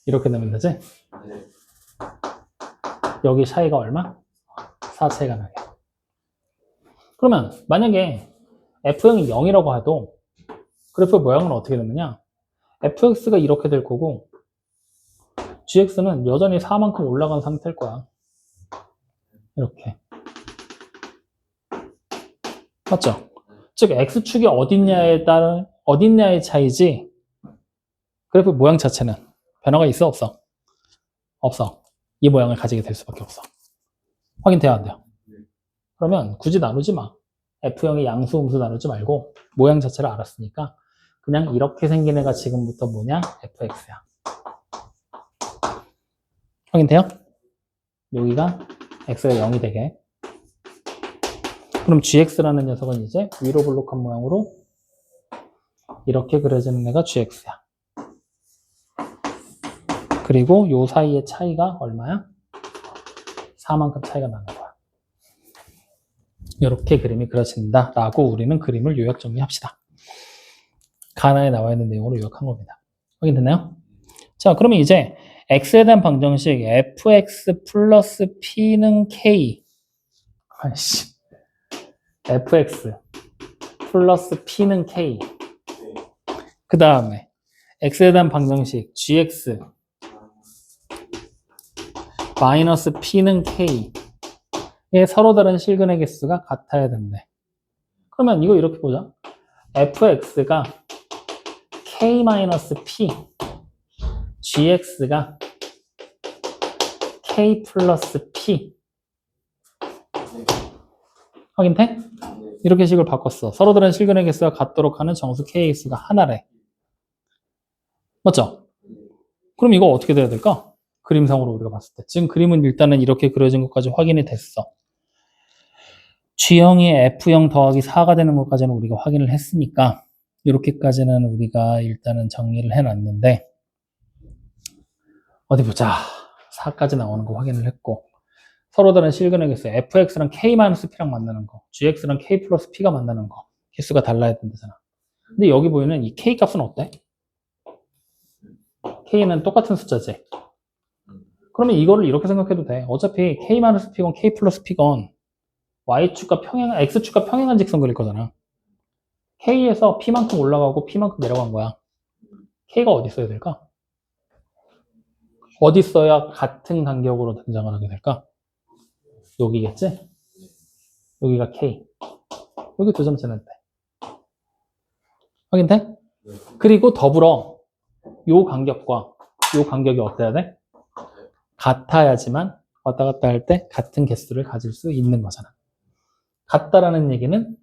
이렇게 되면 되지? 네. 여기 차이가 얼마? 4 차이가 나게. 그러면 만약에 f0이 0이라고 해도 그래프 모양은 어떻게 되느냐? fx가 이렇게 될 거고 gx는 여전히 4만큼 올라간 상태일 거야. 이렇게. 맞죠? 즉 x축이 어딨냐에 따른 어딨냐의 차이지 그래프 모양 자체는 변화가 있어 없어? 없어. 이 모양을 가지게 될 수밖에 없어. 확인돼야 안 돼요? 그러면 굳이 나누지 마. F형의 양수, 음수 나누지 말고 모양 자체를 알았으니까 그냥 이렇게 생긴 애가 지금부터 뭐냐? fx야. 확인돼요? 여기가 x가 0이 되게. 그럼 gx라는 녀석은 이제 위로 볼록한 모양으로 이렇게 그려지는 애가 gx야. 그리고 요 사이의 차이가 얼마야? 4만큼 차이가 나는 거야. 이렇게 그림이 그려진다 라고 우리는 그림을 요약 정리합시다. 가나에 나와 있는 내용으로 요약한 겁니다. 확인됐나요? 자, 그러면 이제 x에 대한 방정식 fx 플러스 p는 k 아이씨 fx 플러스 p는 k 그 다음에 x에 대한 방정식 gx 마이너스 p는 k의 서로 다른 실근의 개수가 같아야 된대. 그러면 이거 이렇게 보자. fx가 k-p gx가 k 플러스 p 확인돼? 이렇게 식을 바꿨어. 서로 다른 실근의 개수가 같도록 하는 정수 k의 개수가 하나래. 맞죠? 그럼 이거 어떻게 돼야 될까? 그림상으로 우리가 봤을 때. 지금 그림은 일단은 이렇게 그려진 것까지 확인이 됐어. G형이 F형 더하기 4가 되는 것까지는 우리가 확인을 했으니까 이렇게까지는 우리가 일단은 정리를 해놨는데 어디 보자. 4까지 나오는 거 확인을 했고 서로 다른 실근의 개수 fx랑 k-p랑 만나는 거 gx랑 k 플러스 p가 만나는 거 개수가 달라야 된다잖아. 근데 여기 보이는 이 k 값은 어때? k는 똑같은 숫자지. 그러면 이거를 이렇게 생각해도 돼. 어차피 k-p건 k 플러스 p건 y축과 x축과 평행한 직선 그릴 거잖아. k에서 p만큼 올라가고 p만큼 내려간 거야. k가 어디 있어야 될까? 어디 있어야 같은 간격으로 등장을 하게 될까? 여기겠지? 여기가 k. 여기 두 점째는 돼. 확인돼? 그리고 더불어 요 간격과 요 간격이 어때야 돼? 같아야지만 왔다 갔다 할 때 같은 개수를 가질 수 있는 거잖아. 같다라는 얘기는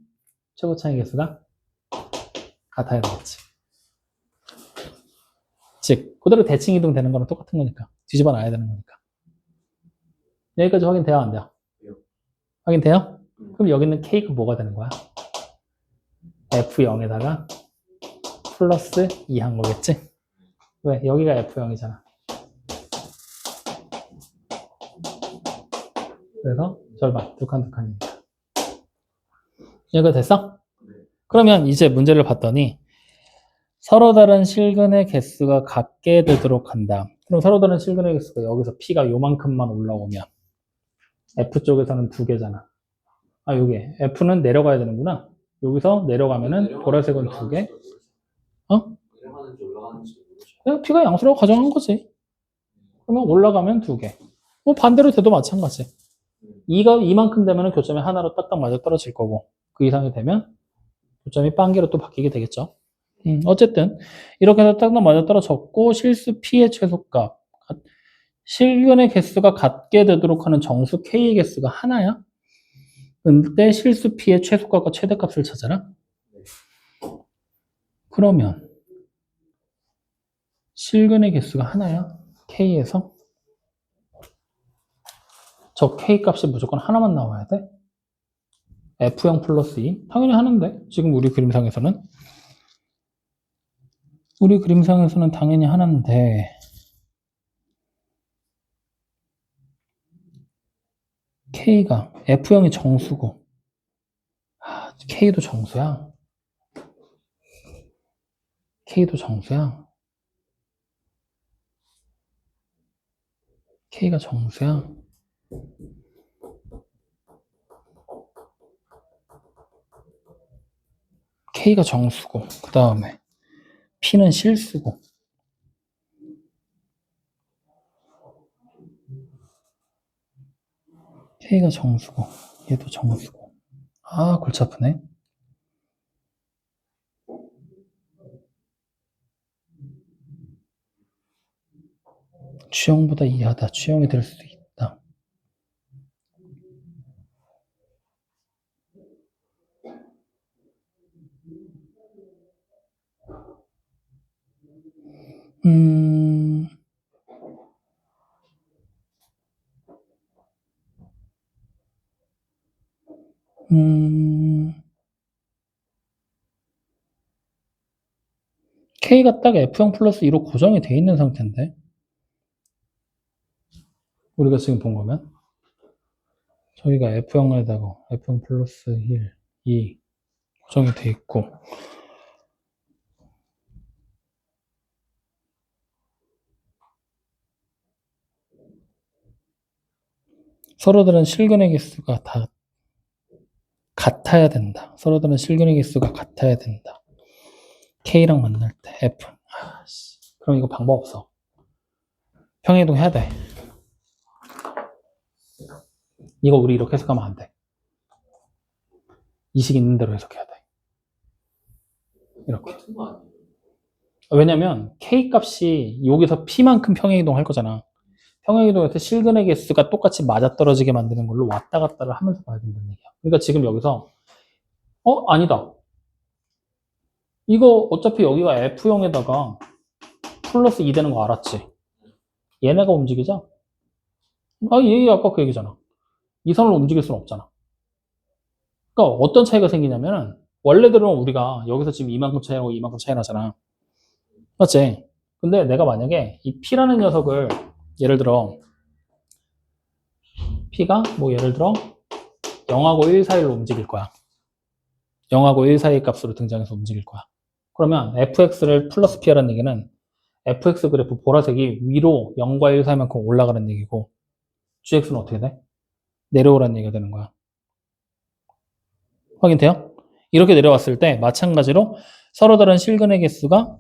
최고 차이 개수가 같아야 되겠지. 즉 그대로 대칭 이동 되는 거랑 똑같은 거니까 뒤집어 놔야 되는 거니까. 여기까지 확인돼요? 안 돼요? 확인돼요? 그럼 여기는 k가 뭐가 되는 거야? f0에다가 플러스 2 한 거겠지? 왜? 여기가 f0이잖아. 그래서 절반, 두 칸이니까. 여기가 됐어? 그러면 이제 문제를 봤더니 서로 다른 실근의 개수가 같게 되도록 한다. 그럼 서로 다른 실근의 개수가 여기서 p가 요만큼만 올라오면 f 쪽에서는 2개잖아. 아, 요게 f는 내려가야 되는구나. 여기서 내려가면은 보라색은 2개. 내려가는지 올라가는지 모르죠. 그냥 p가 양수라고 가정한 거지. 그러면 올라가면 2개. 뭐 반대로 돼도 마찬가지. 2가 이만큼 되면 교점이 하나로 딱딱 맞아 떨어질 거고 그 이상이 되면 교점이 빵개로 또 바뀌게 되겠죠. 어쨌든 이렇게 해서 딱딱 맞아 떨어졌고 실수 p의 최소값 실근의 개수가 같게 되도록 하는 정수 k의 개수가 하나야. 근데 실수 p의 최소값과 최대값을 찾아라. 그러면 실근의 개수가 하나야. k에서 저 k 값이 무조건 하나만 나와야 돼. f0 플러스 2 당연히 하는데 지금 우리 그림상에서는 당연히 하는데 k가 f0이 정수고 k도 정수야. k가 정수야. k가 정수고 그 다음에 p는 실수고 k가 정수고 얘도 정수고 아 골치 아프네. 취형보다 이하다. 취형이 될 수도 있다. K가 딱 F0 플러스 2로 고정이 돼 있는 상태인데 우리가 지금 본 거면 저기가 F0에다가 F0 플러스 1, 2 고정이 돼 있고 서로 다른 실근의 개수가 다 같아야 된다. 서로 다른 실근의 개수가 같아야 된다. K랑 만날 때 F. 그럼 이거 방법 없어. 평행이동 해야 돼. 이거 우리 이렇게 해석하면 안 돼. 이식 있는 대로 해석해야 돼. 이렇게. 똑같은 거 아니에요? 왜냐면 K 값이 여기서 P만큼 평행이동 할 거잖아. 평행이동에서 실근의 개수가 똑같이 맞아떨어지게 만드는 걸로 왔다 갔다를 하면서 봐야 된다는 얘기야. 그러니까 지금 여기서 아니다. 이거 어차피 여기가 F0에다가 플러스 2 되는 거 알았지? 얘네가 움직이자? 얘 아까 그 얘기잖아. 이 선을 움직일 수는 없잖아. 그러니까 어떤 차이가 생기냐면은 원래대로 우리가 여기서 지금 이만큼 차이 나고 이만큼 차이 나잖아. 맞지? 근데 내가 만약에 이 P라는 녀석을 예를 들어 P가 뭐 예를 들어 0하고 1 사이로 움직일 거야. 0하고 1 사이 값으로 등장해서 움직일 거야. 그러면 fx를 플러스 p라는 얘기는 fx 그래프 보라색이 위로 0과 1 사이만큼 올라가는 얘기고 gx는 어떻게 돼? 내려오라는 얘기가 되는 거야. 확인돼요? 이렇게 내려왔을 때 마찬가지로 서로 다른 실근의 개수가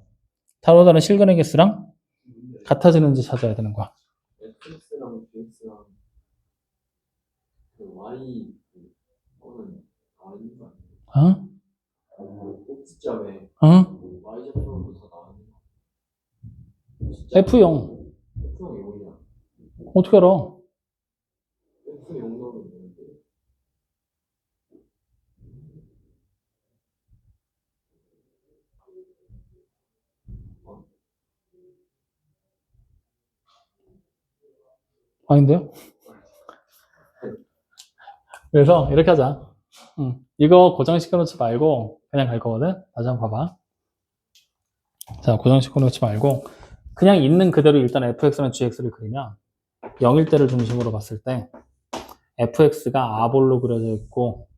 서로 다른 실근의 개수랑 같아지는지 찾아야 되는 거야. fx랑 bx랑 그 y 거는 나있는 거 아니에요? 어? 꼭지점에 어? y 제곱으로 다 나왔는 거. F0 F형 0이야. 어떻게 알아? F 0 넣으면 되는데. 아닌데요? 그래서 이렇게 하자. 이거 고정시켜 놓지 말고 그냥 갈 거거든. 다시 한번 봐봐. 자, 고정시켜 놓지 말고 그냥 있는 그대로 일단 fx랑 gx를 그리면 0일 때를 중심으로 봤을 때 fx가 아볼로 그려져 있고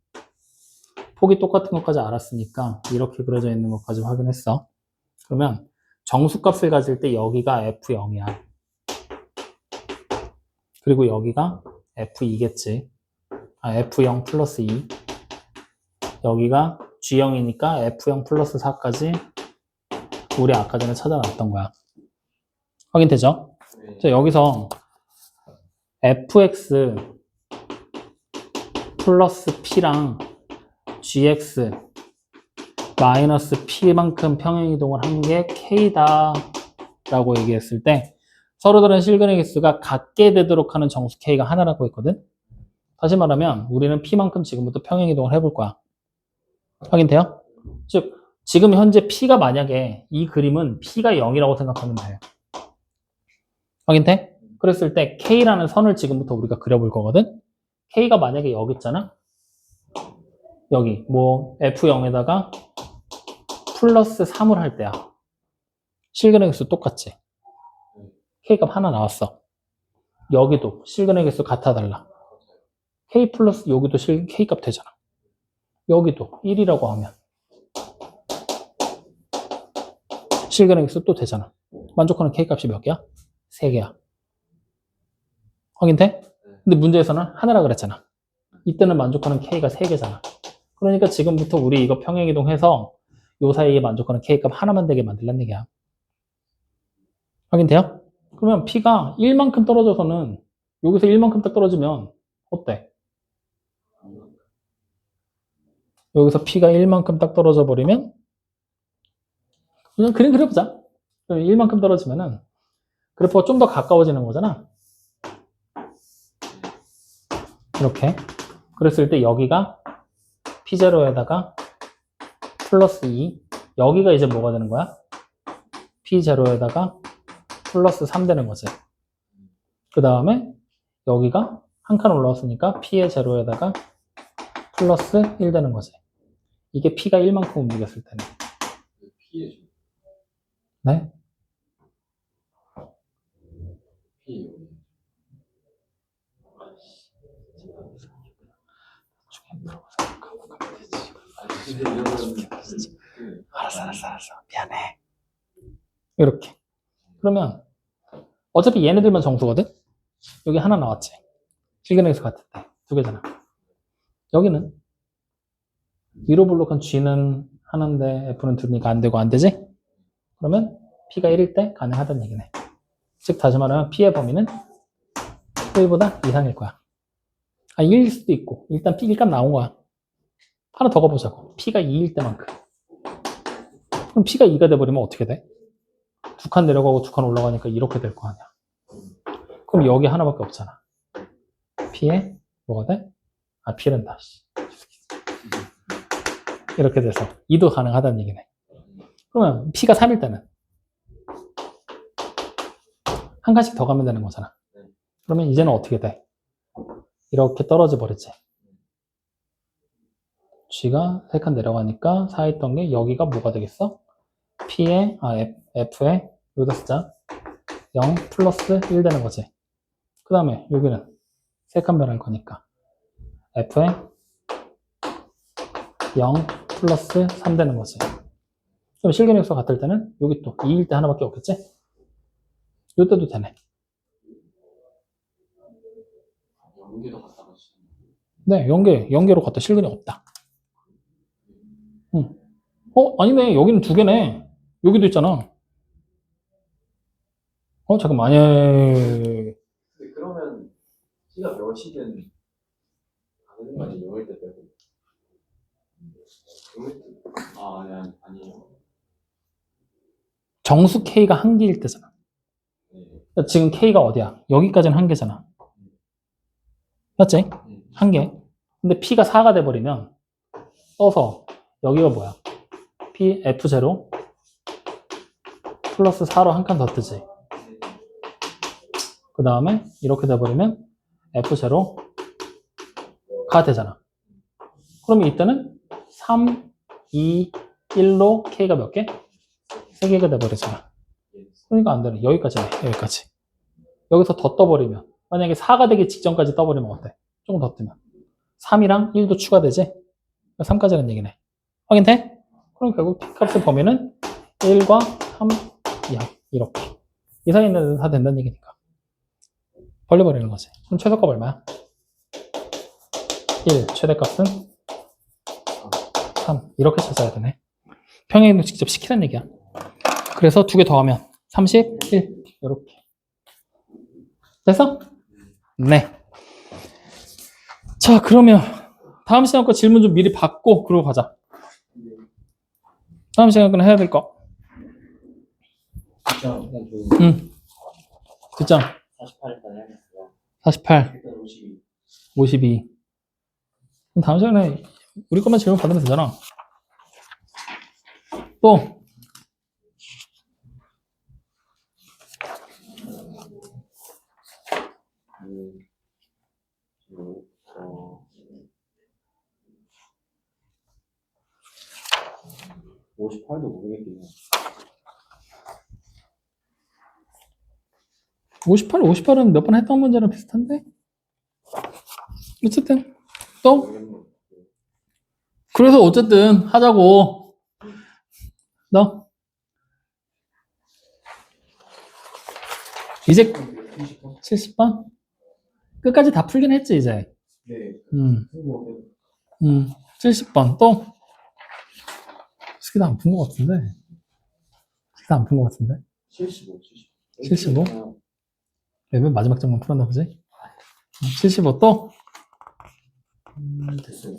폭이 똑같은 것까지 알았으니까 이렇게 그려져 있는 것까지 확인했어. 그러면 정수값을 가질 때 여기가 f0이야. 그리고 여기가 f2겠지. f0 플러스 2. 여기가 g0이니까 f0 플러스 4까지 우리 아까 전에 찾아놨던 거야. 확인되죠? 네. 자, 여기서 fx 플러스 p랑 gx 마이너스 p만큼 평행이동을 한 게 k다 라고 얘기했을 때 서로 다른 실근의 개수가 같게 되도록 하는 정수 k가 하나라고 했거든. 다시 말하면 우리는 p만큼 지금부터 평행이동을 해볼 거야. 확인돼요? 즉 지금 현재 p가 만약에 이 그림은 p가 0이라고 생각하면 돼. 확인돼? 그랬을 때 k라는 선을 지금부터 우리가 그려볼 거거든. k가 만약에 여기 있잖아. 여기 뭐 f0에다가 플러스 3을 할 때야. 실근의 개수 똑같지? k값 하나 나왔어. 여기도 실근의 개수 같아 달라. k 플러스 여기도 k값 되잖아. 여기도 1이라고 하면 실근의 개수 또 되잖아. 만족하는 k값이 몇 개야? 3개야. 확인돼? 근데 문제에서는 하나라 그랬잖아. 이때는 만족하는 k가 3개잖아. 그러니까 지금부터 우리 이거 평행이동해서 요 사이에 만족하는 k값 하나만 되게 만들란 얘기야. 확인돼요? 그러면 p가 1만큼 떨어져서는 여기서 1만큼 딱 떨어지면 어때? 여기서 p가 1만큼 딱 떨어져 버리면 그냥 그림 그려보자. 1만큼 떨어지면은 그래프가 좀 더 가까워지는 거잖아. 이렇게. 그랬을 때 여기가 P0에다가 플러스 2. 여기가 이제 뭐가 되는 거야? P0에다가 플러스 3 되는 거지. 그 다음에 여기가 한 칸 올라왔으니까 P의 0에다가 플러스 1 되는 거지. 이게 P가 1만큼 움직였을 때는. P에 네? P 알았어. 미안해. 이렇게. 그러면 어차피 얘네들만 정수거든? 여기 하나 나왔지. 실근에서 같을 때. 2개잖아. 여기는 위로 블록한 G는 하나인데 F는 둘이니까 안 되고 안 되지? 그러면 P가 1일 때 가능하다는 얘기네. 즉 다시 말하면 P의 범위는 1보다 이상일 거야. 1일 수도 있고 일단 P 1값 나온 거야. 하나 더 가보자고. P가 2일 때만큼. 그럼 P가 2가 돼버리면 어떻게 돼? 2칸 내려가고 2칸 올라가니까 이렇게 될 거 아니야. 그럼 여기 하나밖에 없잖아. P에 뭐가 돼? P란다. 이렇게 돼서 2도 가능하다는 얘기네. 그러면 P가 3일 때는 한 칸씩 더 가면 되는 거잖아. 그러면 이제는 어떻게 돼? 이렇게 떨어져 버리지. G가 3칸 내려가니까 4 있던 게 여기가 뭐가 되겠어? F에 여기다 쓰자. 0 플러스 1 되는 거지. 그 다음에 여기는 3칸 변할 거니까 F에 0 플러스 3 되는 거지. 그럼 실근역수가 같을 때는 여기 또 2일 때 하나밖에 없겠지? 이때도 되네. 연계도 갖다 놓으시는 네, 연계로 갖다 실근이 없다. 응. 아니네. 여기는 2개네. 여기도 있잖아. 잠깐만. 아니. 근데 그러면 T가 몇이든 안 되는 거 아니에요? 0일 때 빼고. 0일 때. 아니에요. 정수 K가 1개일 때잖아. 네. 지금 K가 어디야? 여기까지는 1개잖아. 맞지? 1개. 근데 P가 4가 돼버리면 떠서 여기가 뭐야? P, F0 플러스 4로 한 칸 더 뜨지. 그 다음에 이렇게 돼버리면 F0가 되잖아. 그러면 이때는 3, 2, 1로 K가 몇 개? 3개가 돼버리잖아. 그러니까 안 되네. 여기까지네. 여기까지. 여기서 더 떠버리면 만약에 4가 되기 직전까지 떠버리면 어때? 조금 더 뜨면 3이랑 1도 추가되지? 3까지는 얘기네. 확인돼? 그럼 결국 P값의 범위는 1과 3, 2 이렇게 이 사이에 있는 데는 다 된다는 얘기니까 벌려버리는 거지. 그럼 최소값 얼마야? 1, 최대값은 3 이렇게 찾아야 되네. 평행이동 직접 시키라는 얘기야. 그래서 2개 더하면 31 이렇게 됐어? 네. 자, 그러면 다음 시간 거 질문 좀 미리 받고 그러고 가자. 다음 시간 거는 해야 될 거. 진짜 일단 응. 뒷장 48일까지 해야겠어요. 48, 일단 52. 52. 그럼 다음 시간에 우리 것만 질문 받으면 되잖아. 또 58도 모르겠긴 해. 58은 몇 번 했던 문제랑 비슷한데? 어쨌든 또 모르겠는 그래서 어쨌든 하자고. 너 이제 70번? 끝까지 다 풀긴 했지 이제. 네. 70번 또 스키도 안 푼 것 같은데. 스키도 안 푼 것 같은데. 75. 75? 왜 마지막 장만 풀었나 보지? 75 또? 됐어요.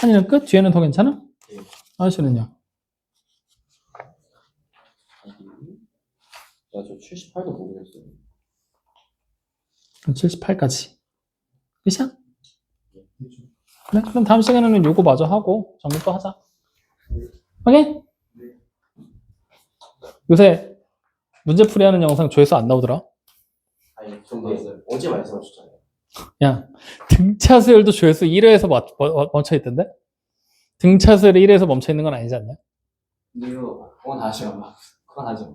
한이는 끝? 뒤에는 더 괜찮아? 네. 아저씨는요? 저 78도 모르겠어요. 그럼 78까지. 끝이야? 그래? 그럼 다음 시간에는 요거 마저 하고 정리 또 하자. 오케이? 요새 문제풀이 하는 영상 조회수 안 나오더라. 아니, 좀 됐어요. 어제 말씀하셨잖아요. 야, 등차 수열도 조회수 1회에서 멈춰있던데? 등차 수열이 1회에서 멈춰있는 건 아니지 않냐? 근데 이거, 그건 다시 안 봐. 그건 하지 마.